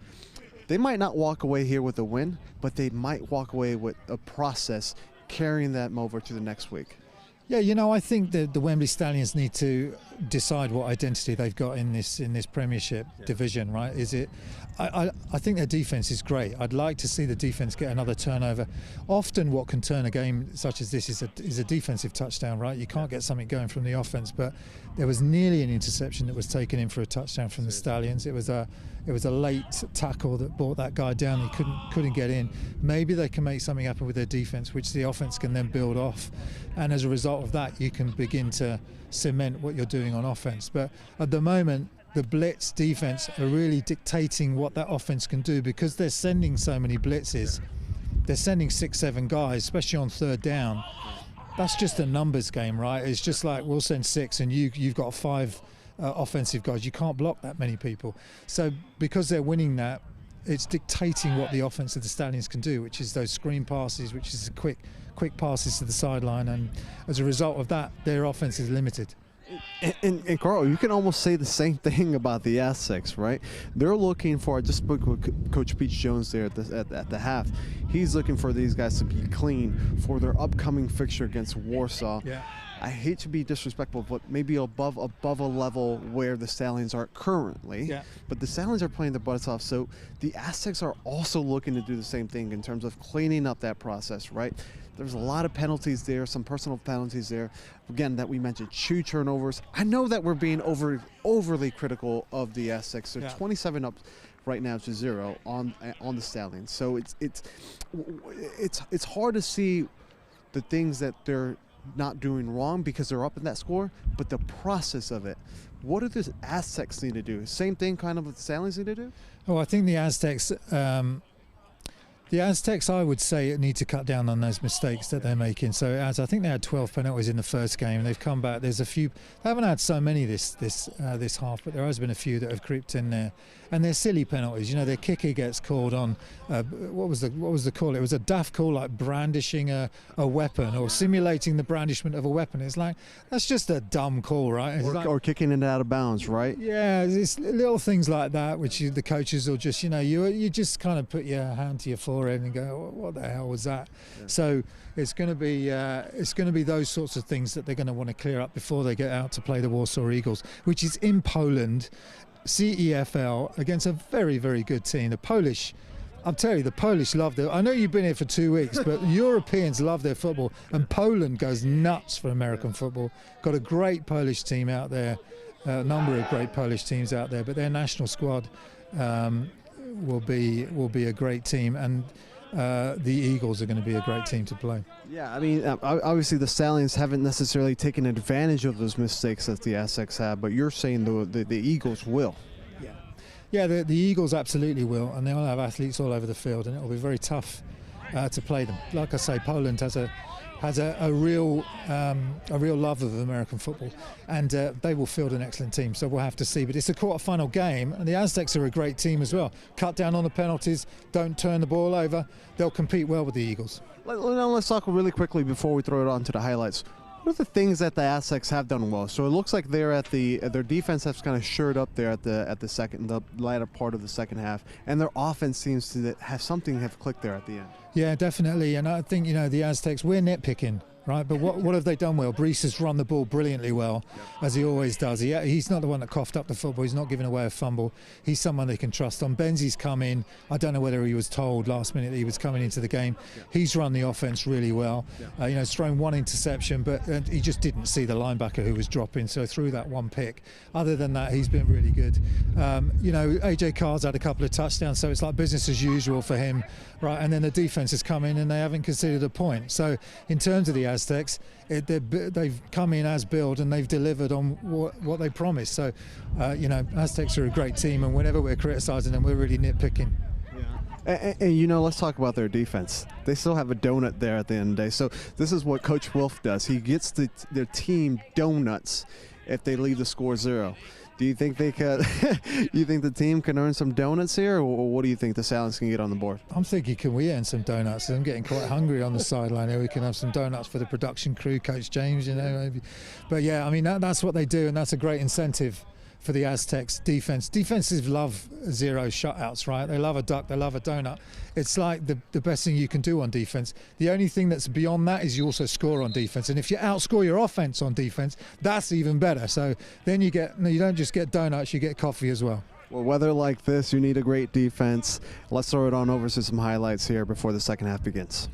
they might not walk away here with a win, but they might walk away with a process carrying them over to the next week? Yeah, I think that the Wembley Stallions need to decide what identity they've got in this Premiership division, right? Is it? I think their defence is great. I'd like to see the defence get another turnover. Often, what can turn a game such as this is a defensive touchdown, right? You can't get something going from the offence, but there was nearly an interception that was taken in for a touchdown from the Stallions. It was a late tackle that brought that guy down. He couldn't get in. Maybe they can make something happen with their defence, which the offence can then build off, and as a result of that, you can begin to cement what you're doing on offence. But at the moment, the blitz defense are really dictating what that offense can do, because they're sending so many blitzes. They're sending 6-7 guys, especially on third down. That's just a numbers game, right? It's just like, we'll send 6 and you've got 5 offensive guys. You can't block that many people. So because they're winning that, it's dictating what the offense of the Stallions can do, which is those screen passes, which is quick passes to the sideline, and as a result of that, their offense is limited. And Carl, you can almost say the same thing about the Aztecs, right? They're looking for, I just spoke with Coach Pete Jones there at the half. He's looking for these guys to be clean for their upcoming fixture against Warsaw. Yeah. I hate to be disrespectful, but maybe above a level where the Stallions are currently. Yeah. But the Stallions are playing their butts off, so the Aztecs are also looking to do the same thing in terms of cleaning up that process, right? There's a lot of penalties there, some personal penalties there. Again, that we mentioned, 2 turnovers. I know that we're being overly critical of the Aztecs. They're 27 up right now to 0 on the Stallions. So it's hard to see the things that they're not doing wrong because they're up in that score, but the process of it. What do the Aztecs need to do? Same thing kind of what the Stallions need to do? Oh, I think the Aztecs, I would say, need to cut down on those mistakes that they're making. So as I think they had 12 penalties in the first game, they've come back. There's a few. They haven't had so many this half, but there has been a few that have creeped in there, and they're silly penalties. You know, their kicker gets called on. What was the call? It was a daft call, like brandishing a weapon or simulating the brandishment of a weapon. It's like, that's just a dumb call, right? Or kicking it out of bounds, right? Yeah, it's little things like that which the coaches will just, you just kind of put your hand to your forehead and go, what the hell was that? Yeah. So it's going to be those sorts of things that they're going to want to clear up before they get out to play the Warsaw Eagles, which is in Poland, CEFL, against a very, very good team. The Polish, I'll tell you, the Polish love I know you've been here for 2 weeks, but Europeans love their football, and Poland goes nuts for American football. Got a great Polish team out there, a number of great Polish teams out there, but their national squad will be a great team, and the Eagles are going to be a great team to play. Yeah, I mean, obviously the Stallions haven't necessarily taken advantage of those mistakes that the Aztecs have, but you're saying the Eagles will. Yeah, the Eagles absolutely will, and they'll have athletes all over the field, and it'll be very tough to play them. Like I say, Poland has a real love of American football, and they will field an excellent team, so we'll have to see. But it's a quarter-final game, and the Aztecs are a great team as well. Cut down on the penalties, don't turn the ball over. They'll compete well with the Eagles. Let's talk really quickly before we throw it on to the highlights. What are the things that the Aztecs have done well? So it looks like they're at their defense has kind of shored up there at the latter part of the second half, and their offense seems to have clicked there at the end. Yeah, definitely, and I think the Aztecs, we're nitpicking, right? But what have they done well? Brees has run the ball brilliantly well, as he always does. He's not the one that coughed up the football. He's not giving away a fumble. He's someone they can trust on. Benzie's come in. I don't know whether he was told last minute that he was coming into the game. He's run the offense really well. He's thrown 1 interception, but he just didn't see the linebacker who was dropping, so threw that 1 pick. Other than that, he's been really good. AJ Carr's had a couple of touchdowns, so it's like business as usual for him, right? And then the defense has come in and they haven't conceded a point. So in terms of the Aztecs, they've come in as build and they've delivered on what they promised. So, Aztecs are a great team, and whenever we're criticising them, we're really nitpicking. And let's talk about their defense. They still have a donut there at the end of the day. So this is what Coach Wolf does. He gets their team donuts if they leave the score 0. Do you think they could? You think the team can earn some donuts here, or what do you think the Stallions can get on the board? I'm thinking, can we earn some donuts? I'm getting quite hungry on the sideline here. We can have some donuts for the production crew, Coach James, maybe. But yeah, I mean that's what they do, and that's a great incentive for the Aztecs defense. Defenses love zero shutouts, right? They love a duck, they love a donut. It's like the best thing you can do on defense. The only thing that's beyond that is you also score on defense. And if you outscore your offense on defense, that's even better. So then you don't just get donuts, you get coffee as well. Well, weather like this, you need a great defense. Let's throw it on over to some highlights here before the second half begins.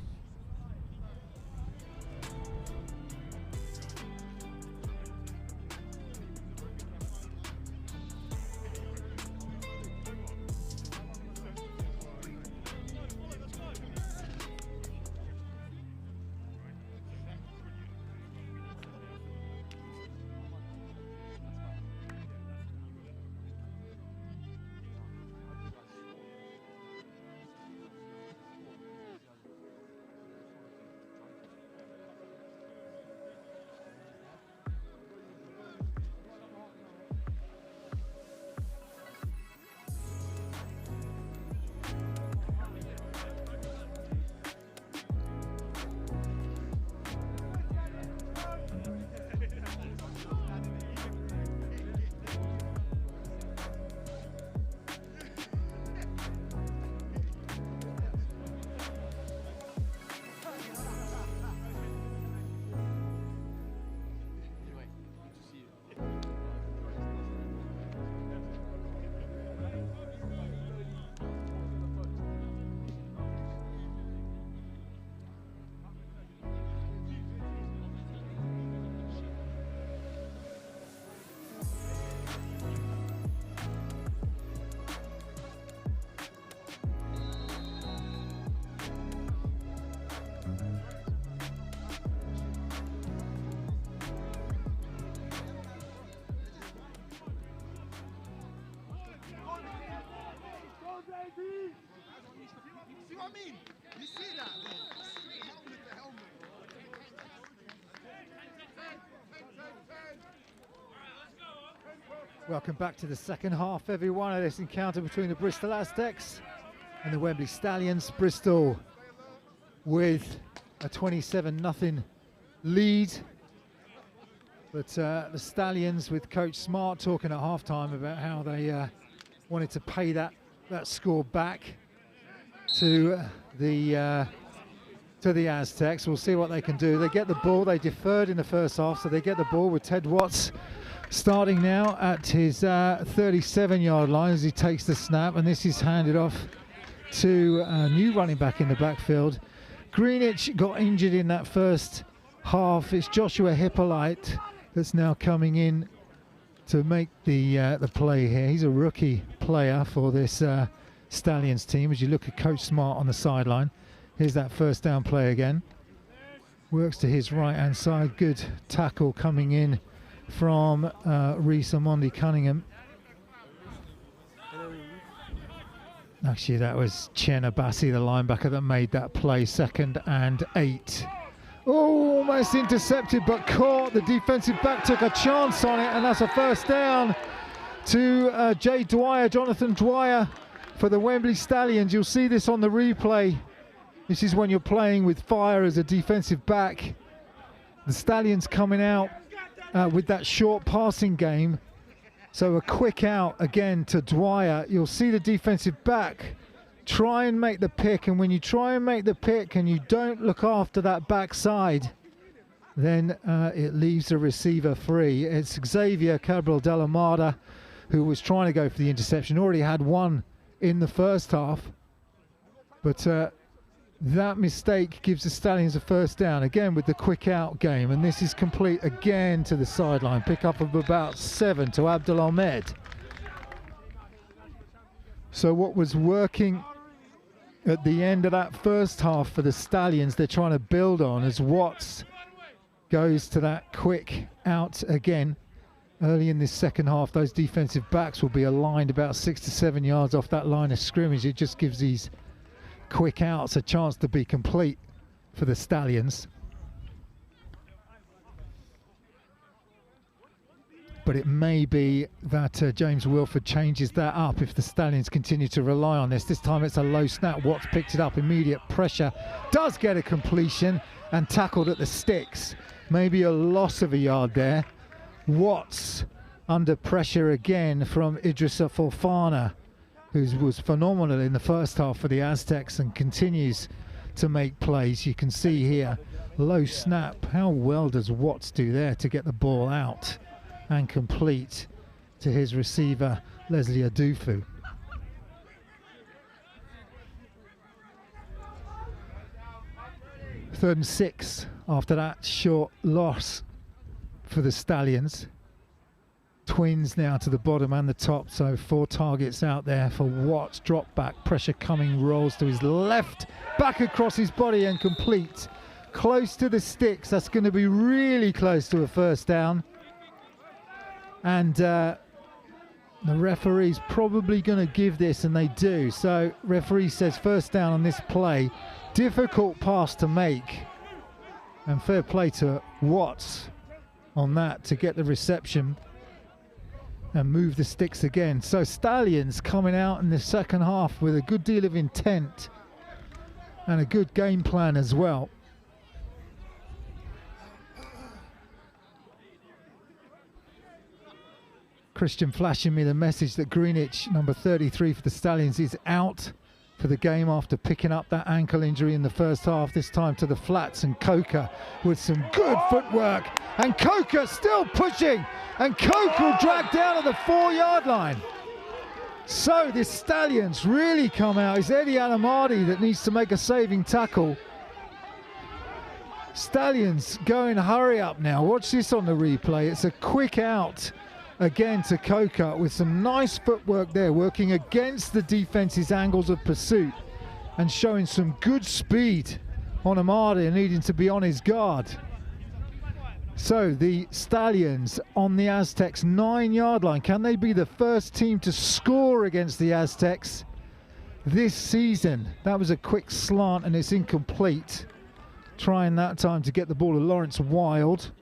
Welcome back to the second half, everyone, of this encounter between the Bristol Aztecs and the Wembley Stallions. Bristol with a 27-0 lead. But the Stallions, with Coach Smart talking at halftime about how they wanted to pay that score back to the Aztecs. We'll see what they can do. They get the ball. They deferred in the first half, so they get the ball with Ted Watts starting now at his 37-yard line as he takes the snap, and this is handed off to a new running back in the backfield. Greenwich got injured in that first half. It's Joshua Hippolyte that's now coming in to make the play here. He's a rookie player for this Stallions team. As you look at Coach Smart on the sideline, here's that first down play again. Works to his right-hand side. Good tackle coming in from Reese Amondi Cunningham. Actually, that was Chen Abassi, the linebacker, that made that play. 2nd and 8. Oh, almost intercepted, but caught. The defensive back took a chance on it, and that's a first down to Jay Dwyer, Jonathan Dwyer, for the Wembley Stallions. You'll see this on the replay. This is when you're playing with fire as a defensive back. The Stallions coming out with that short passing game. So a quick out again to Dwyer. You'll see the defensive back try and make the pick, and when you try and make the pick and you don't look after that backside, then it leaves the receiver free. It's Xavier Cabral de la Marda who was trying to go for the interception. Already had one in the first half, but that mistake gives the Stallions a first down again with the quick out game, and this is complete again to the sideline. Pick up of about 7 to Abdul Ahmed. So what was working at the end of that first half for the Stallions, they're trying to build on as Watts goes to that quick out again. Early in this second half, those defensive backs will be aligned about 6 to 7 yards off that line of scrimmage. It just gives these quick outs a chance to be complete for the Stallions. But it may be that James Wilford changes that up if the Stallions continue to rely on this. This time it's a low snap. Watts picked it up, immediate pressure, does get a completion and tackled at the sticks. Maybe a loss of a yard there. Watts under pressure again from Idrissa Fofana, who was phenomenal in the first half for the Aztecs and continues to make plays. You can see here, low snap. How well does Watts do there to get the ball out and complete to his receiver, Leslie Adufu. Third and 6 after that short loss for the Stallions. Twins now to the bottom and the top, so 4 targets out there for Watts. Drop back, pressure coming, rolls to his left, back across his body and complete. Close to the sticks, that's going to be really close to a first down. And the referee's probably going to give this, and they do. So referee says first down on this play. Difficult pass to make. And fair play to Watts on that to get the reception and move the sticks again. So Stallions coming out in the second half with a good deal of intent and a good game plan as well. Christian flashing me the message that Greenwich, number 33 for the Stallions, is out for the game after picking up that ankle injury in the first half, this time to the flats, and Coker with some good footwork, and Coker still pushing, and Coker will drag down at the 4-yard line. So the Stallions really come out. It's Eddie Alamardi that needs to make a saving tackle. Stallions going hurry up now. Watch this on the replay. It's a quick out again to Coker with some nice footwork there, working against the defense's angles of pursuit and showing some good speed on Amadi and needing to be on his guard. So the Stallions on the Aztecs 9-yard line. Can they be the first team to score against the Aztecs this season? That was a quick slant and it's incomplete. Trying that time to get the ball to Lawrence Wild.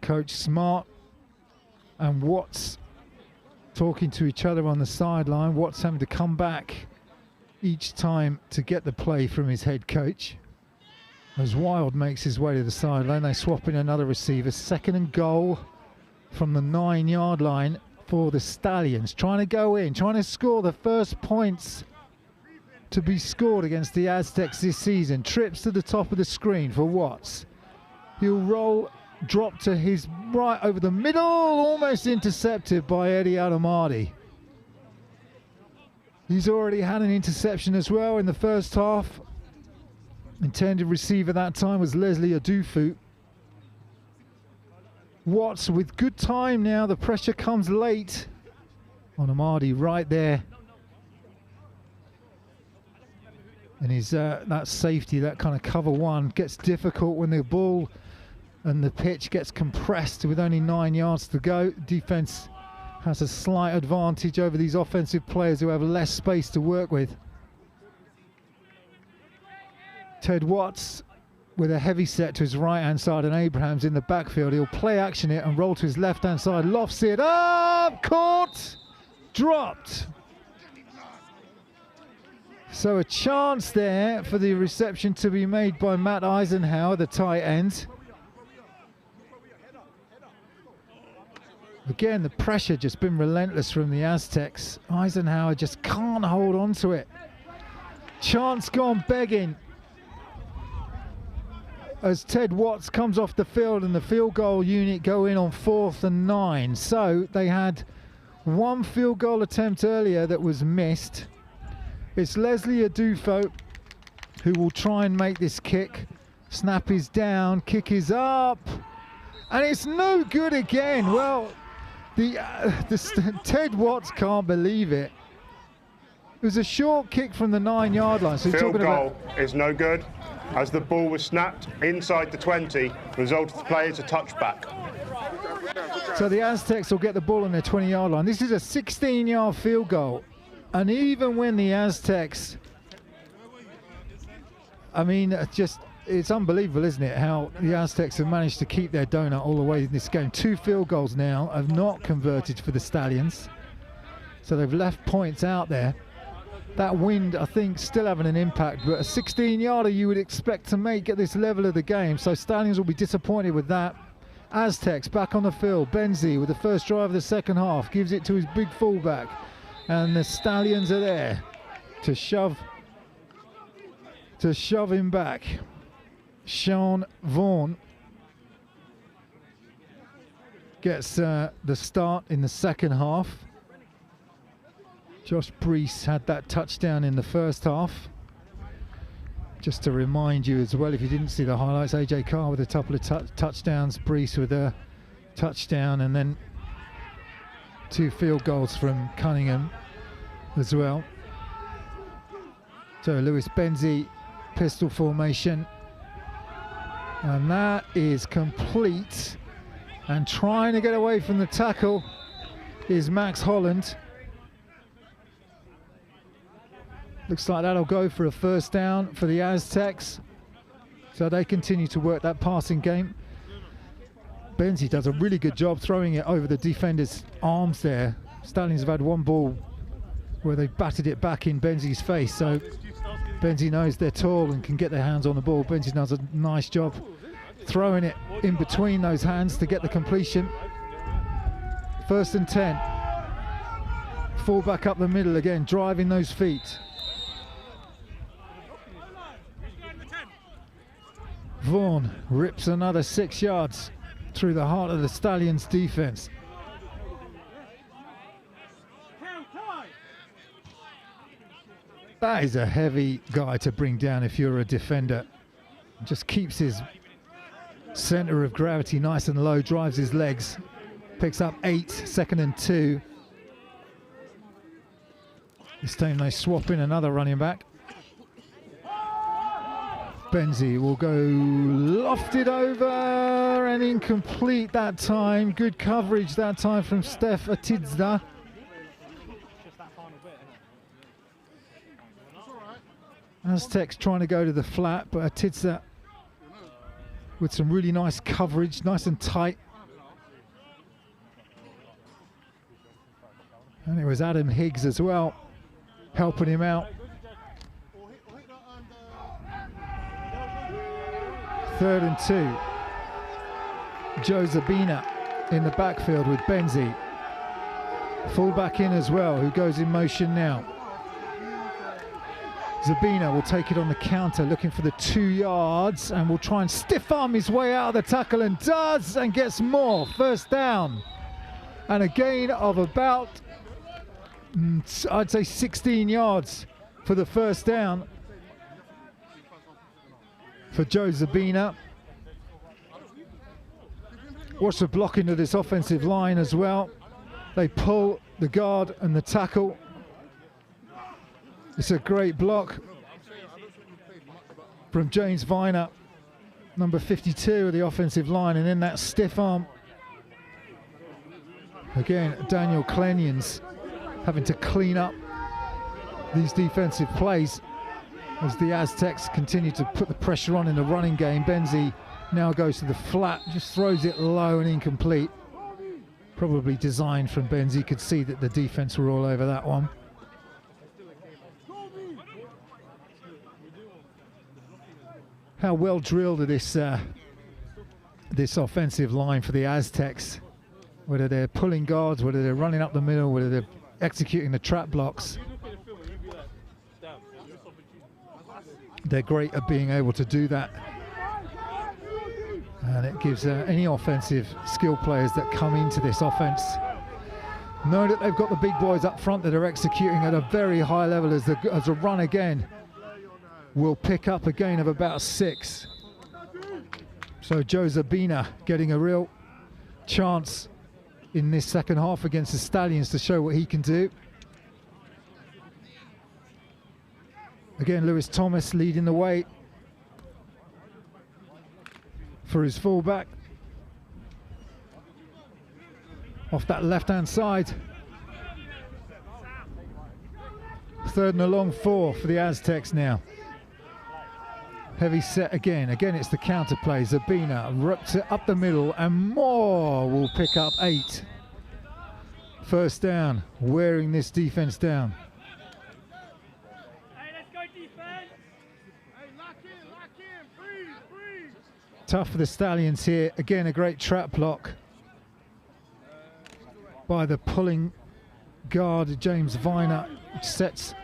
Coach Smart and Watts talking to each other on the sideline. Watts having to come back each time to get the play from his head coach. As Wild makes his way to the sideline, they swap in another receiver. 2nd and goal from the 9-yard line for the Stallions. Trying to go in, trying to score the first points to be scored against the Aztecs this season. Trips to the top of the screen for Watts. He'll roll, drop to his right over the middle, almost intercepted by Eddie Alamardi. He's already had an interception as well in the first half. Intended receiver that time was Leslie Adufu. Watts with good time now. The pressure comes late on Amadi right there. And his that safety, that kind of cover one, gets difficult when the ball and the pitch gets compressed with only 9 yards to go. Defense has a slight advantage over these offensive players who have less space to work with. Ted Watts with a heavy set to his right-hand side, and Abraham's in the backfield. He'll play action it and roll to his left-hand side. Lofts it up, caught, dropped. So a chance there for the reception to be made by Matt Eisenhower, the tight end. Again, the pressure just been relentless from the Aztecs. Eisenhower just can't hold on to it. Chance gone begging as Ted Watts comes off the field and the field goal unit go in on 4th and 9. So they had one field goal attempt earlier that was missed. It's Leslie Adufu who will try and make this kick. Snap is down, kick is up, and it's no good again. Well, Ted Watts can't believe it. It was a short kick from the 9-yard line. So field goal is no good, as the ball was snapped inside the 20, result of the play is a touchback. So the Aztecs will get the ball on their 20-yard line. This is a 16-yard field goal. And even when the Aztecs, I mean, it's unbelievable, isn't it, how the Aztecs have managed to keep their donut all the way in this game. 2 field goals now have not converted for the Stallions. So they've left points out there. That wind, I think, still having an impact, but a 16-yarder you would expect to make at this level of the game. So Stallions will be disappointed with that. Aztecs back on the field. Benzi with the first drive of the second half gives it to his big fullback, and the Stallions are there to shove him back. Sean Vaughan gets the start in the second half. Josh Brees had that touchdown in the first half. Just to remind you as well, if you didn't see the highlights, AJ Carr with a couple of touchdowns, Brees with a touchdown, and then 2 field goals from Cunningham as well. So Lewis Benzi, pistol formation, and that is complete. And trying to get away from the tackle is Max Holland. Looks like that'll go for a first down for the Aztecs. So they continue to work that passing game. Benzi does a really good job throwing it over the defender's arms there. Stallions have had one ball where they batted it back in Benzi's face. So Benzi knows they're tall and can get their hands on the ball. Benzi does a nice job throwing it in between those hands to get the completion. 1st and 10. Full back up the middle again, driving those feet. Vaughan rips another 6 yards through the heart of the Stallions defense. That is a heavy guy to bring down if you're a defender. Just keeps his center of gravity nice and low, drives his legs, picks up 8, 2nd and 2. This time they swap in another running back. Benzi will go lofted over and incomplete that time. Good coverage that time from Steph Atizda. Aztecs trying to go to the flat, but Atizda with some really nice coverage, nice and tight. And it was Adam Higgs as well, helping him out. 3rd and 2. Joe Zabina in the backfield with Benzi. Fullback in as well, who goes in motion now. Zabina will take it on the counter, looking for the 2 yards, and will try and stiff arm his way out of the tackle, and does, and gets more. First down. And a gain of about, I'd say 16 yards for the first down for Joe Zabina. Watch the blocking of this offensive line as well. They pull the guard and the tackle. It's a great block from James Viner, number 52 of the offensive line, and then that stiff arm. Again, Daniel Clenions having to clean up these defensive plays as the Aztecs continue to put the pressure on in the running game. Benzi now goes to the flat, just throws it low and incomplete. Probably designed from Benzi. Could see that the defense were all over that one. How well drilled are this offensive line for the Aztecs. Whether they're pulling guards, whether they're running up the middle, whether they're executing the trap blocks. They're great at being able to do that. And it gives any offensive skill players that come into this offense know that they've got the big boys up front that are executing at a very high level as the run again will pick up a gain of about 6. So Joe Zabina getting a real chance in this second half against the Stallions to show what he can do. Again, Lewis Thomas leading the way for his fullback. Off that left-hand side. 3rd and a long 4 for the Aztecs now. Heavy set again. Again, it's the counter play. Zabina rips it up the middle, and Moore will pick up 8. First down, wearing this defense down. Tough for the Stallions here. Again, a great trap block by the pulling guard, James Viner, which sets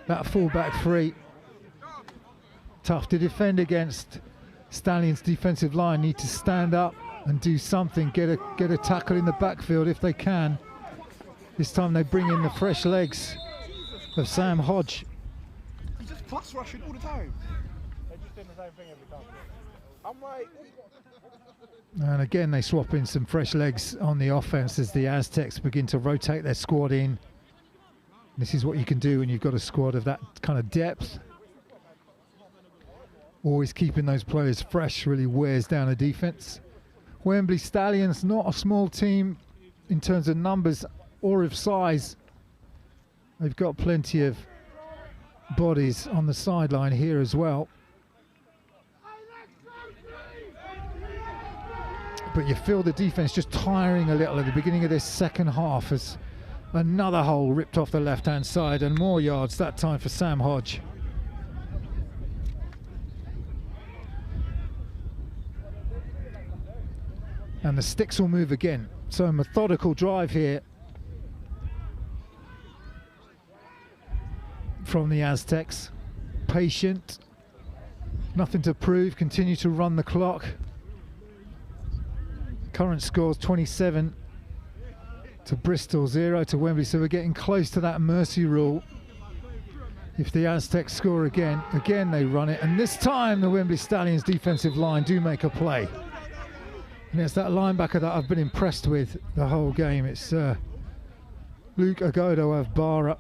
that fullback free. Tough to defend against. Stallions' defensive line need to stand up and do something, get a tackle in the backfield if they can. This time they bring in the fresh legs of Sam Hodge. He's just plus rushing all the time. They're just doing the same thing every time. I'm right. And again they swap in some fresh legs on the offense as the Aztecs begin to rotate their squad in. This is what you can do when you've got a squad of that kind of depth. Always keeping those players fresh really wears down a defense. Wembley Stallions, not a small team in terms of numbers or of size. They've got plenty of bodies on the sideline here as well. But you feel the defense just tiring a little at the beginning of this second half as another hole ripped off the left-hand side and more yards, that time for Sam Hodge. And the sticks will move again. So a methodical drive here from the Aztecs. Patient, nothing to prove, continue to run the clock. Current score's 27 to Bristol, 0 to Wembley, so we're getting close to that mercy rule. If the Aztecs score again they run it, and this time the Wembley Stallions defensive line do make a play. And it's that linebacker that I've been impressed with the whole game. It's Luke Agodo of Bara,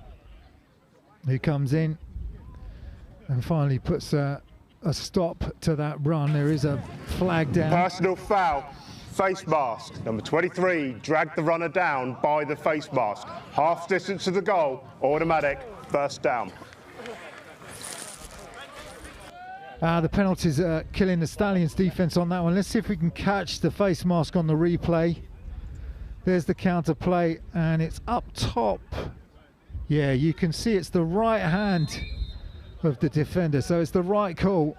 who comes in and finally puts a stop to that run. There is a flag down. Personal foul, face mask. Number 23 dragged the runner down by the face mask. Half distance to the goal, automatic, first down. The penalties are killing the Stallions defense on that one. Let's see if we can catch the face mask on the replay. There's the counter play and it's up top. Yeah, you can see it's the right hand of the defender, so it's the right call.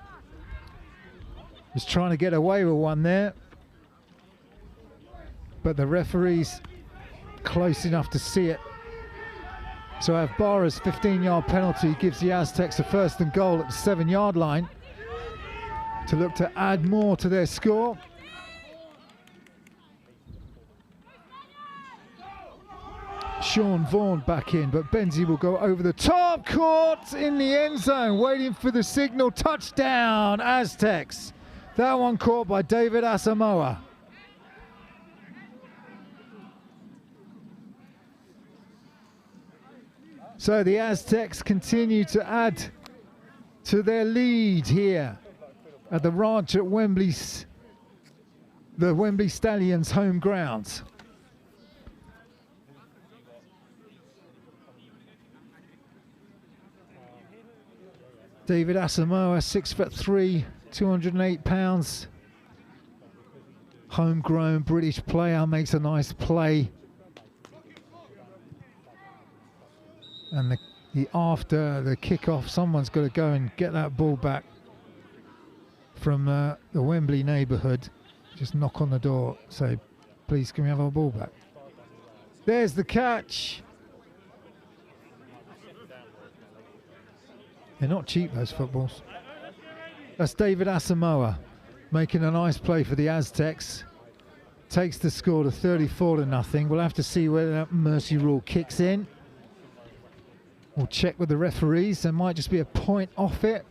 Just trying to get away with one there, but the referee's close enough to see it. So Avbara's 15-yard penalty gives the Aztecs a first and goal at the 7-yard line to look to add more to their score. Sean Vaughan back in, but Benzie will go over the top, caught in the end zone, waiting for the signal. Touchdown, Aztecs. That one caught by David Asamoah. So the Aztecs continue to add to their lead here at the ranch at the Wembley Stallions home grounds. David Asamoah, 6'3", 208 pounds. Homegrown British player, makes a nice play. And after the kickoff, someone's got to go and get that ball back from the Wembley neighbourhood. Just knock on the door, say, please can we have our ball back? There's the catch. They're not cheap, those footballs. That's David Asamoah making a nice play for the Aztecs. Takes the score to 34-0. We'll have to see whether that mercy rule kicks in. We'll check with the referees. There might just be a point off it.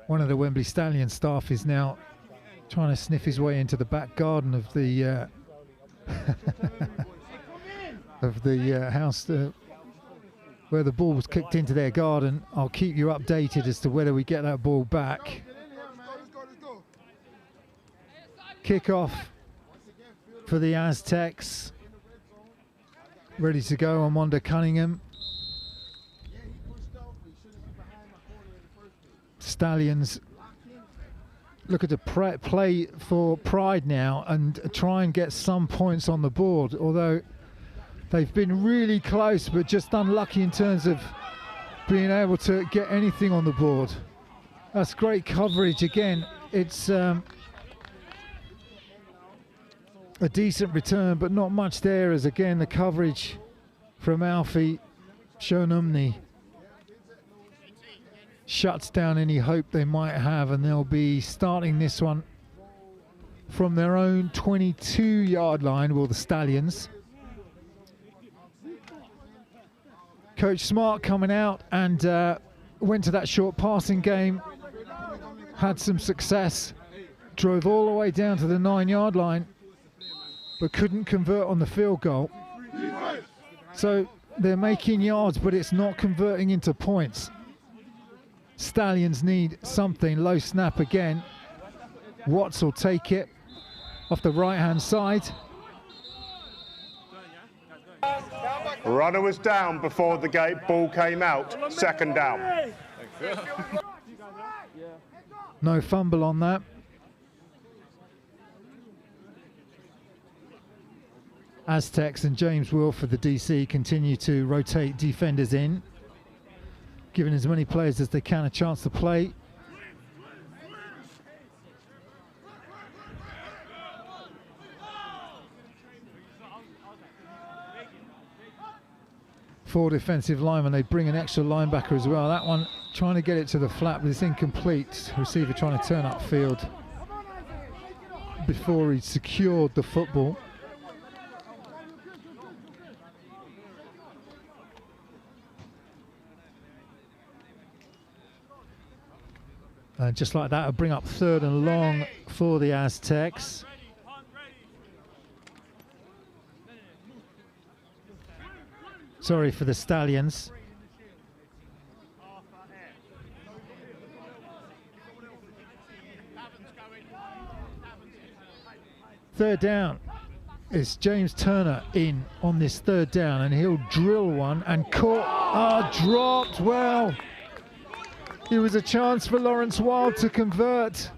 One of the Wembley Stallions staff is now trying to sniff his way into the back garden of the house where the ball was kicked into their garden. I'll keep you updated as to whether we get that ball back. Kickoff for the Aztecs. Ready to go on Wanda Cunningham. Stallions look at the play for pride now and try and get some points on the board, although They've been really close, but just unlucky in terms of being able to get anything on the board. That's great coverage again. It's a decent return, but not much there, as again the coverage from Alfie Shonumni shuts down any hope they might have, and they'll be starting this one from their own 22-yard line, will the Stallions. Coach Smart coming out and went to that short passing game, had some success, drove all the way down to the 9-yard line, but couldn't convert on the field goal. So they're making yards, but it's not converting into points. Stallions need something. Low snap again. Watts will take it off the right-hand side. Runner was down before the gate ball came out. 2nd down. No fumble on that. Aztecs and James Will for the DC continue to rotate defenders in, giving as many players as they can a chance to play. Four defensive linemen, they bring an extra linebacker as well. That one trying to get it to the flat, but it's incomplete. Receiver trying to turn upfield before he secured the football. And just like that, I'll bring up 3rd and long for the Aztecs. Sorry, for the Stallions. Third down. It's James Turner in on this 3rd down, and he'll drill one and caught. Dropped. Well, it was a chance for Lawrence Wild to convert.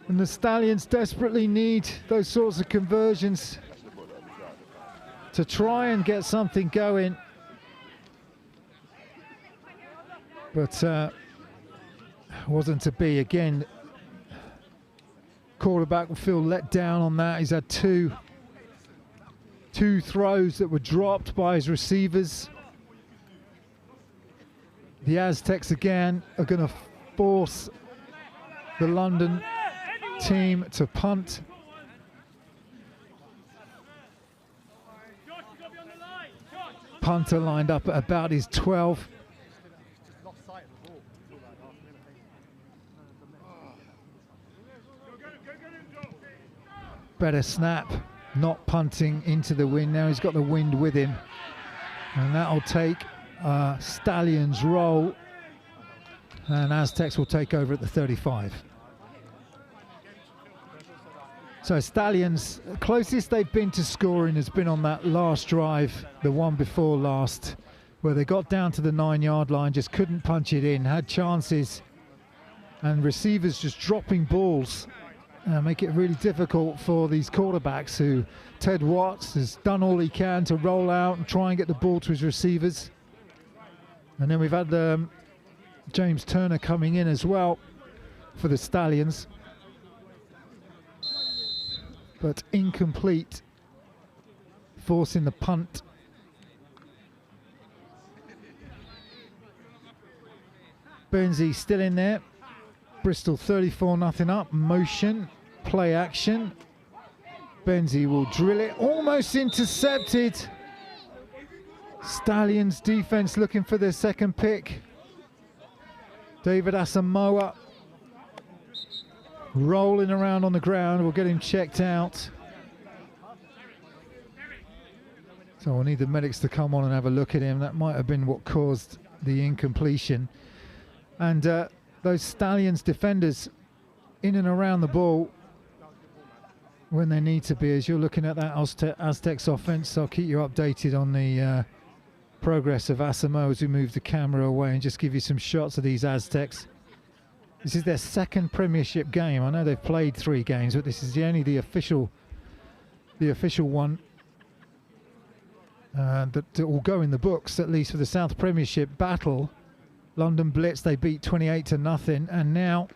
And the Stallions desperately need those sorts of conversions to try and get something going. But wasn't to be. Again, quarterback will feel let down on that. He's had two throws that were dropped by his receivers. The Aztecs again are going to force the London team to punt. Punter lined up at about his 12. Better snap, not punting into the wind. Now he's got the wind with him, and that'll take Stallions roll, and Aztecs will take over at the 35. So Stallions, closest they've been to scoring has been on that last drive, the one before last, where they got down to the 9-yard line, just couldn't punch it in, had chances, and receivers just dropping balls. Make it really difficult for these quarterbacks who, Ted Watts has done all he can to roll out and try and get the ball to his receivers. And then we've had James Turner coming in as well for the Stallions. But incomplete, forcing the punt. Bernsey still in there. Bristol 34-0 up, motion, play action. Bernsey will drill it, almost intercepted. Stallions defense looking for their 2nd pick. David Asamoah rolling around on the ground. We'll get him checked out. So we'll need the medics to come on and have a look at him. That might have been what caused the incompletion. And those Stallions defenders in and around the ball when they need to be. As you're looking at that Aztecs offense, I'll keep you updated on the progress of Asamoah as we move the camera away and just give you some shots of these Aztecs. This is their 2nd Premiership game. I know they've played 3 games, but this is only the official one. that will go in the books, at least for the South Premiership battle. London Blitz, they beat 28-0, and now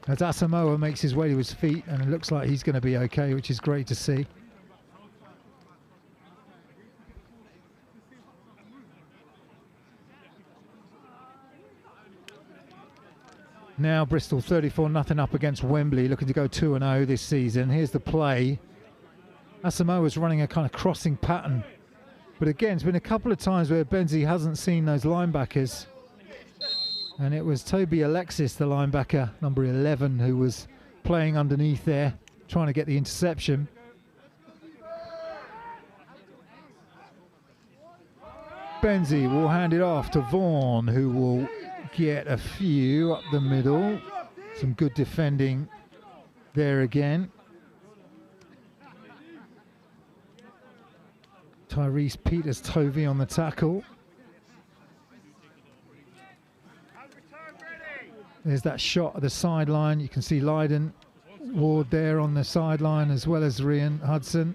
as Asamoah makes his way to his feet, and it looks like he's going to be okay, which is great to see. Now Bristol 34-0 up against Wembley, looking to go 2-0 this season. Here's the play. Asamoah's running a kind of crossing pattern. But again, it's been a couple of times where Benzi hasn't seen those linebackers. And it was Toby Alexis, the linebacker, number 11, who was playing underneath there, trying to get the interception. Benzi will hand it off to Vaughan, who will get a few up the middle. Some good defending there again. Tyrese Peters-Tovey on the tackle. There's that shot at the sideline. You can see Lydon Ward there on the sideline, as well as Rian Hudson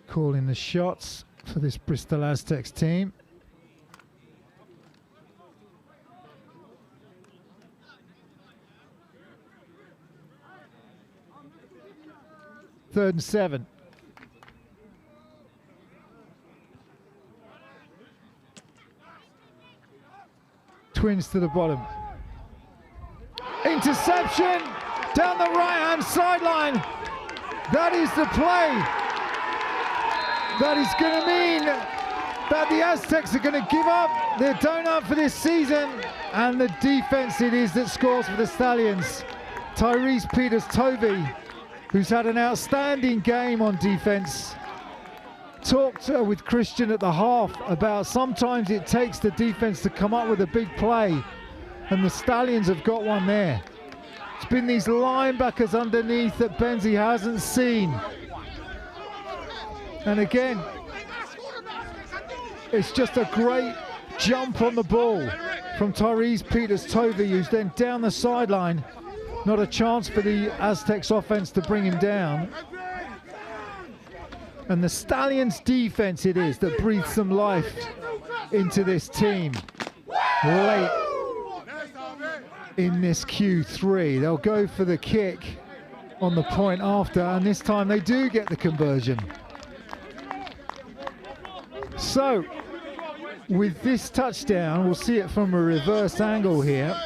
calling the shots for this Bristol Aztecs team. Third and 7. Twins to the bottom. Interception down the right-hand sideline. That is the play. That is going to mean that the Aztecs are going to give up their donut for this season, and the defense it is that scores for the Stallions. Tyrese Peters-Tovey, who's had an outstanding game on defense, talked with Christian at the half about sometimes it takes the defense to come up with a big play, and the Stallions have got one there. It's been these linebackers underneath that Benzi hasn't seen. And again, it's just a great jump on the ball from Tyrese Peters-Tovey, who's then down the sideline. Not a chance for the Aztecs offense to bring him down. And the Stallions defense it is that breathes some life into this team late in this Q3. They'll go for the kick on the point after, and this time they do get the conversion. So with this touchdown, we'll see it from a reverse angle here.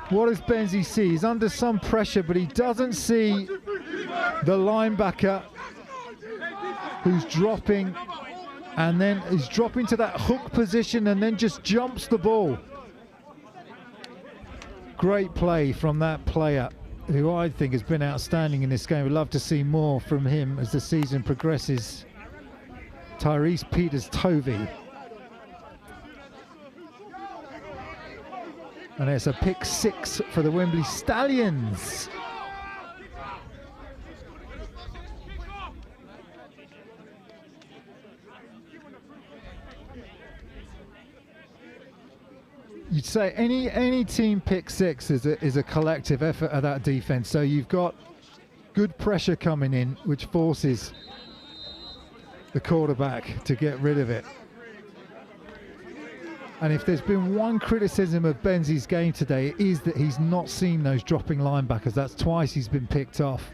What does Benzi see? He's under some pressure, but he doesn't see the linebacker who's dropping, and then he's dropping to that hook position and then just jumps the ball. Great play from that player, who I think has been outstanding in this game. We'd love to see more from him as the season progresses. Tyrese Peters-Tovey. And it's a pick 6 for the Wembley Stallions. You'd say any team pick 6 is a collective effort of that defense. So you've got good pressure coming in, which forces the quarterback to get rid of it. And if there's been one criticism of Benzi's game today, it is that he's not seen those dropping linebackers. That's twice he's been picked off.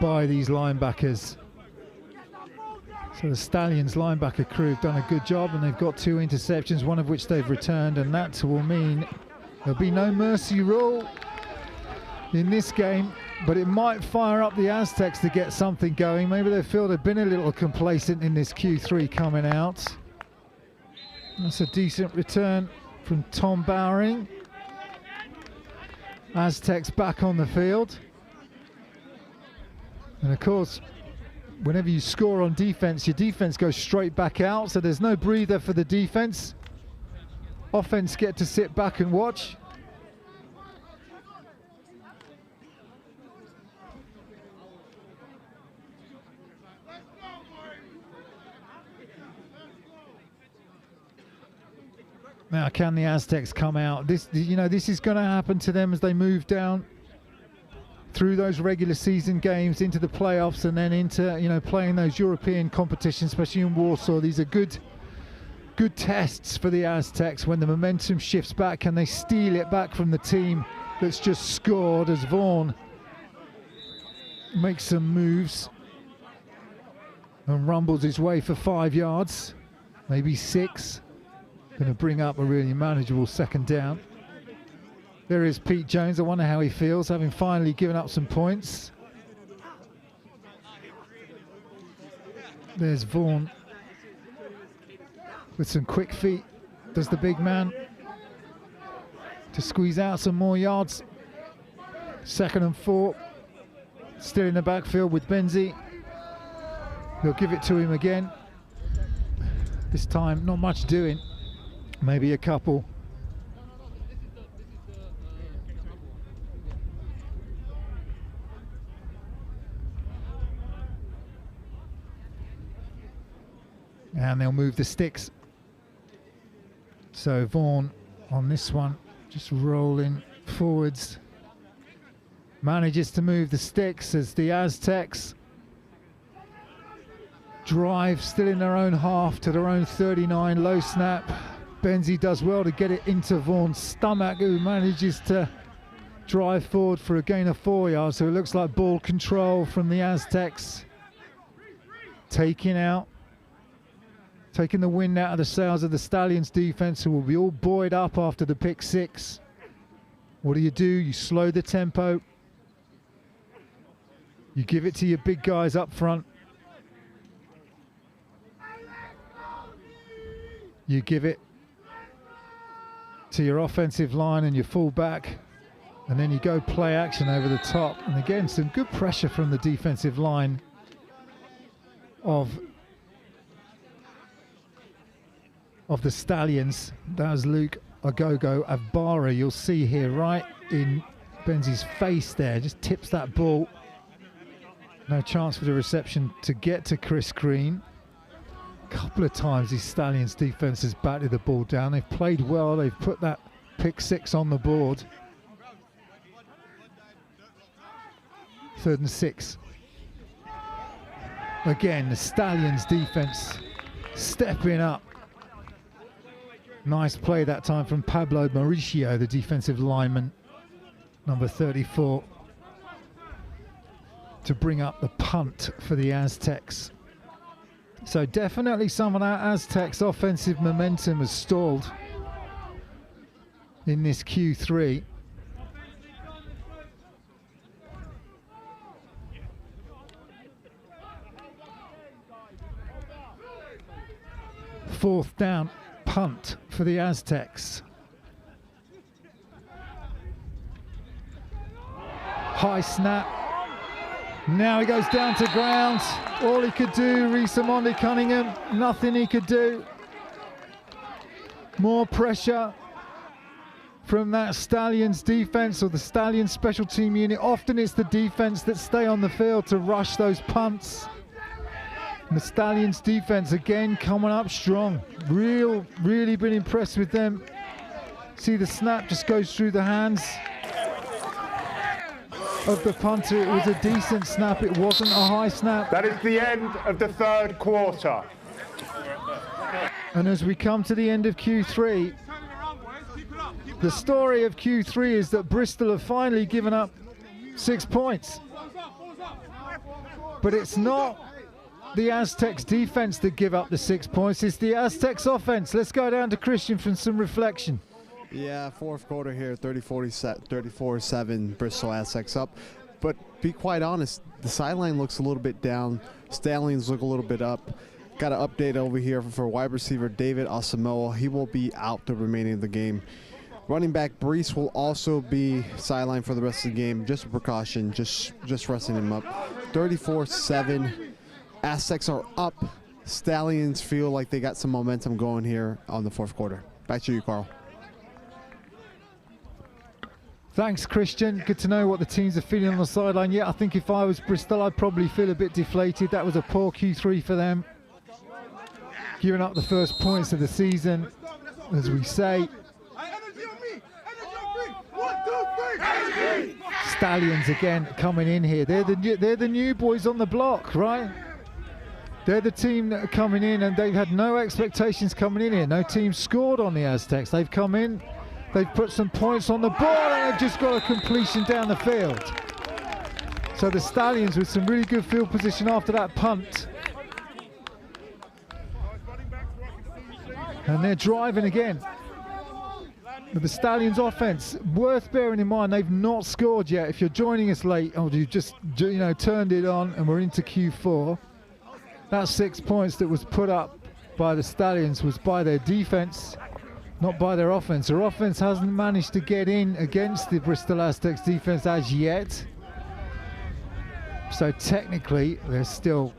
By these linebackers. So the Stallions linebacker crew have done a good job, and they've got 2 interceptions, one of which they've returned, and that will mean there'll be no mercy rule in this game. But it might fire up the Aztecs to get something going. Maybe they feel they've been a little complacent in this Q3 coming out. That's a decent return from Tom Bowering. Aztecs back on the field. And of course, whenever you score on defense, your defense goes straight back out, so there's no breather for the defense. Offense get to sit back and watch. Now, can the Aztecs come out? This is going to happen to them as they move down through those regular season games into the playoffs and then into, playing those European competitions, especially in Warsaw. These are good tests for the Aztecs when the momentum shifts back. Can they steal it back from the team that's just scored as Vaughan makes some moves and rumbles his way for 5 yards, maybe 6. Going to bring up a really manageable second down. There is Pete Jones. I wonder how he feels, having finally given up some points. There's Vaughan with some quick feet. Does the big man to squeeze out some more yards. 2nd and 4. Still in the backfield with Benzi. He'll give it to him again. This time, not much doing. Maybe a couple. And they'll move the sticks. So Vaughan on this one, just rolling forwards. Manages to move the sticks as the Aztecs drive still in their own half to their own 39. Low snap. Benzi does well to get it into Vaughan's stomach, who manages to drive forward for a gain of 4 yards. So it looks like ball control from the Aztecs. Taking the wind out of the sails of the Stallions defense, who will be all buoyed up after the pick 6. What do? You slow the tempo. You give it to your big guys up front. You give it to your offensive line and your fullback, and then you go play action over the top. And again, some good pressure from the defensive line of the Stallions. That was Luke Ogogo Avbara. You'll see here right in Benzi's face there, just tips that ball. No chance for the reception to get to Chris Green. A couple of times these Stallions defense has batted the ball down. They've played well. They've put that pick 6 on the board. 3rd and 6. Again, the Stallions defense stepping up. Nice play that time from Pablo Mauricio, the defensive lineman, number 34, to bring up the punt for the Aztecs. So definitely some of that Aztecs offensive momentum has stalled in this Q3. Fourth down, punt for the Aztecs. High snap. Now he goes down to ground. All he could do, Risa Cunningham, nothing he could do. More pressure from that Stallions defense, or the Stallions special team unit. Often it's the defense that stay on the field to rush those punts. And the Stallions defense again coming up strong. Really been impressed with them. See the snap just goes through the hands of the punter. It was a decent snap, it wasn't a high snap. That is the end of the 3rd quarter. And as we come to the end of Q3, the story of Q3 is that Bristol have finally given up 6 points. But it's not the Aztecs defense that give up the 6 points, it's the Aztecs offense. Let's go down to Christian for some reflection. Yeah, 4th quarter here, 34-7, Bristol Aztecs up. But be quite honest, the sideline looks a little bit down. Stallions look a little bit up. Got an update over here for wide receiver David Asamoah. He will be out the remaining of the game. Running back Brees will also be sidelined for the rest of the game. Just a precaution, just resting him up. 34-7, Aztecs are up. Stallions feel like they got some momentum going here on the 4th quarter. Back to you, Carl. Thanks, Christian. Good to know what the teams are feeling on the sideline. Yeah, I think if I was Bristol, I'd probably feel a bit deflated. That was a poor Q3 for them. Giving up the first points of the season. as we say. Energy on me! Energy on 3! 1, 2, 3! Stallions again coming in here. They're the new boys on the block, right? They're the team that are coming in, and they've had no expectations coming in here. No team scored on the Aztecs. They've come in, they've put some points on the board, and they've just got a completion down the field. So the Stallions with some really good field position after that punt. And they're driving again. But the Stallions offense, worth bearing in mind, they've not scored yet. If you're joining us late, or you've just turned it on and we're into Q4, that 6 points that was put up by the Stallions was by their defense, not by their offense. Their offense hasn't managed to get in against the Bristol Aztecs defense as yet. So technically, there's still,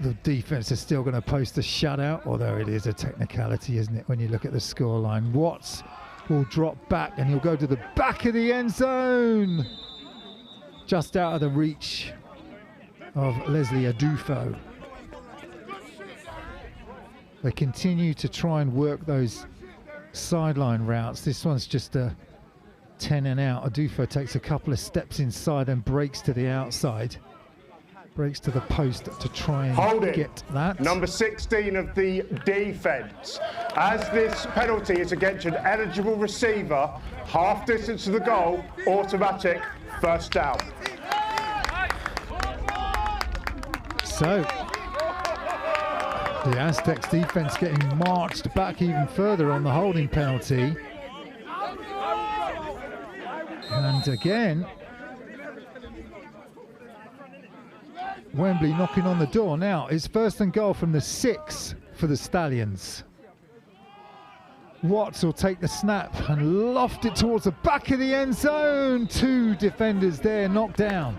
the defense is still going to post a shutout, although it is a technicality, isn't it, when you look at the scoreline. Watts will drop back and he'll go to the back of the end zone, just out of the reach of Leslie Adufo. They continue to try and work those sideline routes. This one's just a 10 and out. Adufo takes a couple of steps inside and breaks to the outside. Breaks to the post to try and get that. Number 16 of the defence. As this penalty is against an eligible receiver, half distance to the goal, automatic first down. So the Aztecs defense getting marched back even further on the holding penalty. And again, Wembley knocking on the door. Now it's first and goal from the 6 for the Stallions. Watts will take the snap and loft it towards the back of the end zone. 2 defenders there knocked down.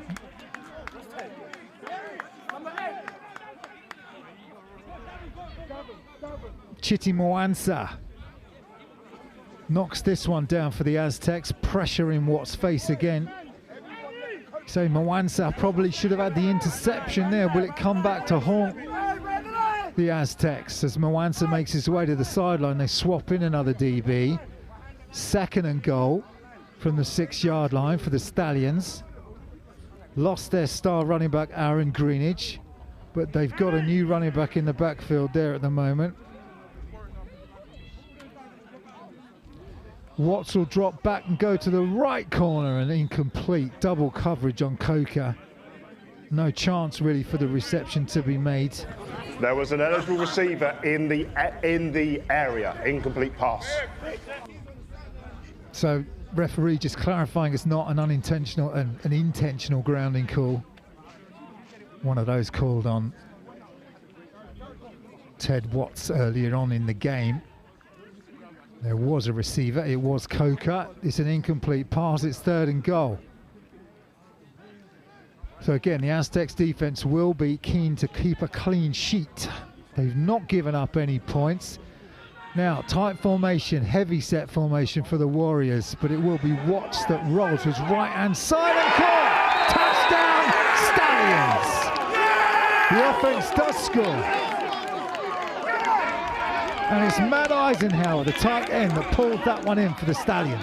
Chiti Mwansa knocks this one down for the Aztecs, pressure in Watts' face again. So Mwansa probably should have had the interception there. Will it come back to haunt the Aztecs as Mwansa makes his way to the sideline? They swap in another DB. Second and goal from the 6-yard line for the Stallions. Lost their star running back Aaron Greenidge, but they've got a new running back in the backfield there at the moment. Watts will drop back and go to the right corner, and incomplete. Double coverage on Coker. No chance really for the reception to be made. There was an eligible receiver in the area. Incomplete pass. So referee just clarifying it's not an unintentional and an intentional grounding call. One of those called on Ted Watts earlier on in the game. There was a receiver, it was Coker. It's an incomplete pass, it's third and goal. So again, the Aztecs defense will be keen to keep a clean sheet. They've not given up any points. Now, tight formation, heavy set formation for the Warriors, but it will be Watts that rolls to his right-hand side and caught. Touchdown, Stallions! The offense does score. And it's Matt Eisenhower, the tight end, that pulled that one in for the Stallions.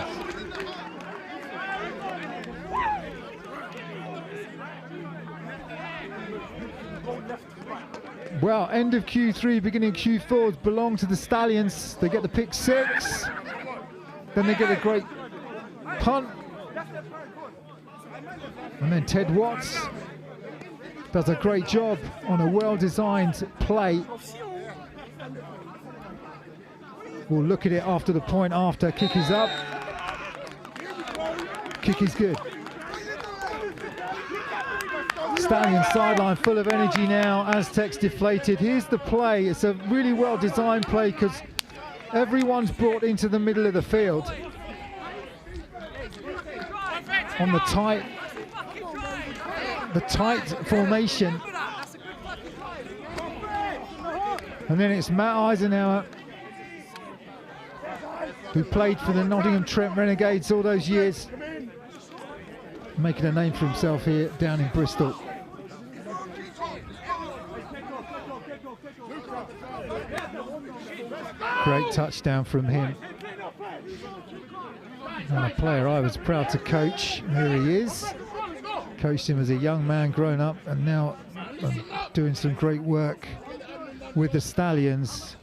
Well, end of Q3, beginning of Q4 belong to the Stallions. They get the pick 6. Then they get a great punt. And then Ted Watts does a great job on a well-designed play. We'll look at it after the point after. Kick is up. Kick is good. Stallion sideline full of energy now. Aztecs deflated. Here's the play. It's a really well designed play because everyone's brought into the middle of the field on the tight formation. And then it's Matt Eisenhower, who played for the Nottingham Trent Renegades all those years, making a name for himself here down in Bristol. Great touchdown from him. And a player I was proud to coach. Here he is. Coached him as a young man, grown up, and now doing some great work with the Stallions.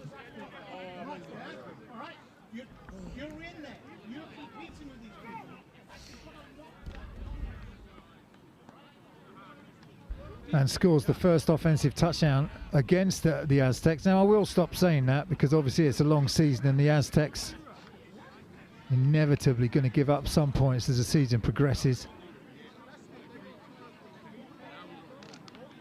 And scores the first offensive touchdown against the Aztecs. Now I will stop saying that because obviously it's a long season and the Aztecs inevitably going to give up some points as the season progresses.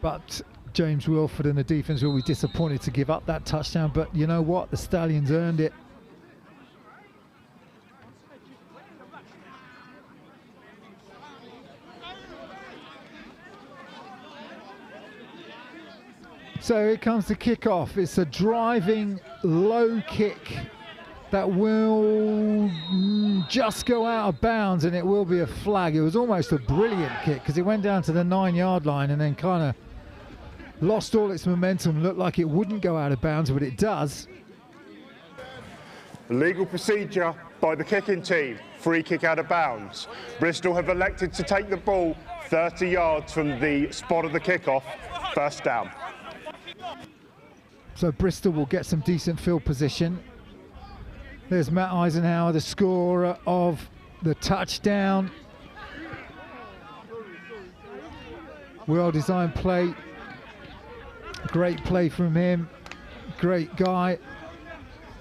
But James Wilford and the defense will be disappointed to give up that touchdown, but you know what? The Stallions earned it. So here comes the kickoff. It's a driving low kick that will just go out of bounds, and it will be a flag. It was almost a brilliant kick because it went down to the 9-yard line and then kind of lost all its momentum. Looked like it wouldn't go out of bounds, but it does. Legal procedure by the kicking team. Free kick out of bounds. Bristol have elected to take the ball 30 yards from the spot of the kickoff. First down. So Bristol will get some decent field position. There's Matt Eisenhower, the scorer of the touchdown. Well-designed play. Great play from him. Great guy.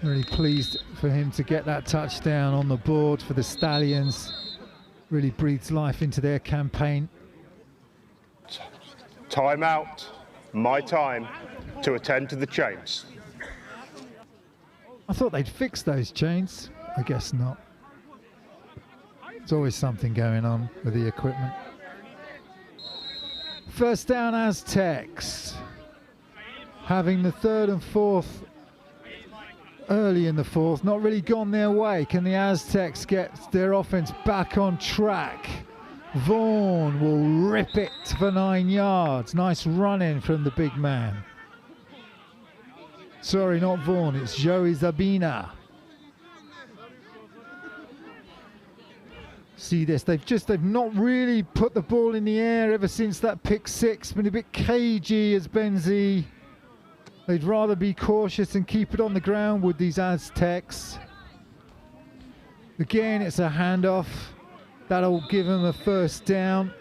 Really pleased for him to get that touchdown on the board for the Stallions. Really breathes life into their campaign. Time out. My time to attend to the chains. I thought they'd fix those chains. I guess not. There's always something going on with the equipment. First down Aztecs. Having the third and fourth early in the fourth, not really gone their way. Can the Aztecs get their offense back on track? Vaughan will rip it for 9 yards. Nice run-in from the big man. Sorry, not Vaughan, it's Joey Zabina. See this, they've not really put the ball in the air ever since that pick six. Been a bit cagey as Benzie. They'd rather be cautious and keep it on the ground with these Aztecs. Again, it's a handoff. That'll give them a first down.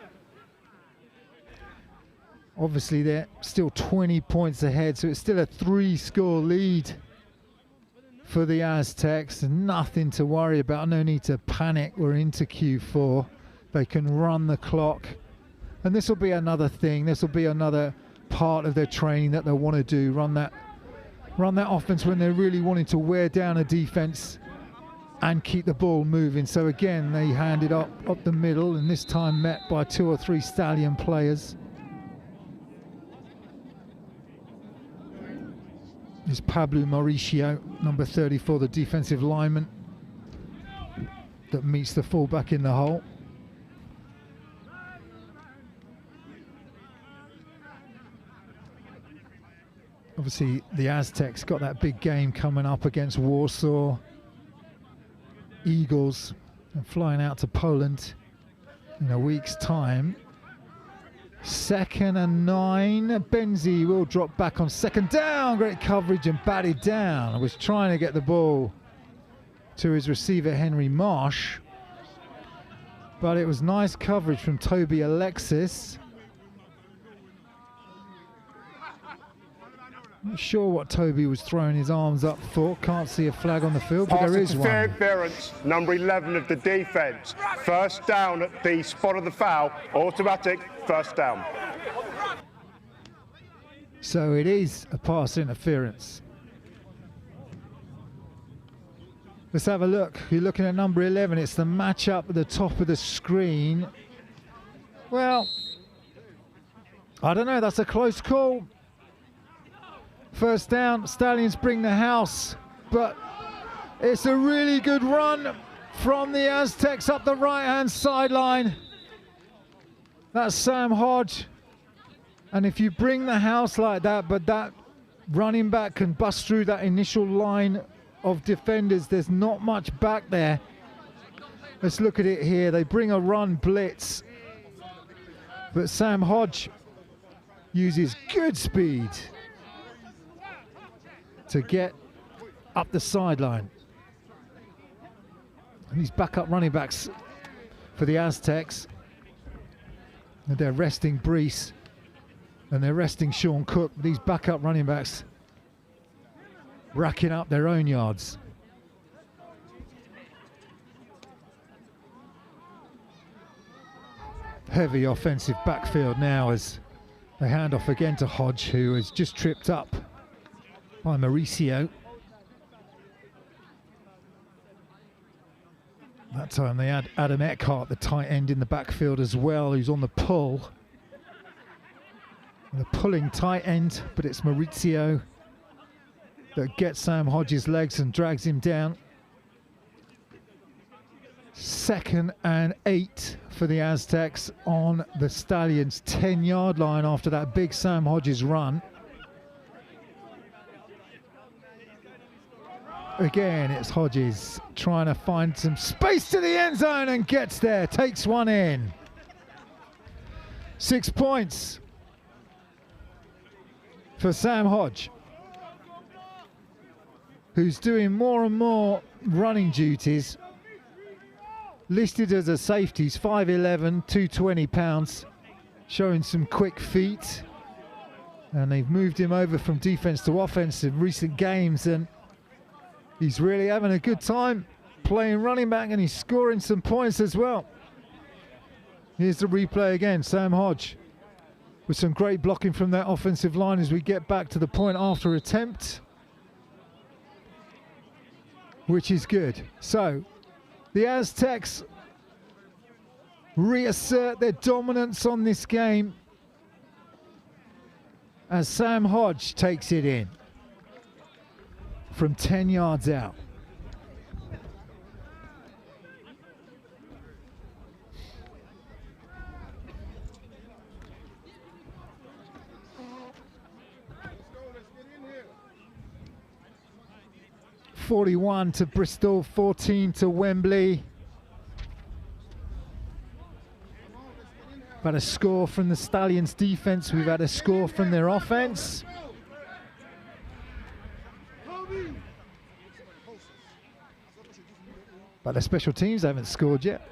Obviously, they're still 20 points ahead, so it's still a 3-score lead for the Aztecs. Nothing to worry about, no need to panic. We're into Q4. They can run the clock. And this will be another thing. This will be another part of their training that they'll want to do. Run that offense when they're really wanting to wear down a defense and keep the ball moving. So again, they hand it up the middle, and this time met by 2 or 3 Stallion players. Is Pablo Mauricio, number 34, the defensive lineman that meets the fullback in the hole. Obviously, the Aztecs got that big game coming up against Warsaw Eagles and flying out to Poland in a week's time. 2nd and 9. Benzie will drop back on 2nd down. Great coverage and batted down. Was trying to get the ball to his receiver, Henry Marsh. But it was nice coverage from Toby Alexis. Not sure what Toby was throwing his arms up for. Can't see a flag on the field, but there is one. Interference, number 11 of the defense. First down at the spot of the foul. Automatic first down. So it is a pass interference. Let's have a look. You're looking at number 11. It's the matchup at the top of the screen. Well, I don't know. That's a close call. First down, Stallions bring the house, but it's a really good run from the Aztecs up the right-hand sideline. That's Sam Hodge. And if you bring the house like that, but that running back can bust through that initial line of defenders. There's not much back there. Let's look at it here. They bring a run blitz, but Sam Hodge uses good speed to get up the sideline. And these backup running backs for the Aztecs, and they're resting Brees and they're resting Sean Cook. These backup running backs racking up their own yards. Heavy offensive backfield now as they hand off again to Hodge, who is just tripped up by Mauricio. That time they had Adam Eckhart, the tight end, in the backfield as well, who's on the pull. The pulling tight end, but it's Mauricio that gets Sam Hodge's legs and drags him down. 2nd and 8 for the Aztecs on the Stallions' 10-yard line after that big Sam Hodges run. Again, it's Hodges trying to find some space to the end zone and gets there, takes one in. 6 points for Sam Hodge, who's doing more and more running duties. Listed as a safety, he's 5'11", 220 pounds, showing some quick feet. And they've moved him over from defense to offense in recent games, and he's really having a good time playing running back, and he's scoring some points as well. Here's the replay again. Sam Hodge with some great blocking from that offensive line as we get back to the point after attempt, which is good. So the Aztecs reassert their dominance on this game as Sam Hodge takes it in from 10 yards out. (41 to Bristol, 14 to Wembley). We've had a score from the Stallions defense, we've had a score from their offense. But the special teams haven't scored yet.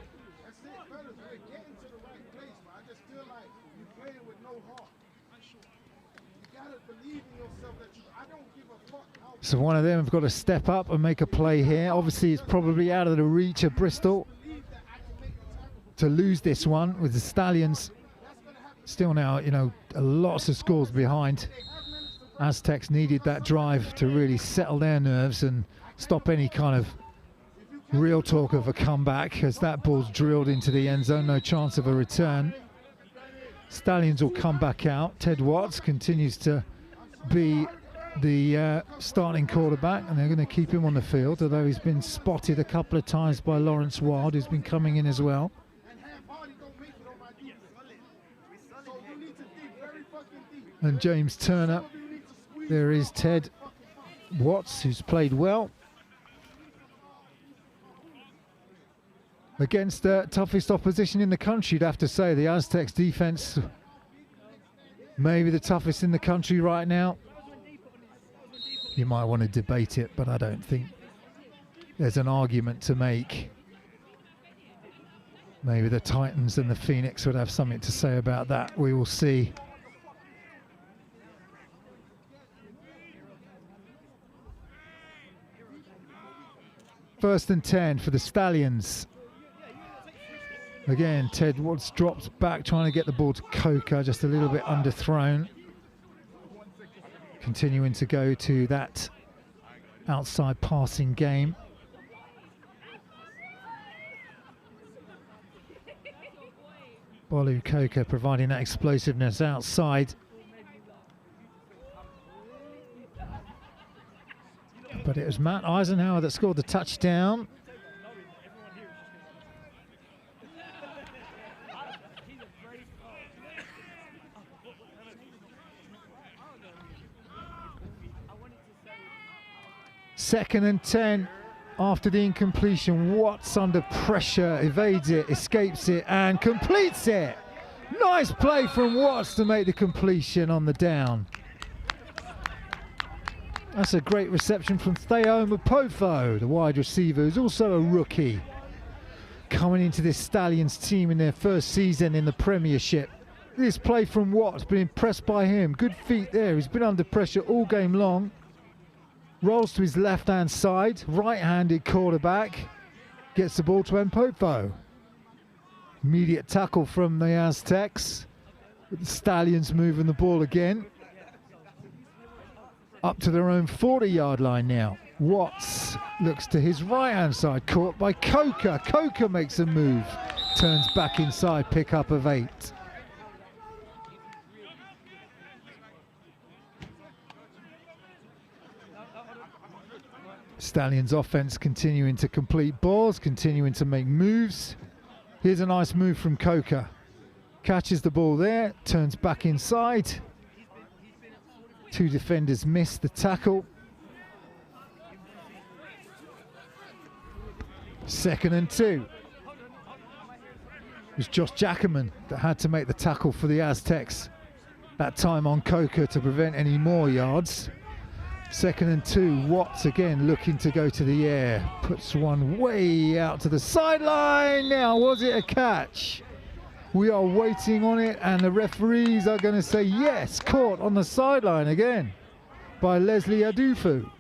So one of them have got to step up and make a play here. Obviously, it's probably out of the reach of Bristol to lose this one, with the Stallions still now, you know, lots of scores behind. Aztecs needed that drive to really settle their nerves and stop any kind of real talk of a comeback, as that ball's drilled into the end zone, no chance of a return. Stallions will come back out. Ted Watts continues to be the starting quarterback, and they're going to keep him on the field, although he's been spotted a couple of times by Lawrence Wild, who's been coming in as well. And James Turner. There is Ted Watts, who's played well against the toughest opposition in the country, you'd have to say. The Aztecs defense, maybe the toughest in the country right now. You might want to debate it, but I don't think there's an argument to make. Maybe the Titans and the Phoenix would have something to say about that. We will see. First and 10 for the Stallions. Again, Ted Watts drops back, trying to get the ball to Coker, just a little bit underthrown. Continuing to go to that outside passing game. Bolu Coker providing that explosiveness outside. But it was Matt Eisenhower that scored the touchdown. 2nd and 10 after the incompletion. Watts under pressure, evades it, escapes it and completes it. Nice play from Watts to make the completion on the down. That's a great reception from Theo Mapofo, the wide receiver, who's also a rookie. Coming into this Stallions team in their first season in the Premiership. This play from Watts, been impressed by him. Good feet there, he's been under pressure all game long. Rolls to his left-hand side, right-handed quarterback. Gets the ball to Mapofo. Immediate tackle from the Aztecs. With the Stallions moving the ball again. Up to their own 40-yard line now. Watts looks to his right-hand side, caught by Coker. Coker makes a move, turns back inside, pick up of 8. Stallions offense continuing to complete balls, continuing to make moves. Here's a nice move from Coker. Catches the ball there, turns back inside. 2 defenders miss the tackle. 2nd and 2. It was Josh Jackerman that had to make the tackle for the Aztecs. That time on Coker to prevent any more yards. 2nd and 2, Watts again looking to go to the air. Puts one way out to the sideline. Now, was it a catch? We are waiting on it and the referees are going to say yes, caught on the sideline again by Leslie Adufu.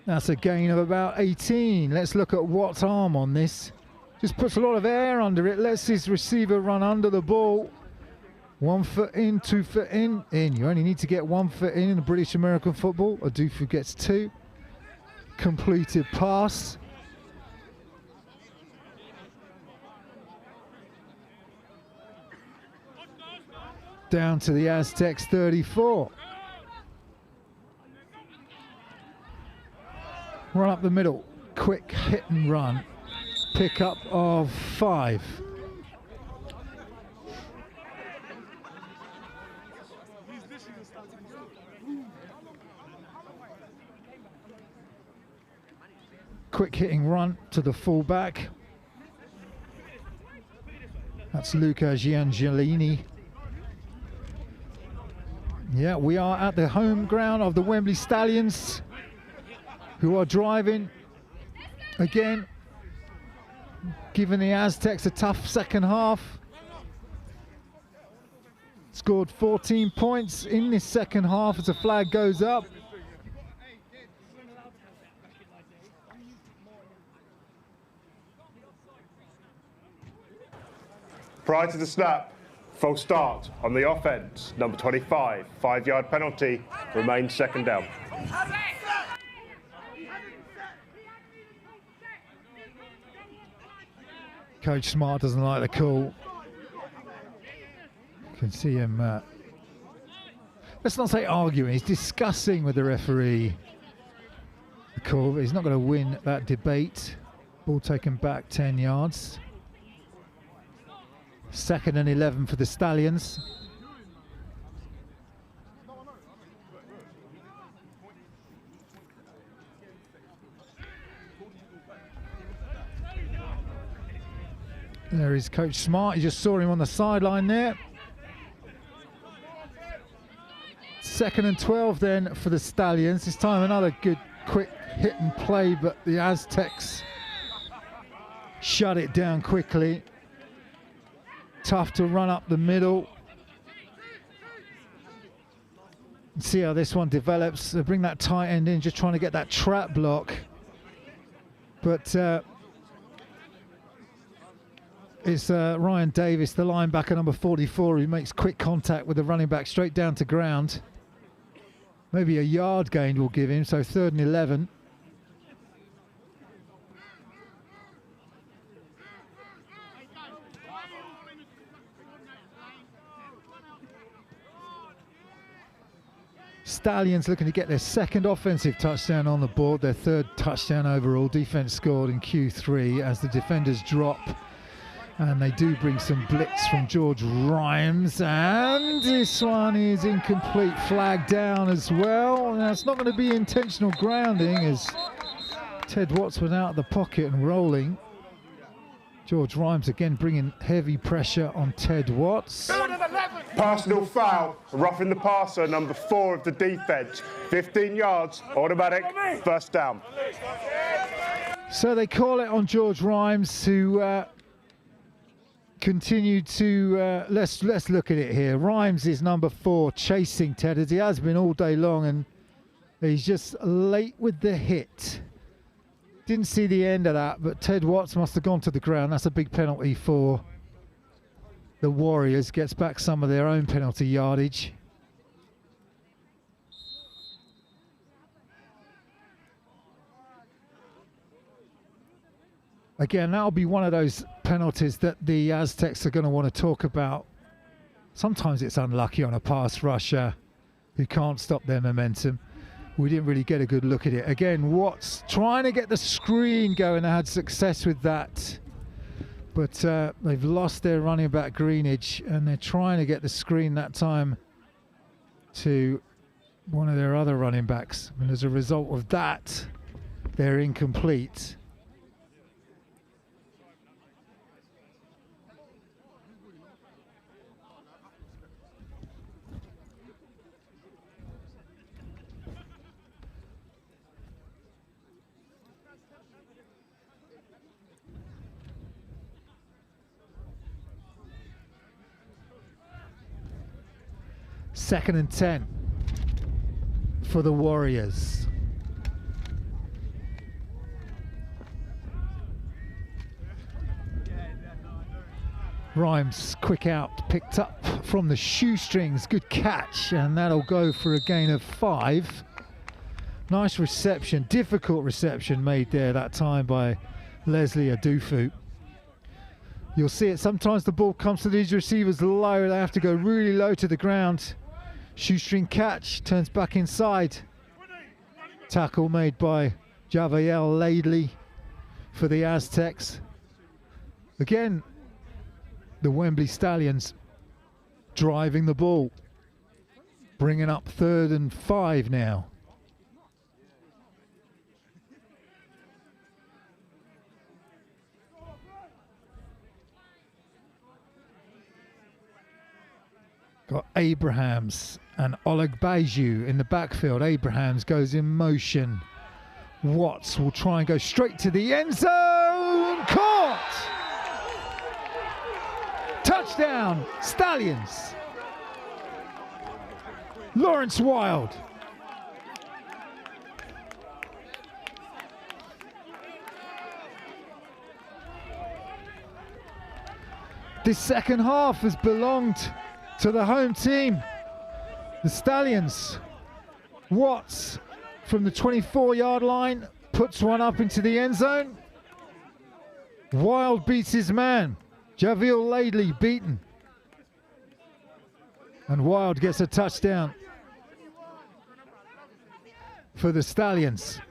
That's a gain of about 18. Let's look at Watts' arm on this. Just puts a lot of air under it, lets his receiver run under the ball. 1 foot in, 2 foot in. You only need to get 1 foot in the British American football. Adufu gets 2. Completed pass. Down to the Aztecs 34. Run up the middle, quick hit and run. Pickup of 5. Quick hitting run to the fullback. That's Luca Giangelini. Yeah, we are at the home ground of the Wembley Stallions, who are driving again, giving the Aztecs a tough second half. Scored 14 points in this second half as the flag goes up. Prior to the snap, false start on the offense. Number 25, 5-yard penalty, remains 2nd down. Coach Smart doesn't like the call. You can see him, let's not say arguing, he's discussing with the referee the call. He's not going to win that debate. Ball taken back 10 yards. 2nd and 11 for the Stallions. There is Coach Smart. You just saw him on the sideline there. 2nd and 12 then for the Stallions. This time another good quick hit and play, but the Aztecs shut it down quickly. Tough to run up the middle. See how this one develops. They bring that tight end in, just trying to get that trap block. But it's Ryan Davis, the linebacker, number 44, who makes quick contact with the running back straight down to ground. Maybe a yard gain will give him, so 3rd and 11. Stallions looking to get their 2nd offensive touchdown on the board, their 3rd touchdown overall. Defense scored in Q3 as the defenders drop And they do bring some blitz from George Rhymes, and this one is incomplete, flag down as well. Now it's not going to be intentional grounding as Ted Watts was out of the pocket and rolling. George Rhymes again bringing heavy pressure on Ted Watts. Personal foul, roughing the passer, number 4 of the defence. 15 yards, automatic, first down. So they call it on George Rhymes, who continued to, let's look at it here. Rhymes is number 4, chasing Ted, as he has been all day long, and he's just late with the hit. Didn't see the end of that, but Ted Watts must have gone to the ground. That's a big penalty for the Warriors. Gets back some of their own penalty yardage. Again, that'll be one of those penalties that the Aztecs are going to want to talk about. Sometimes it's unlucky on a pass rusher who can't stop their momentum. We didn't really get a good look at it. Again, Watts trying to get the screen going. They had success with that. But they've lost their running back Greenidge, and they're trying to get the screen that time to one of their other running backs. And as a result of that, they're incomplete. Second and 10 for the Warriors. Rhymes quick out, picked up from the shoestrings, good catch, and that'll go for a gain of 5. Nice reception, difficult reception made there that time by Leslie Adufu. You'll see it, sometimes the ball comes to these receivers low, they have to go really low to the ground. Shoestring catch, turns back inside. Tackle made by Javier Laidley for the Aztecs. Again, the Wembley Stallions driving the ball. Bringing up 3rd and 5 now. Got Abrahams and Oleg Baju in the backfield. Abrahams goes in motion. Watts will try and go straight to the end zone. Caught! Touchdown, Stallions. Lawrence Wild. This second half has belonged to the home team, the Stallions. Watts from the 24-yard line puts one up into the end zone. Wild beats his man. Javier Laidley beaten. And Wild gets a touchdown for the Stallions.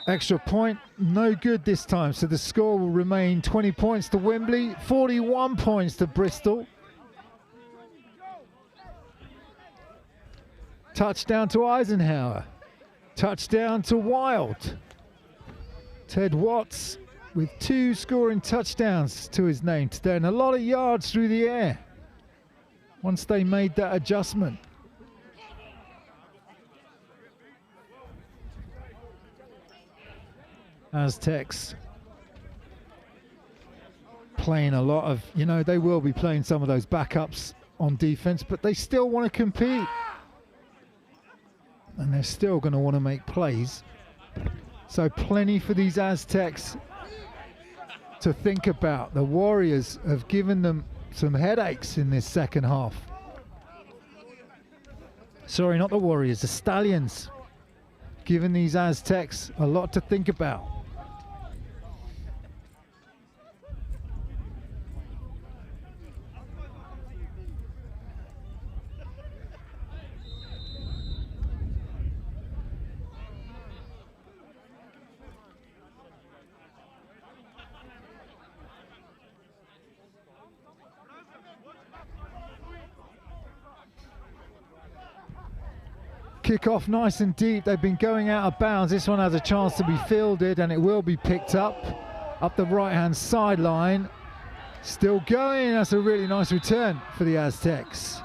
Extra point, no good this time, so the score will remain 20 points to Wembley, 41 points to Bristol. Touchdown to Eisenhower. Touchdown to Wild. Ted Watts with 2 scoring touchdowns to his name today, and a lot of yards through the air once they made that adjustment. Aztecs playing a lot of, they will be playing some of those backups on defense, but they still want to compete. And they're still going to want to make plays. So plenty for these Aztecs to think about. The Warriors have given them some headaches in this second half. Sorry, not the Warriors, the Stallions. Giving these Aztecs a lot to think about. Kickoff nice and deep. They've been going out of bounds. This one has a chance to be fielded, and it will be picked up the right-hand sideline. Still going. That's a really nice return for the Aztecs.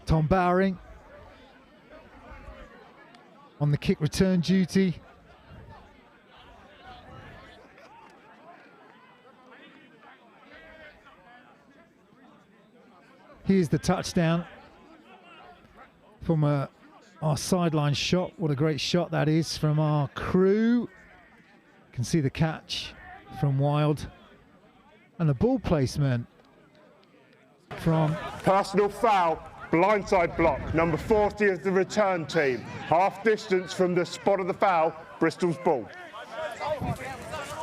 Tom Bowering on the kick return duty. Here's the touchdown from our sideline shot. What a great shot that is from our crew. You can see the catch from Wild. And the ball placement from... Personal foul, blindside block, number 40 of the return team. Half distance from the spot of the foul, Bristol's ball.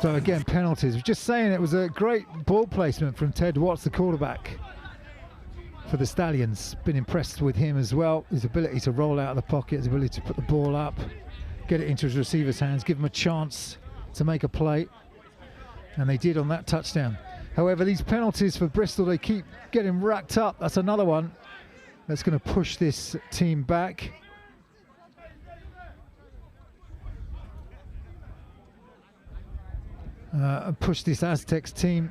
So again, penalties. We're just saying it was a great ball placement from Ted Watts, the quarterback for the Stallions. Been impressed with him as well. His ability to roll out of the pocket, his ability to put the ball up, get it into his receiver's hands, give him a chance to make a play. And they did on that touchdown. However, these penalties for Bristol, they keep getting racked up. That's another one that's going to push this team back. Push this Aztecs team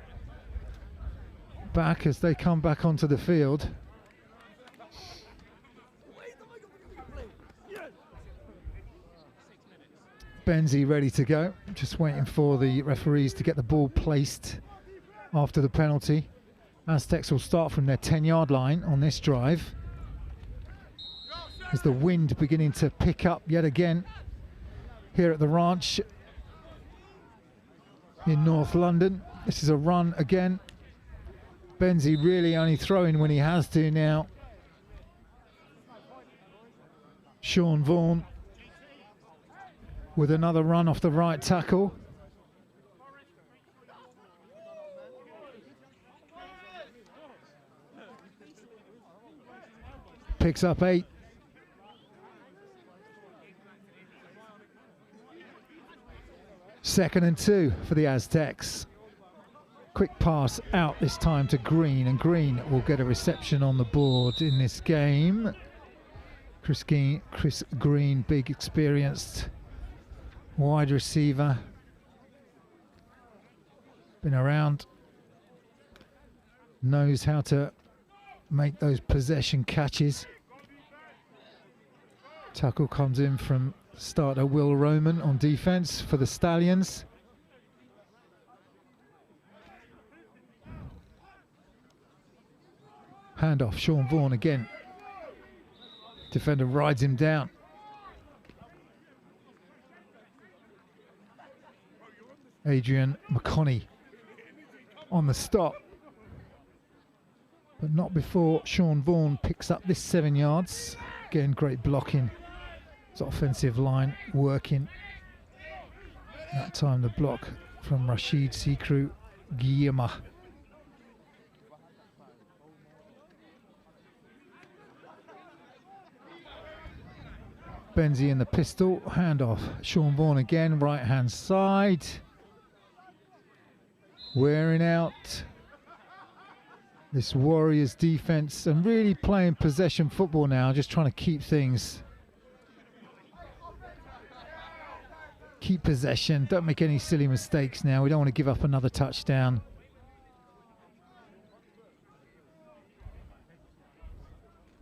back as they come back onto the field. Benzie ready to go, just waiting for the referees to get the ball placed after the penalty. Aztecs will start from their 10-yard line on this drive. As the wind beginning to pick up yet again here at the ranch in North London. This is a run again. Benzie really only throwing when he has to now. Sean Vaughan with another run off the right tackle. Picks up 8. Second and 2 for the Aztecs. Quick pass out this time to Green, and Green will get a reception on the board in this game. Chris Green, big experienced wide receiver. Been around, knows how to make those possession catches. Tackle comes in from starter Will Roman on defense for the Stallions. Handoff, Sean Vaughan again. Defender rides him down. Adrian McConney on the stop. But not before Sean Vaughan picks up this 7 yards. Again, great blocking. It's offensive line working. That time the block from Rashid Sikru Guillermo. Benzie in the pistol, handoff. Sean Vaughan again, right hand side. Wearing out this Warriors defense and really playing possession football now, just trying to keep things. Keep possession, don't make any silly mistakes now. We don't want to give up another touchdown.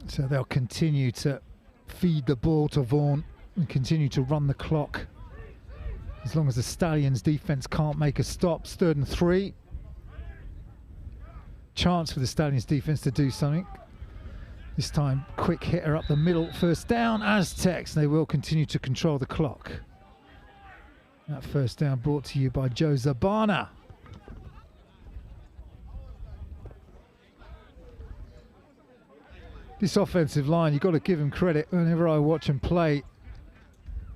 So they'll continue to feed the ball to Vaughan and continue to run the clock as long as the Stallions defense can't make a stop. 3rd and 3. Chance for the Stallions defense to do something. This time quick hitter up the middle, first down. Aztecs, they will continue to control the clock. That first down brought to you by Joe Zabana. This offensive line, you've got to give him credit. Whenever I watch him play,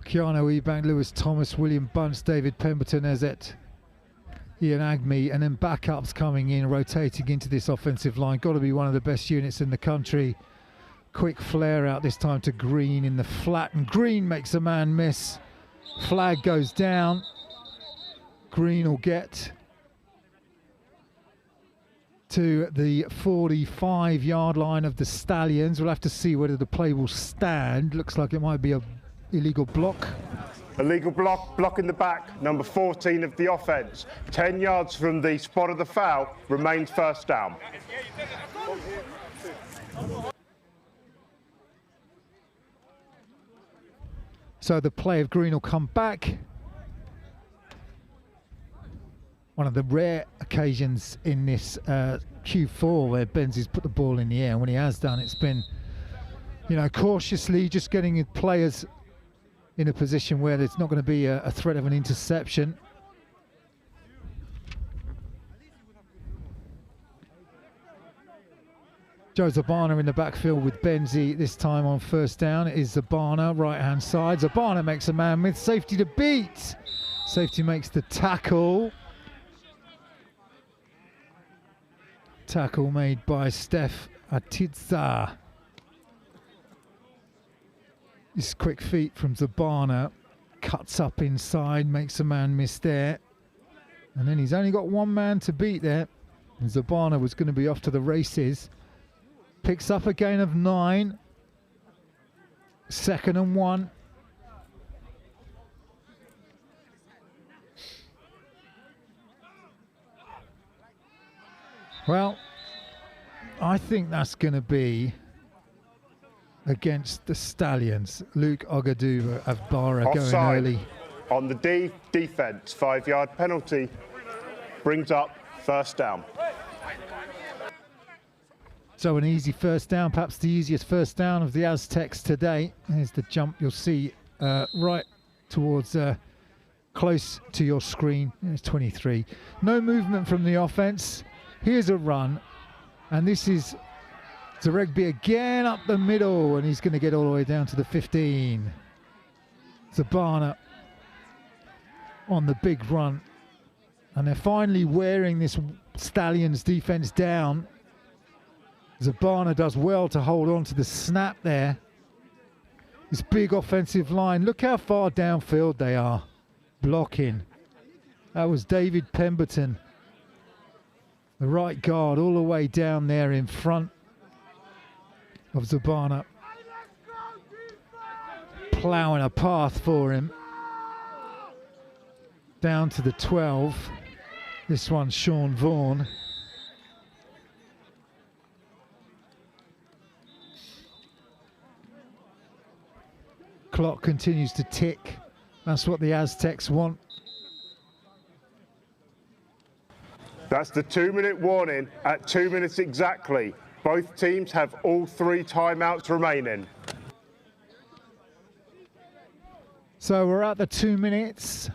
Keanu Ebank, Lewis Thomas, William Bunce, David Pemberton, Ezet, Ian Agme, and then backups coming in, rotating into this offensive line. Got to be one of the best units in the country. Quick flare out this time to Green in the flat, and Green makes a man miss. Flag goes down. Green will get to the 45-yard line of the Stallions. We'll have to see whether the play will stand. Looks like it might be a illegal block. Illegal block in the back, number 14 of the offence. 10 yards from the spot of the foul, remains first down. So the play of green will come back. One of the rare occasions in this Q4 where Benzie's put the ball in the air, and when he has done, it's been, you know, cautiously just getting his players in a position where there's not going to be a threat of an interception. Joe Zabana in the backfield with Benzie, this time on first down. It is Zabana, right-hand side. Zabana makes a man with safety to beat. Safety makes the tackle. Tackle made by Steph Atidza. This quick feet from Zabana. Cuts up inside, makes a man miss there. And then he's only got one man to beat there. And Zabana was going to be off to the races. Picks up a gain of 9. 2nd and 1. Well, I think that's going to be against the Stallions. Luke Ogaduba of Barra going early. On the defence, 5-yard penalty brings up first down. So an easy first down, perhaps the easiest first down of the Aztecs today. There's the jump you'll see right towards close to your screen. It's 23. No movement from the offense. Here's a run, and this is Zaregbi again up the middle, and he's going to get all the way down to the 15. Zabana on the big run, and they're finally wearing this Stallions defense down. Zabana does well to hold on to the snap there. This big offensive line, look how far downfield they are blocking. That was David Pemberton, the right guard, all the way down there in front of Zabana, ploughing a path for him down to the 12. This one's Sean Vaughan. Clock continues to tick. That's what the Aztecs want. That's the 2-minute warning at 2 minutes exactly. Both teams have all 3 timeouts remaining. So we're at the 2 minutes.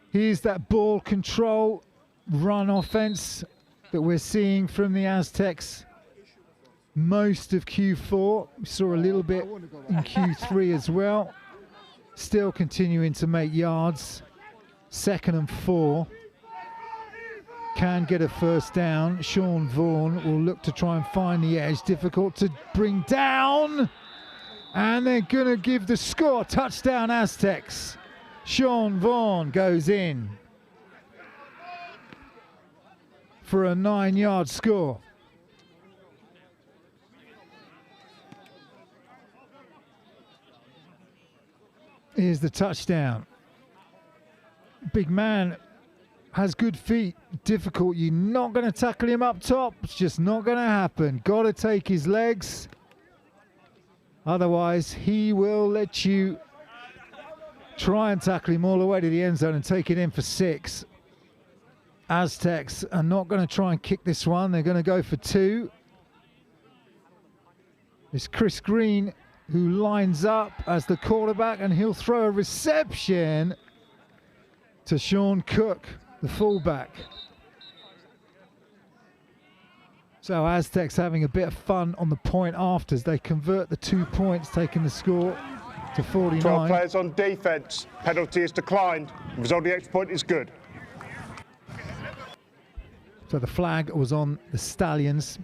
Here's that ball control run offense that we're seeing from the Aztecs most of Q4. We saw a little bit in Q3 as well. Still continuing to make yards. 2nd and 4. Can get a first down. Sean Vaughan will look to try and find the edge. Difficult to bring down. And they're going to give the score. Touchdown Aztecs. Sean Vaughan goes in for a 9-yard score. Here's the touchdown. Big man has good feet. Difficult. You're not going to tackle him up top. It's just not going to happen. Got to take his legs. Otherwise, he will let you try and tackle him all the way to the end zone and take it in for 6. Aztecs are not going to try and kick this one. They're going to go for 2. It's Chris Green who lines up as the quarterback, and he'll throw a reception to Sean Cook, the fullback. So Aztecs having a bit of fun on the point after as they convert the 2 points, taking the score to 49. 12 players on defence. Penalty is declined. The result of the extra point is good. So the flag was on the Stallions.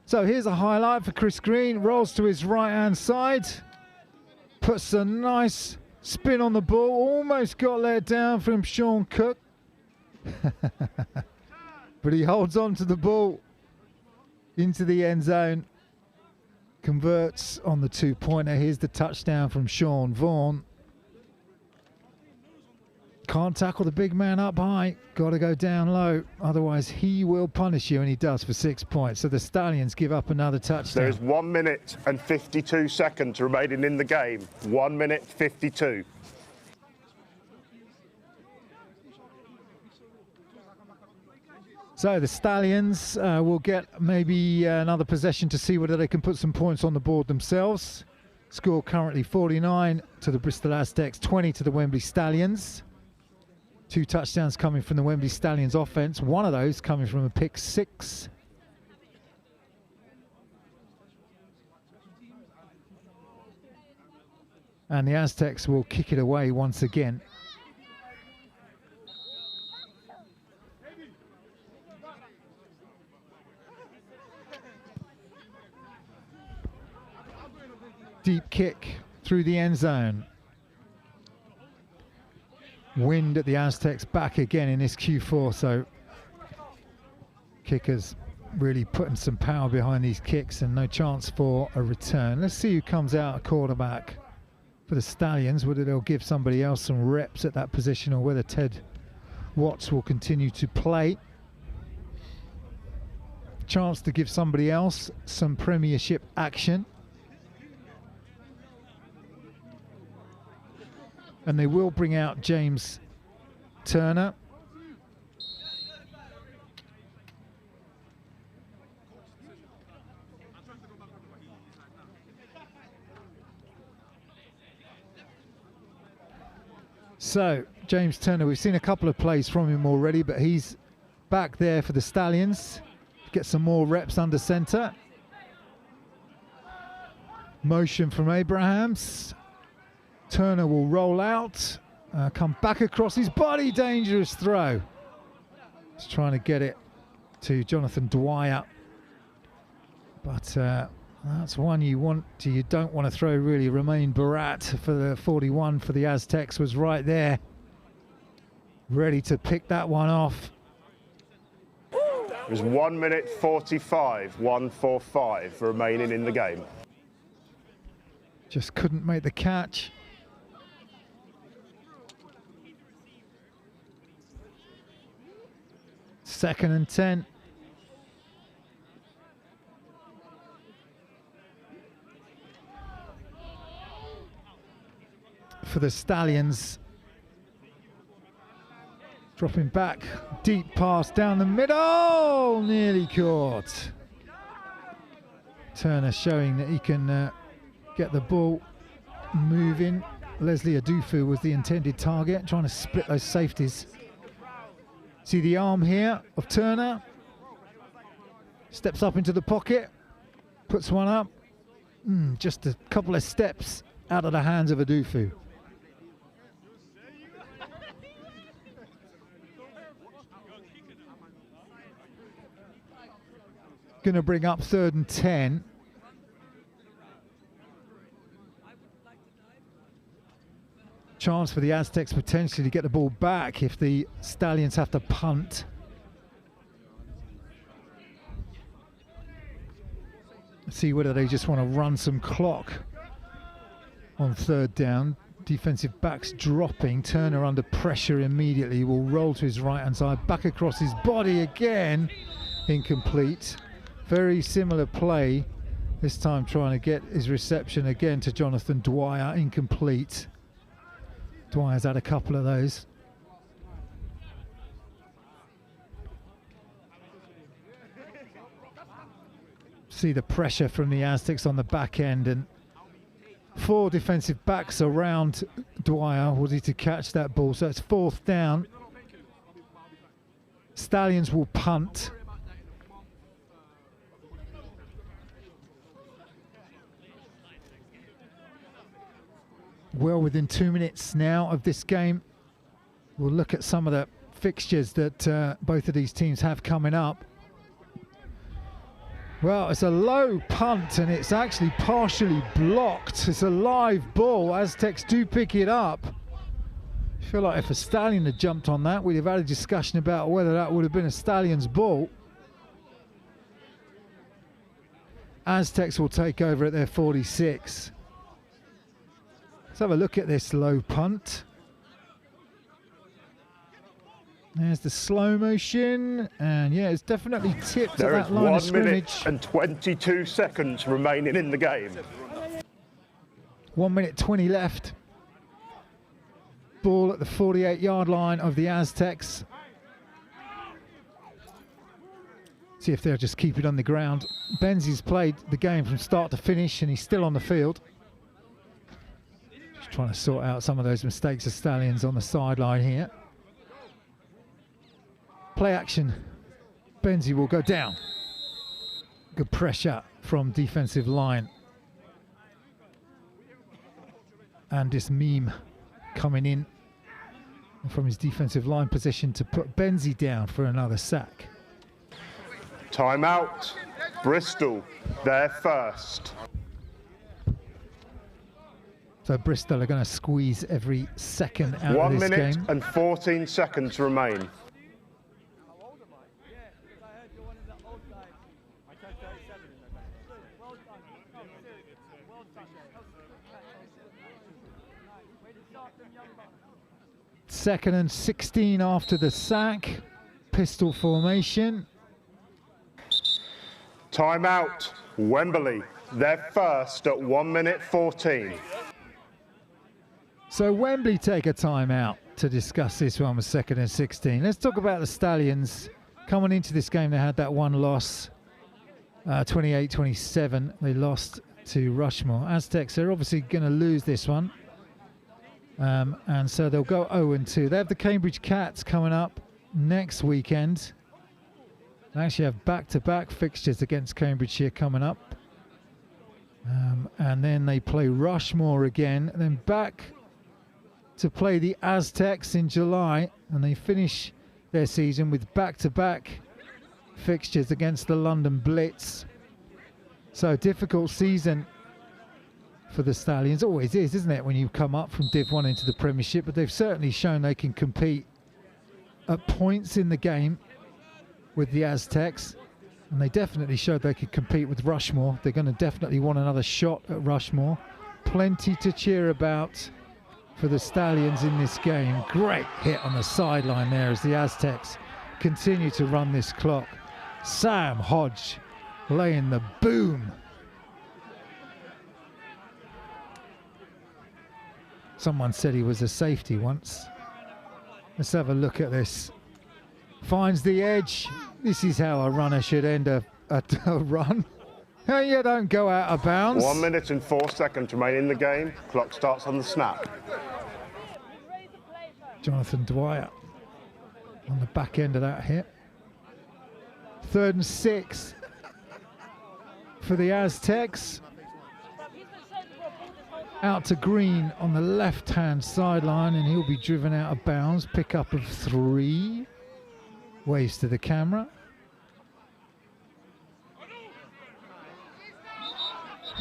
So here's a highlight for Chris Green. Rolls to his right-hand side. Puts a nice spin on the ball. Almost got let down from Sean Cook. But he holds on to the ball into the end zone. Converts on the 2-pointer. Here's the touchdown from Sean Vaughan. Can't tackle the big man up high. Got to go down low. Otherwise, he will punish you, and he does for 6 points. So the Stallions give up another touchdown. There's 1 minute and 52 seconds remaining in the game. 1 minute 52. So the Stallions will get maybe another possession to see whether they can put some points on the board themselves. Score currently 49 to the Bristol Aztecs, 20 to the Wembley Stallions. 2 touchdowns coming from the Wembley Stallions offense. One of those coming from a pick 6. And the Aztecs will kick it away once again. Deep kick through the end zone. Wind at the Aztecs back again in this Q4, so kickers really putting some power behind these kicks and no chance for a return. Let's see who comes out at quarterback for the Stallions, whether they'll give somebody else some reps at that position or whether Ted Watts will continue to play. Chance to give somebody else some Premiership action. And they will bring out James Turner. So, James Turner, we've seen a couple of plays from him already, but he's back there for the Stallions. Get some more reps under center. Motion from Abrahams. Turner will roll out, come back across his body, dangerous throw. He's trying to get it to Jonathan Dwyer. But that's one you don't want to throw really. Romain Barat for the 41 for the Aztecs was right there. Ready to pick that one off. There's 1 minute 45, 1:45 remaining in the game. Just couldn't make the catch. Second and 10. For the Stallions. Dropping back, deep pass down the middle, nearly caught. Turner showing that he can get the ball moving. Leslie Adufu was the intended target, trying to split those safeties. See the arm here of Turner. Steps up into the pocket, puts one up. Just a couple of steps out of the hands of Adufu. Going to bring up 3rd and 10. Chance for the Aztecs potentially to get the ball back if the Stallions have to punt. See whether they just want to run some clock on 3rd down. Defensive backs dropping. Turner under pressure immediately. Will roll to his right hand side. Back across his body again. Incomplete. Very similar play. This time trying to get his reception again to Jonathan Dwyer. Incomplete. Dwyer's had a couple of those. See the pressure from the Aztecs on the back end, and 4 defensive backs around Dwyer. Was he to catch that ball? So it's 4th down. Stallions will punt. Well within 2 minutes now of this game. We'll look at some of the fixtures that both of these teams have coming up. Well, it's a low punt and it's actually partially blocked. It's a live ball. Aztecs do pick it up. feel like if a Stallion had jumped on that, we'd have had a discussion about whether that would have been a Stallion's ball. Aztecs will take over at their 46. Let's have a look at this low punt. There's the slow motion, and yeah, it's definitely tipped There at is that line of 1 scrimmage. minute and 22 seconds remaining in the game. 1 minute 20 left. Ball at the 48-yard line of the Aztecs. See if they'll just keep it on the ground. Benzie's played the game from start to finish, and he's still on the field. Just trying to sort out some of those mistakes of Stallions on the sideline here. Play action. Benzie will go down. Good pressure from defensive line. And this meme coming in from his defensive line position to put Benzie down for another sack. Timeout. Bristol, they're first. So Bristol are going to squeeze every second out 1 of this minute game. and 14 seconds remain. Second and 16 after the sack. Pistol formation. Timeout. Wembley, they're first at 1 minute 14. So Wembley take a timeout to discuss this one with second and 16. Let's talk about the Stallions. Coming into this game, they had that one loss, 28-27. They lost to Rushmore. Aztecs are obviously going to lose this one. And so they'll go 0-2. They have the Cambridge Cats coming up next weekend. They actually have back-to-back fixtures against Cambridgeshire coming up. And then they play Rushmore again. And then back to play the Aztecs in July. And they finish their season with back-to-back fixtures against the London Blitz. So difficult season for the Stallions. Always is, isn't it, when you come up from Div 1 into the Premiership? But they've certainly shown they can compete at points in the game with the Aztecs, and they definitely showed they could compete with Rushmore. They're going to definitely want another shot at Rushmore. Plenty to cheer about for the Stallions in this game. Great hit on the sideline there as the Aztecs continue to run this clock. Sam Hodge laying the boom. Someone said he was a safety once. Let's have a look at this. Finds the edge. This is how a runner should end a run. You don't go out of bounds. 1 minute and 4 seconds remain in the game. Clock starts on the snap. Jonathan Dwyer on the back end of that hit. 3rd and 6 for the Aztecs. Out to Green on the left-hand sideline, and he'll be driven out of bounds. Pick up of 3. Waves to the camera.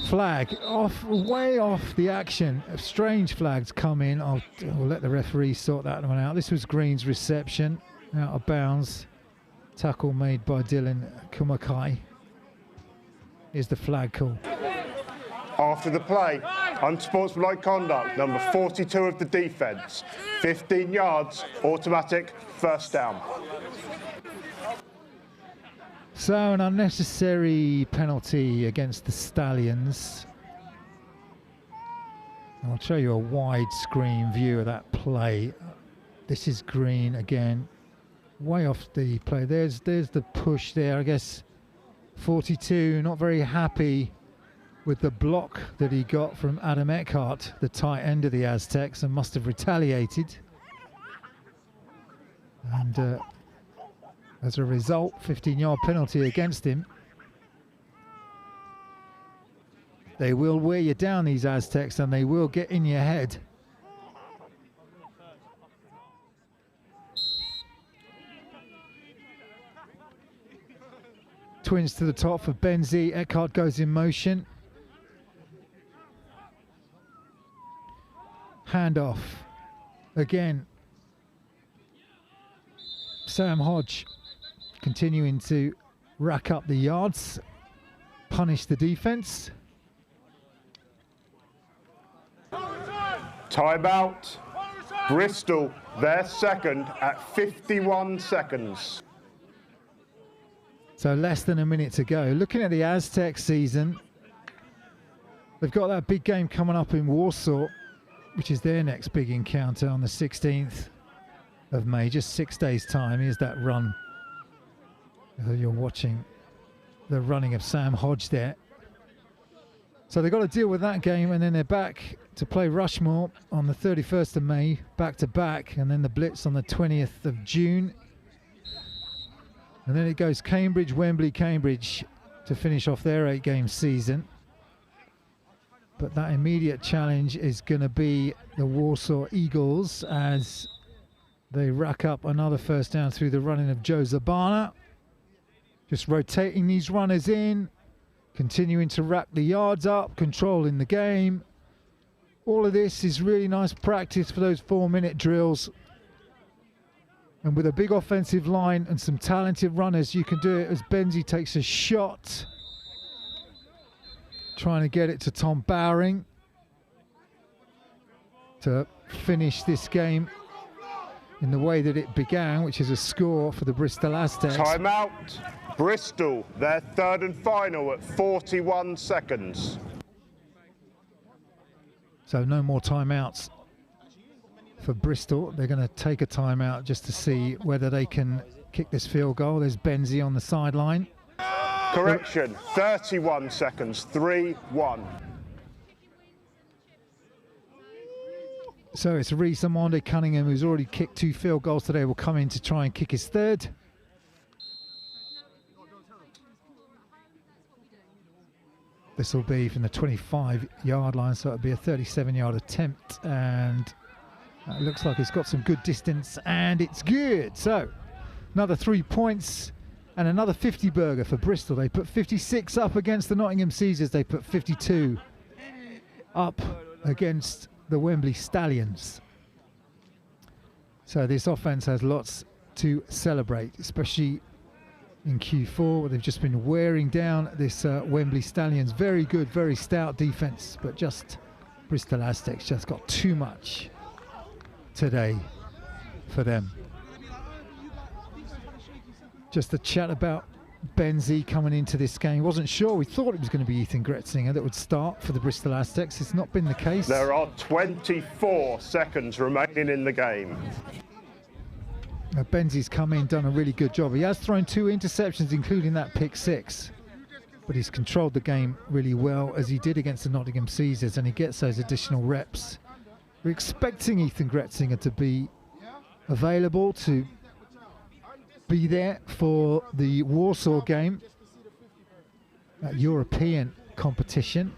Flag off, way off the action. Strange flags come in. I'll let the referee sort that one out. This was Green's reception, out of bounds. Tackle made by Dylan Kumakai. Here's the flag call. After the play, unsportsmanlike conduct, number 42 of the defence. 15 yards, automatic, first down. So an unnecessary penalty against the Stallions. I'll show you a widescreen view of that play. This is Green again, way off the play. There's the push there. I guess 42 not very happy with the block that he got from Adam Eckhart, the tight end of the Aztecs, and must have retaliated. And as a result, 15-yard penalty against him. They will wear you down, these Aztecs, and they will get in your head. Twins to the top for Benzie. Eckhart goes in motion. Handoff. Again, Sam Hodge continuing to rack up the yards, punish the defense. Timeout. Bristol, their second at 51 seconds. So less than a minute to go. Looking at the Aztecs season, they've got that big game coming up in Warsaw, which is their next big encounter on the 16th of May, just 6 days' time. Here's that run. You're watching the running of Sam Hodge there. So they've got to deal with that game, and then they're back to play Rushmore on the 31st of May, back to back, and then the Blitz on the 20th of June. And then it goes Cambridge, Wembley, Cambridge to finish off their 8-game season. But that immediate challenge is going to be the Warsaw Eagles as they rack up another first down through the running of Joe Zabana. Just rotating these runners in, continuing to rack the yards up, controlling the game. All of this is really nice practice for those 4-minute drills. And with a big offensive line and some talented runners, you can do it as Benzie takes a shot. Trying to get it to Tom Bowring to finish this game in the way that it began, which is a score for the Bristol Aztecs. Timeout. Bristol, their third and final at 41 seconds. So no more timeouts for Bristol. They're going to take a timeout just to see whether they can kick this field goal. There's Benzie on the sideline. Correction, 31 seconds, 3-1. So it's Reece Amonde Cunningham, who's already kicked 2 field goals today, will come in to try and kick his third. This will be from the 25-yard line, so it'll be a 37-yard attempt, and it looks like it's got some good distance, and it's good. So another 3 points and another 50 burger for Bristol. They put 56 up against the Nottingham Caesars. They put 52 up against the Wembley Stallions. So this offense has lots to celebrate, especially in Q4, where they've just been wearing down this Wembley Stallions. Very good, very stout defense, but just Bristol Aztecs just got too much today for them. Just a chat about Benzie coming into this game. Wasn't sure. We thought it was going to be Ethan Gretzinger that would start for the Bristol Aztecs. It's not been the case. There are 24 seconds remaining in the game. Benzie's come in, done a really good job. He has thrown 2 interceptions, including that pick 6. But he's controlled the game really well, as he did against the Nottingham Caesars, and he gets those additional reps. We're expecting Ethan Gretzinger to be available, to be there for the Warsaw game, that European competition.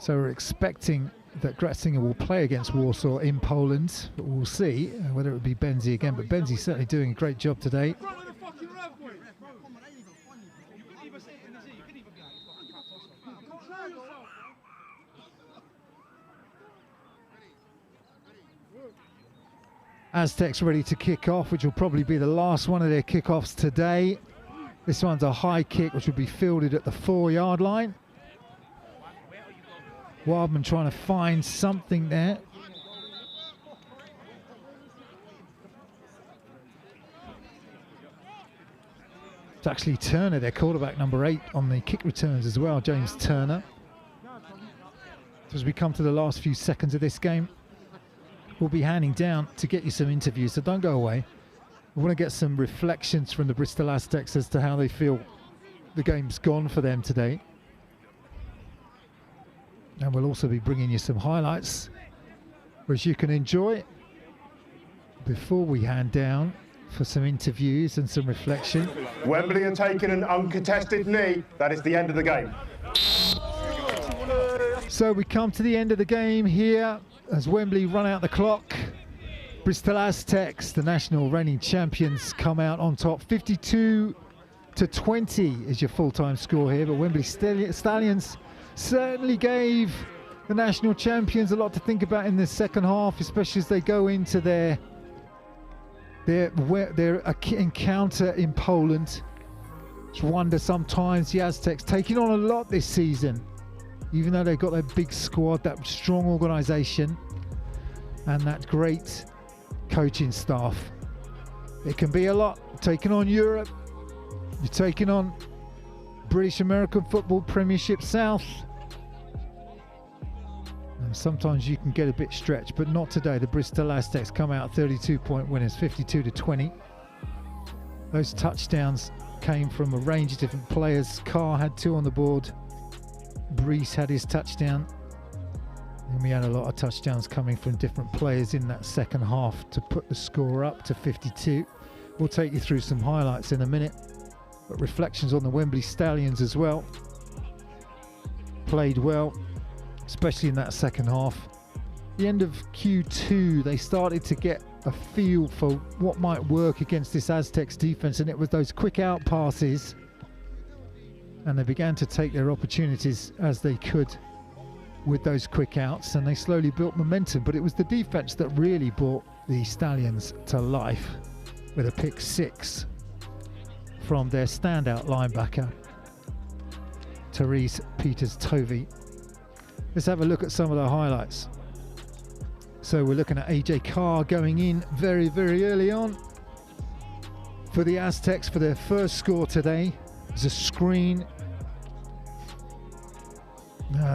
So we're expecting that Gretzinger will play against Warsaw in Poland, but we'll see whether it would be Benzie again. But Benzie's certainly doing a great job today. Aztecs ready to kick off, which will probably be the last one of their kickoffs today. This one's a high kick, which will be fielded at the 4-yard line. Wildman trying to find something there. It's actually Turner, their quarterback, number 8 on the kick returns as well, James Turner. So as we come to the last few seconds of this game, we'll be handing down to get you some interviews, so don't go away. We want to get some reflections from the Bristol Aztecs as to how they feel the game's gone for them today. And we'll also be bringing you some highlights, which you can enjoy before we hand down for some interviews and some reflection. Wembley are taking an uncontested knee. That is the end of the game. So we come to the end of the game here as Wembley run out the clock. Bristol Aztecs, the national reigning champions, come out on top. 52-20 is your full-time score here, but Wembley Stallions certainly gave The national champions, a lot to think about in the second half, especially as they go into their encounter in Poland. Just wonder sometimes the Aztecs taking on a lot this season, even though they've got that big squad, that strong organisation, and that great coaching staff. It can be a lot. Taking on Europe, you're taking on British American Football Premiership South. And sometimes you can get a bit stretched, but not today. The Bristol Aztecs come out 32-point winners, 52-20. Those touchdowns came from a range of different players. Carr had 2 on the board. Brees had his touchdown. And we had a lot of touchdowns coming from different players in that second half to put the score up to 52. We'll take you through some highlights in a minute. But reflections on the Wembley Stallions as well. Played well, especially in that second half. The end of Q2, they started to get a feel for what might work against this Aztecs defense, and it was those quick out passes, and they began to take their opportunities as they could with those quick outs, and they slowly built momentum. But it was the defense that really brought the Stallions to life with a pick 6 from their standout linebacker Therese Peters-Tovey. Let's have a look at some of the highlights. So we're looking at AJ Carr going in very, very early on for the Aztecs for their first score today. There's a screen.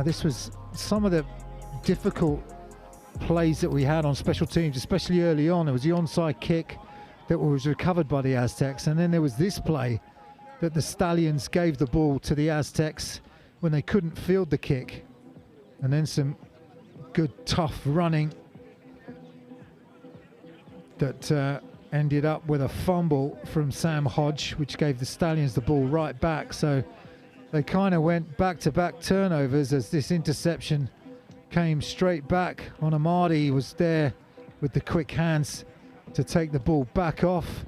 This was some of the difficult plays that we had on special teams, especially early on. There was the onside kick that was recovered by the Aztecs, and then there was this play that the Stallions gave the ball to the Aztecs when they couldn't field the kick, and then some good tough running that ended up with a fumble from Sam Hodge, which gave the Stallions the ball right back. So they kind of went back-to-back turnovers as this interception came straight back on Amadi. He was there with the quick hands to take the ball back off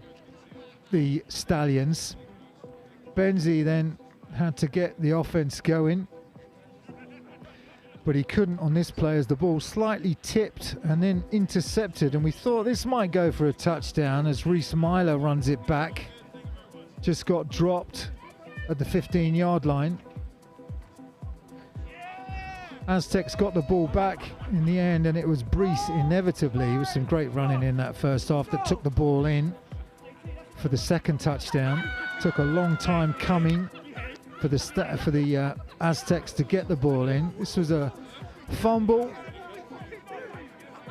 the Stallions. Benzie then had to get the offense going, but he couldn't on this play as the ball slightly tipped and then intercepted, and we thought this might go for a touchdown as Reese Myler runs it back. Just got dropped at the 15-yard line. Aztecs got the ball back in the end, and it was Brees inevitably with some great running in that first half that took the ball in for the second touchdown. Took a long time coming for the Aztecs to get the ball in. This was a fumble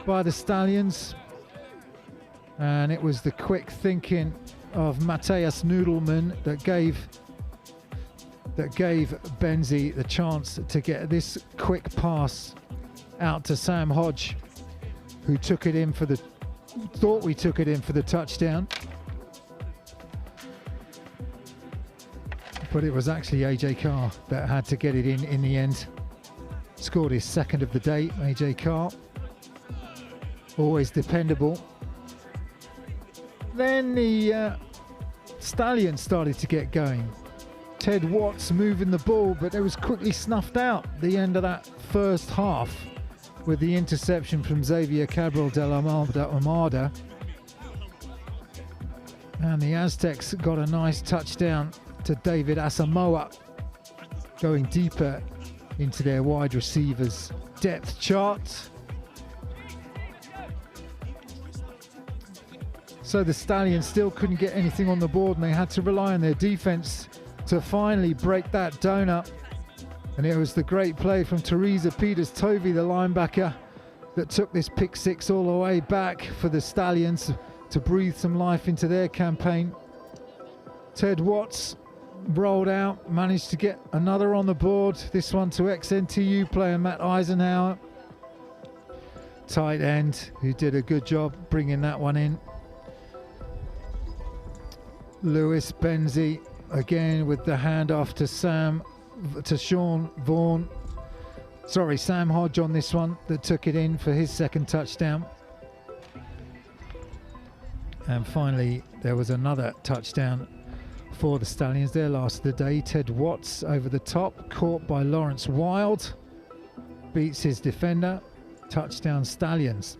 by the Stallions, and it was the quick thinking of Matthias Nudelman that gave Benzie the chance to get this quick pass out to Sam Hodge, who took it in for the touchdown. But it was actually AJ Carr that had to get it in the end. Scored his second of the day, AJ Carr. Always dependable. Then the Stallions started to get going. Ted Watts moving the ball, but it was quickly snuffed out the end of that first half with the interception from Xavier Cabral de la Armada. And the Aztecs got a nice touchdown to David Asamoah, going deeper into their wide receivers depth chart. So the Stallions still couldn't get anything on the board, and they had to rely on their defense to finally break that donut. And it was the great play from Teresa Peters-Tovey, the linebacker, that took this pick 6 all the way back for the Stallions to breathe some life into their campaign. Ted Watts rolled out, managed to get another on the board, this one to ex-NTU player Matt Eisenhower, tight end, who did a good job bringing that one in. Lewis Benzie again with the handoff to Sam Hodge on this one, that took it in for his second touchdown. And finally there was another touchdown for the Stallions, their last of the day. Ted Watts over the top, caught by Lawrence Wild beats his defender. Touchdown Stallions.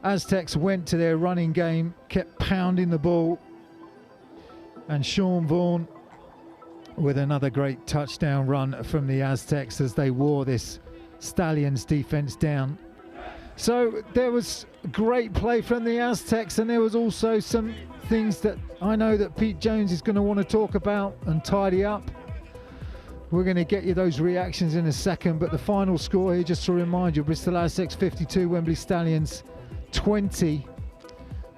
Aztecs went to their running game, kept pounding the ball, and Sean Vaughan with another great touchdown run from the Aztecs as they wore this Stallions defense down. So there was great play from the Aztecs, and there was also some things that I know that Pete Jones is going to want to talk about and tidy up. We're going to get you those reactions in a second, but the final score here, just to remind you, Bristol Aztecs 52, Wembley Stallions 20.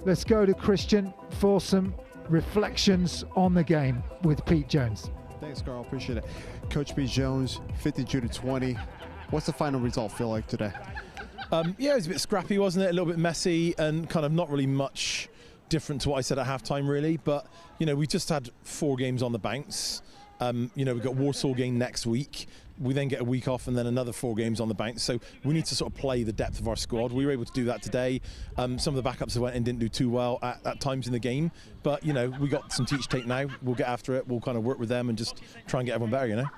Let's go to Christian for some reflections on the game with Pete Jones. Thanks, Carl. Appreciate it. Coach Pete Jones, 52-20. What's the final result feel like today? Yeah, it was a bit scrappy, wasn't it? A little bit messy and kind of not really much different to what I said at halftime, really. But, you know, we just had 4 games on the bounce. You know, we've got Warsaw game next week. We then get a week off and then another 4 games on the bounce. So we need to sort of play the depth of our squad. We were able to do that today. Some of the backups that went in didn't do too well at times in the game. But, you know, we got some teach tape now. We'll get after it. We'll kind of work with them and just try and get everyone better, you know.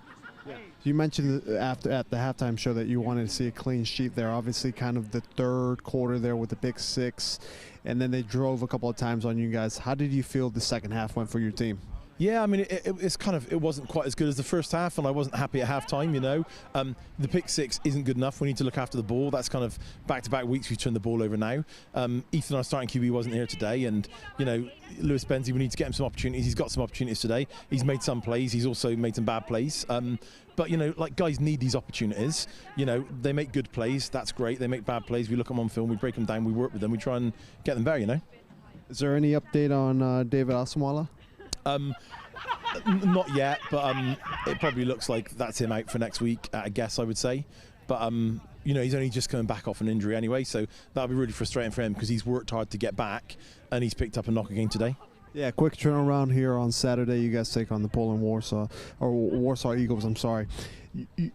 You mentioned at the halftime show that you wanted to see a clean sheet there. Obviously, kind of the third quarter there with the big 6, and then they drove a couple of times on you guys. How did you feel the second half went for your team? Yeah, I mean, it wasn't quite as good as the first half, and I wasn't happy at halftime, you know. The pick 6 isn't good enough. We need to look after the ball. That's kind of back-to-back weeks we've turned the ball over now. Ethan, our starting QB, wasn't here today, and, you know, Lewis Benzie, we need to get him some opportunities. He's got some opportunities today. He's made some plays. He's also made some bad plays. But, you know, like, guys need these opportunities. You know, they make good plays. That's great. They make bad plays. We look at them on film. We break them down. We work with them. We try and get them better, you know. Is there any update on David Asamoah? Not yet, but it probably looks like that's him out for next week, I guess I would say. But, you know, he's only just coming back off an injury anyway, so that'll be really frustrating for him because he's worked hard to get back and he's picked up a knock again today. Yeah, quick turnaround here on Saturday. You guys take on the Poland Warsaw Eagles. I'm sorry.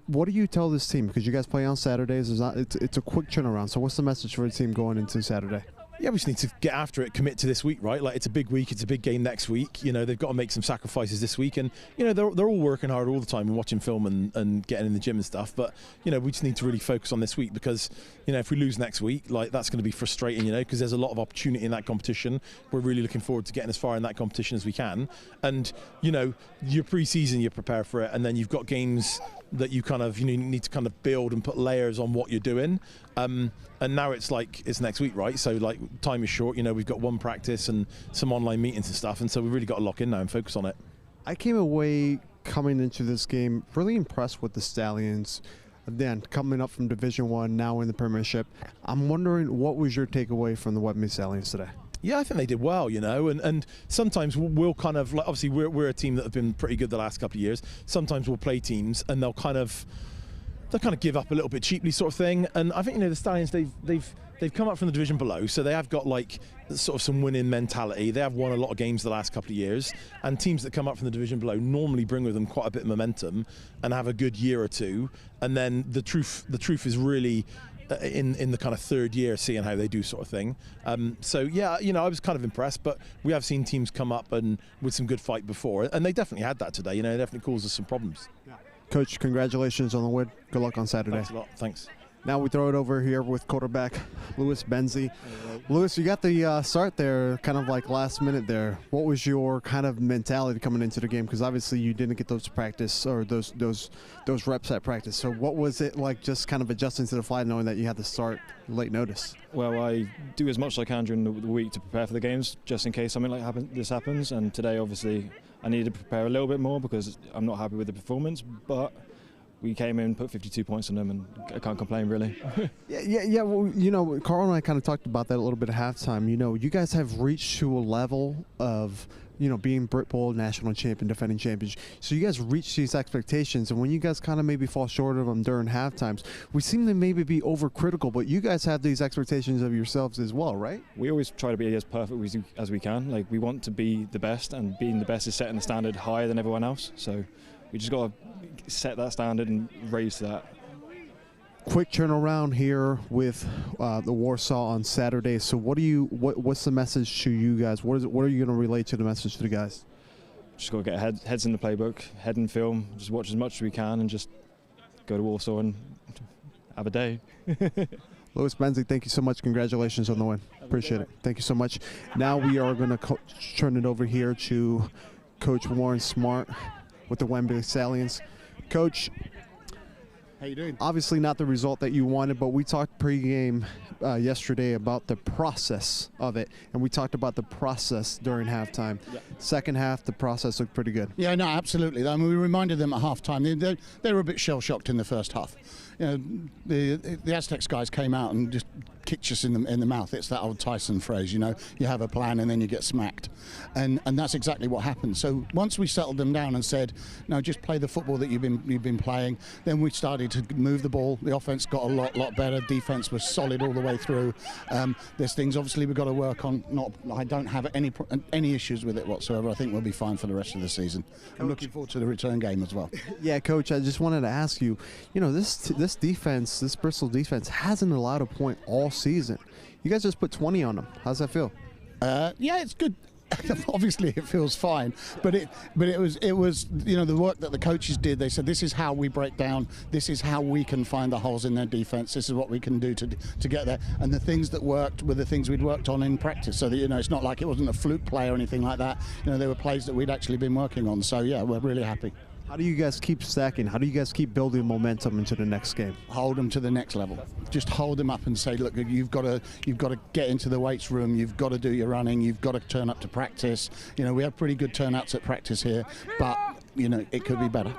What do you tell this team? Because you guys play on Saturdays. It's a quick turnaround. So what's the message for the team going into Saturday? Yeah, we just need to get after it, commit to this week, right? Like, it's a big week, it's a big game next week. You know, they've got to make some sacrifices this week. And, you know, they're all working hard all the time and watching film and getting in the gym and stuff. But, you know, we just need to really focus on this week because, you know, if we lose next week, like, that's going to be frustrating, you know, because there's a lot of opportunity in that competition. We're really looking forward to getting as far in that competition as we can. And, you know, your pre-season, you prepare for it. And then you've got games that you kind of, you need to kind of build and put layers on what you're doing. And now it's like, it's next week, right? So, like, time is short. You know, we've got one practice and some online meetings and stuff. And so we've really got to lock in now and focus on it. I came away coming into this game really impressed with the Stallions. Then coming up from Division 1, now in the Premiership. I'm wondering, what was your takeaway from the Wembley Stallions today? Yeah, I think they did well, you know, and sometimes we'll kind of, like, obviously we're a team that have been pretty good the last couple of years. Sometimes we'll play teams and they'll kind of give up a little bit cheaply, sort of thing. And I think, you know, the Stallions, they've come up from the division below, so they have got, like, sort of some winning mentality. They have won a lot of games the last couple of years, and teams that come up from the division below normally bring with them quite a bit of momentum and have a good year or two. And then the truth is really in the kind of third year, seeing how they do, sort of thing. So yeah, you know, I was kind of impressed, but we have seen teams come up and with some good fight before, and they definitely had that today. You know, it definitely caused us some problems. Yeah. Coach, congratulations on the win. Good luck on Saturday. Thanks a lot. Thanks. Now we throw it over here with quarterback Lewis Benzie. Lewis, you got the start there, kind of like last minute there. What was your kind of mentality coming into the game? Because obviously you didn't get those practice or those reps at practice. So what was it like, just kind of adjusting to the fly, knowing that you had to start late notice? Well, I do as much as I can during the week to prepare for the games, just in case something like this happens. And today, obviously, I needed to prepare a little bit more because I'm not happy with the performance, but we came in, put 52 points on them, and I can't complain, really. Yeah. Well, you know, Carl and I kind of talked about that a little bit at halftime. You know, you guys have reached to a level of, you know, being Brit Bowl national champion, defending champions. So you guys reach these expectations, and when you guys kind of maybe fall short of them during halftimes, we seem to maybe be overcritical, but you guys have these expectations of yourselves as well, right? We always try to be as perfect as we can. Like, we want to be the best, and being the best is setting the standard higher than everyone else. So we just got to set that standard and raise that. Quick turnaround here with the Warsaw on Saturday. So what's the message to you guys? What are you going to relay to the message to the guys? Just got to get heads in the playbook, head in film, just watch as much as we can, and just go to Warsaw and have a day. Louis Benzie, thank you so much. Congratulations on the win. Appreciate it. Thank you so much. Now we are going to turn it over here to Coach Warren Smart with the Wembley Stallions. Coach, how you doing? Obviously not the result that you wanted, but we talked pregame yesterday about the process of it, and we talked about the process during halftime. Yeah. Second half, the process looked pretty good. Yeah, no, absolutely. I mean, we reminded them at halftime. They were a bit shell-shocked in the first half. You know, the Aztecs guys came out and just kicked us in the mouth. It's that old Tyson phrase, you know, you have a plan and then you get smacked, and that's exactly what happened. So once we settled them down and said, no, just play the football that you've been playing, then we started to move the ball. The offense got a lot better. Defense was solid all the way through. There's things obviously we've got to work on. I don't have any issues with it whatsoever. I think we'll be fine for the rest of the season. I'm looking forward to the return game as well. Yeah, Coach, I just wanted to ask you, you know, this defense, this Bristol defense hasn't allowed a point all season. You guys just put 20 on them. How's that feel? Yeah, it's good. Obviously it feels fine, but it was you know, the work that the coaches did. They said, this is how we break down, this is how we can find the holes in their defense, this is what we can do to get there, and the things that worked were the things we'd worked on in practice, so that, you know, it's not like it wasn't a fluke play or anything like that. You know, there were plays that we'd actually been working on. So yeah, we're really happy. How do you guys keep stacking? How do you guys keep building momentum into the next game? Hold them to the next level. Just hold them up and say, look, you've got to get into the weights room. You've got to do your running. You've got to turn up to practice. You know, we have pretty good turnouts at practice here, but you know, it could be better.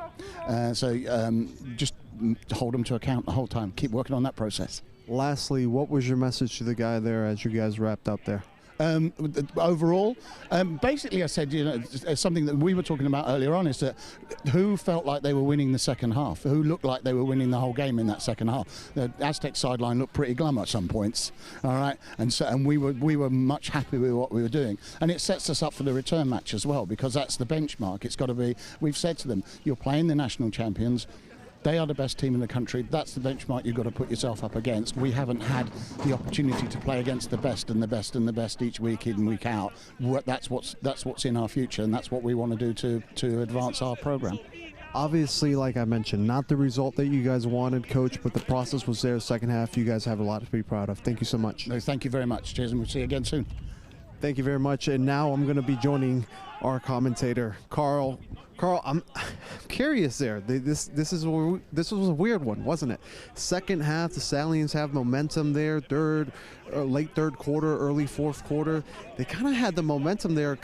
Just hold them to account the whole time. Keep working on that process. Lastly, what was your message to the guy there as you guys wrapped up there? Overall, basically I said, you know, something that we were talking about earlier on is that who felt like they were winning the second half, who looked like they were winning the whole game in that second half. The Aztec sideline looked pretty glum at some points, all right, and we were much happy with what we were doing, and it sets us up for the return match as well, because that's the benchmark. It's got to be, we've said to them, you're playing the national champions. They are the best team in the country. That's the benchmark you've got to put yourself up against. We haven't had the opportunity to play against the best and the best and the best each week in, week out. That's what's in our future, and that's what we want to do to advance our program. Obviously, like I mentioned, not the result that you guys wanted, Coach, but the process was there. Second half, you guys have a lot to be proud of. Thank you so much. No, thank you very much. Cheers, and we'll see you again soon. Thank you very much. And now I'm going to be joining our commentator, Carl. Carl, I'm curious there. This was a weird one, wasn't it? Second half, the Stallions have momentum there. Late third quarter, early fourth quarter. They kind of had the momentum there.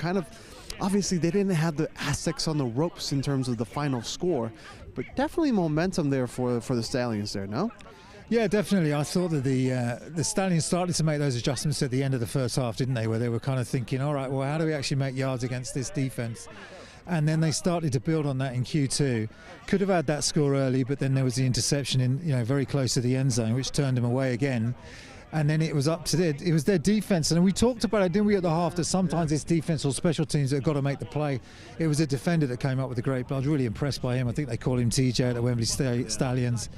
Obviously, they didn't have the Aztecs on the ropes in terms of the final score, but definitely momentum there for the Stallions there, no? Yeah, definitely. I thought that the Stallions started to make those adjustments at the end of the first half, didn't they? Where they were kind of thinking, all right, well, how do we actually make yards against this defense? And then they started to build on that in Q2. Could have had that score early, but then there was the interception in, you know, very close to the end zone, which turned them away again. And then it was up to their defense. And we talked about it, didn't we, at the half, that sometimes it's defense or special teams that have got to make the play. It was a defender that came up with a great play. I was really impressed by him. I think they call him TJ at the Wembley Stallions.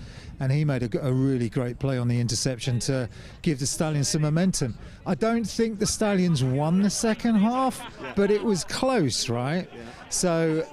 And he made a really great play on the interception to give the Stallions some momentum. I don't think the Stallions won the second half, but it was close, right? So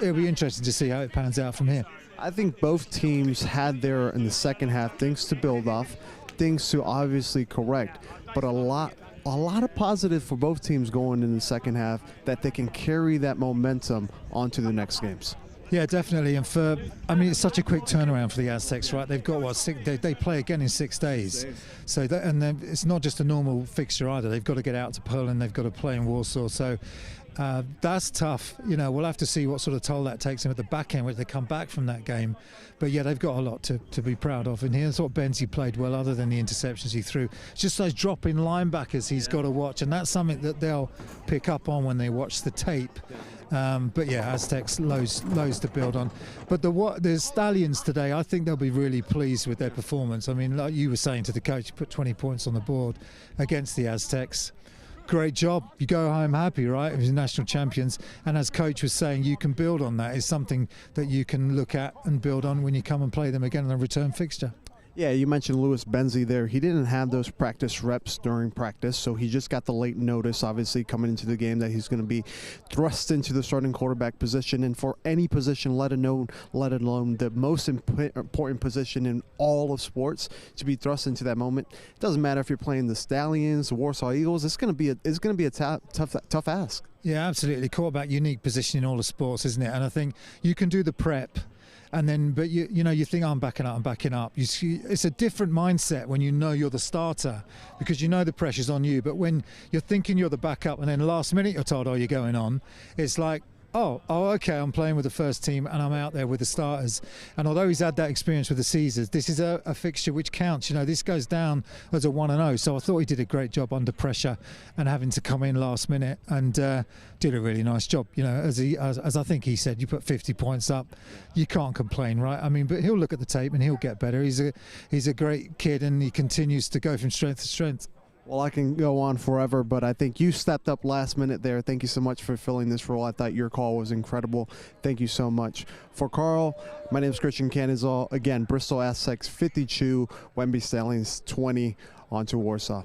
it'll be interesting to see how it pans out from here. I think both teams had there in the second half things to build off, things to obviously correct, but a lot of positive for both teams going in the second half, that they can carry that momentum onto the next games. Yeah, definitely. And it's such a quick turnaround for the Aztecs, right? They've got they play again in 6 days. So it's not just a normal fixture either. They've got to get out to Poland. They've got to play in Warsaw. So that's tough. You know, we'll have to see what sort of toll that takes them at the back end when they come back from that game. But yeah, they've got a lot to be proud of. And here's what Benzie played well, other than the interceptions he threw. It's just those dropping linebackers he's got to watch, and that's something that they'll pick up on when they watch the tape. But yeah, Aztecs loads to build on. But the Stallions today, I think they'll be really pleased with their performance. I mean, like you were saying to the coach, you put 20 points on the board against the Aztecs. Great job. You go home happy, right? As national champions. And as coach was saying, you can build on that. It's something that you can look at and build on when you come and play them again in a return fixture. Yeah, you mentioned Lewis Benzie there. He didn't have those practice reps during practice, so he just got the late notice, obviously, coming into the game that he's going to be thrust into the starting quarterback position. And for any position, let alone the most important position in all of sports, to be thrust into that moment, it doesn't matter if you're playing the Stallions, the Warsaw Eagles. It's going to be a tough ask. Yeah, absolutely. Quarterback, unique position in all the sports, isn't it? And I think you can do the prep. And then, but you know, you think, oh, I'm backing up. You see, it's a different mindset when you know you're the starter, because you know the pressure's on you. But when you're thinking you're the backup and then last minute you're told, oh, you're going on, it's like, oh, okay, I'm playing with the first team and I'm out there with the starters. And although he's had that experience with the Caesars, this is a fixture which counts. You know, this goes down as a 1-0. So I thought he did a great job under pressure and having to come in last minute, and did a really nice job. You know, as I think he said, you put 50 points up, you can't complain, right? I mean, but he'll look at the tape and he'll get better. He's a great kid and he continues to go from strength to strength. Well, I can go on forever, but I think you stepped up last minute there. Thank you so much for filling this role. I thought your call was incredible. Thank you so much. For Carl, my name is Christian Canizal. Again, Bristol Aztecs 52, Wembley Stallions 20, on to Warsaw.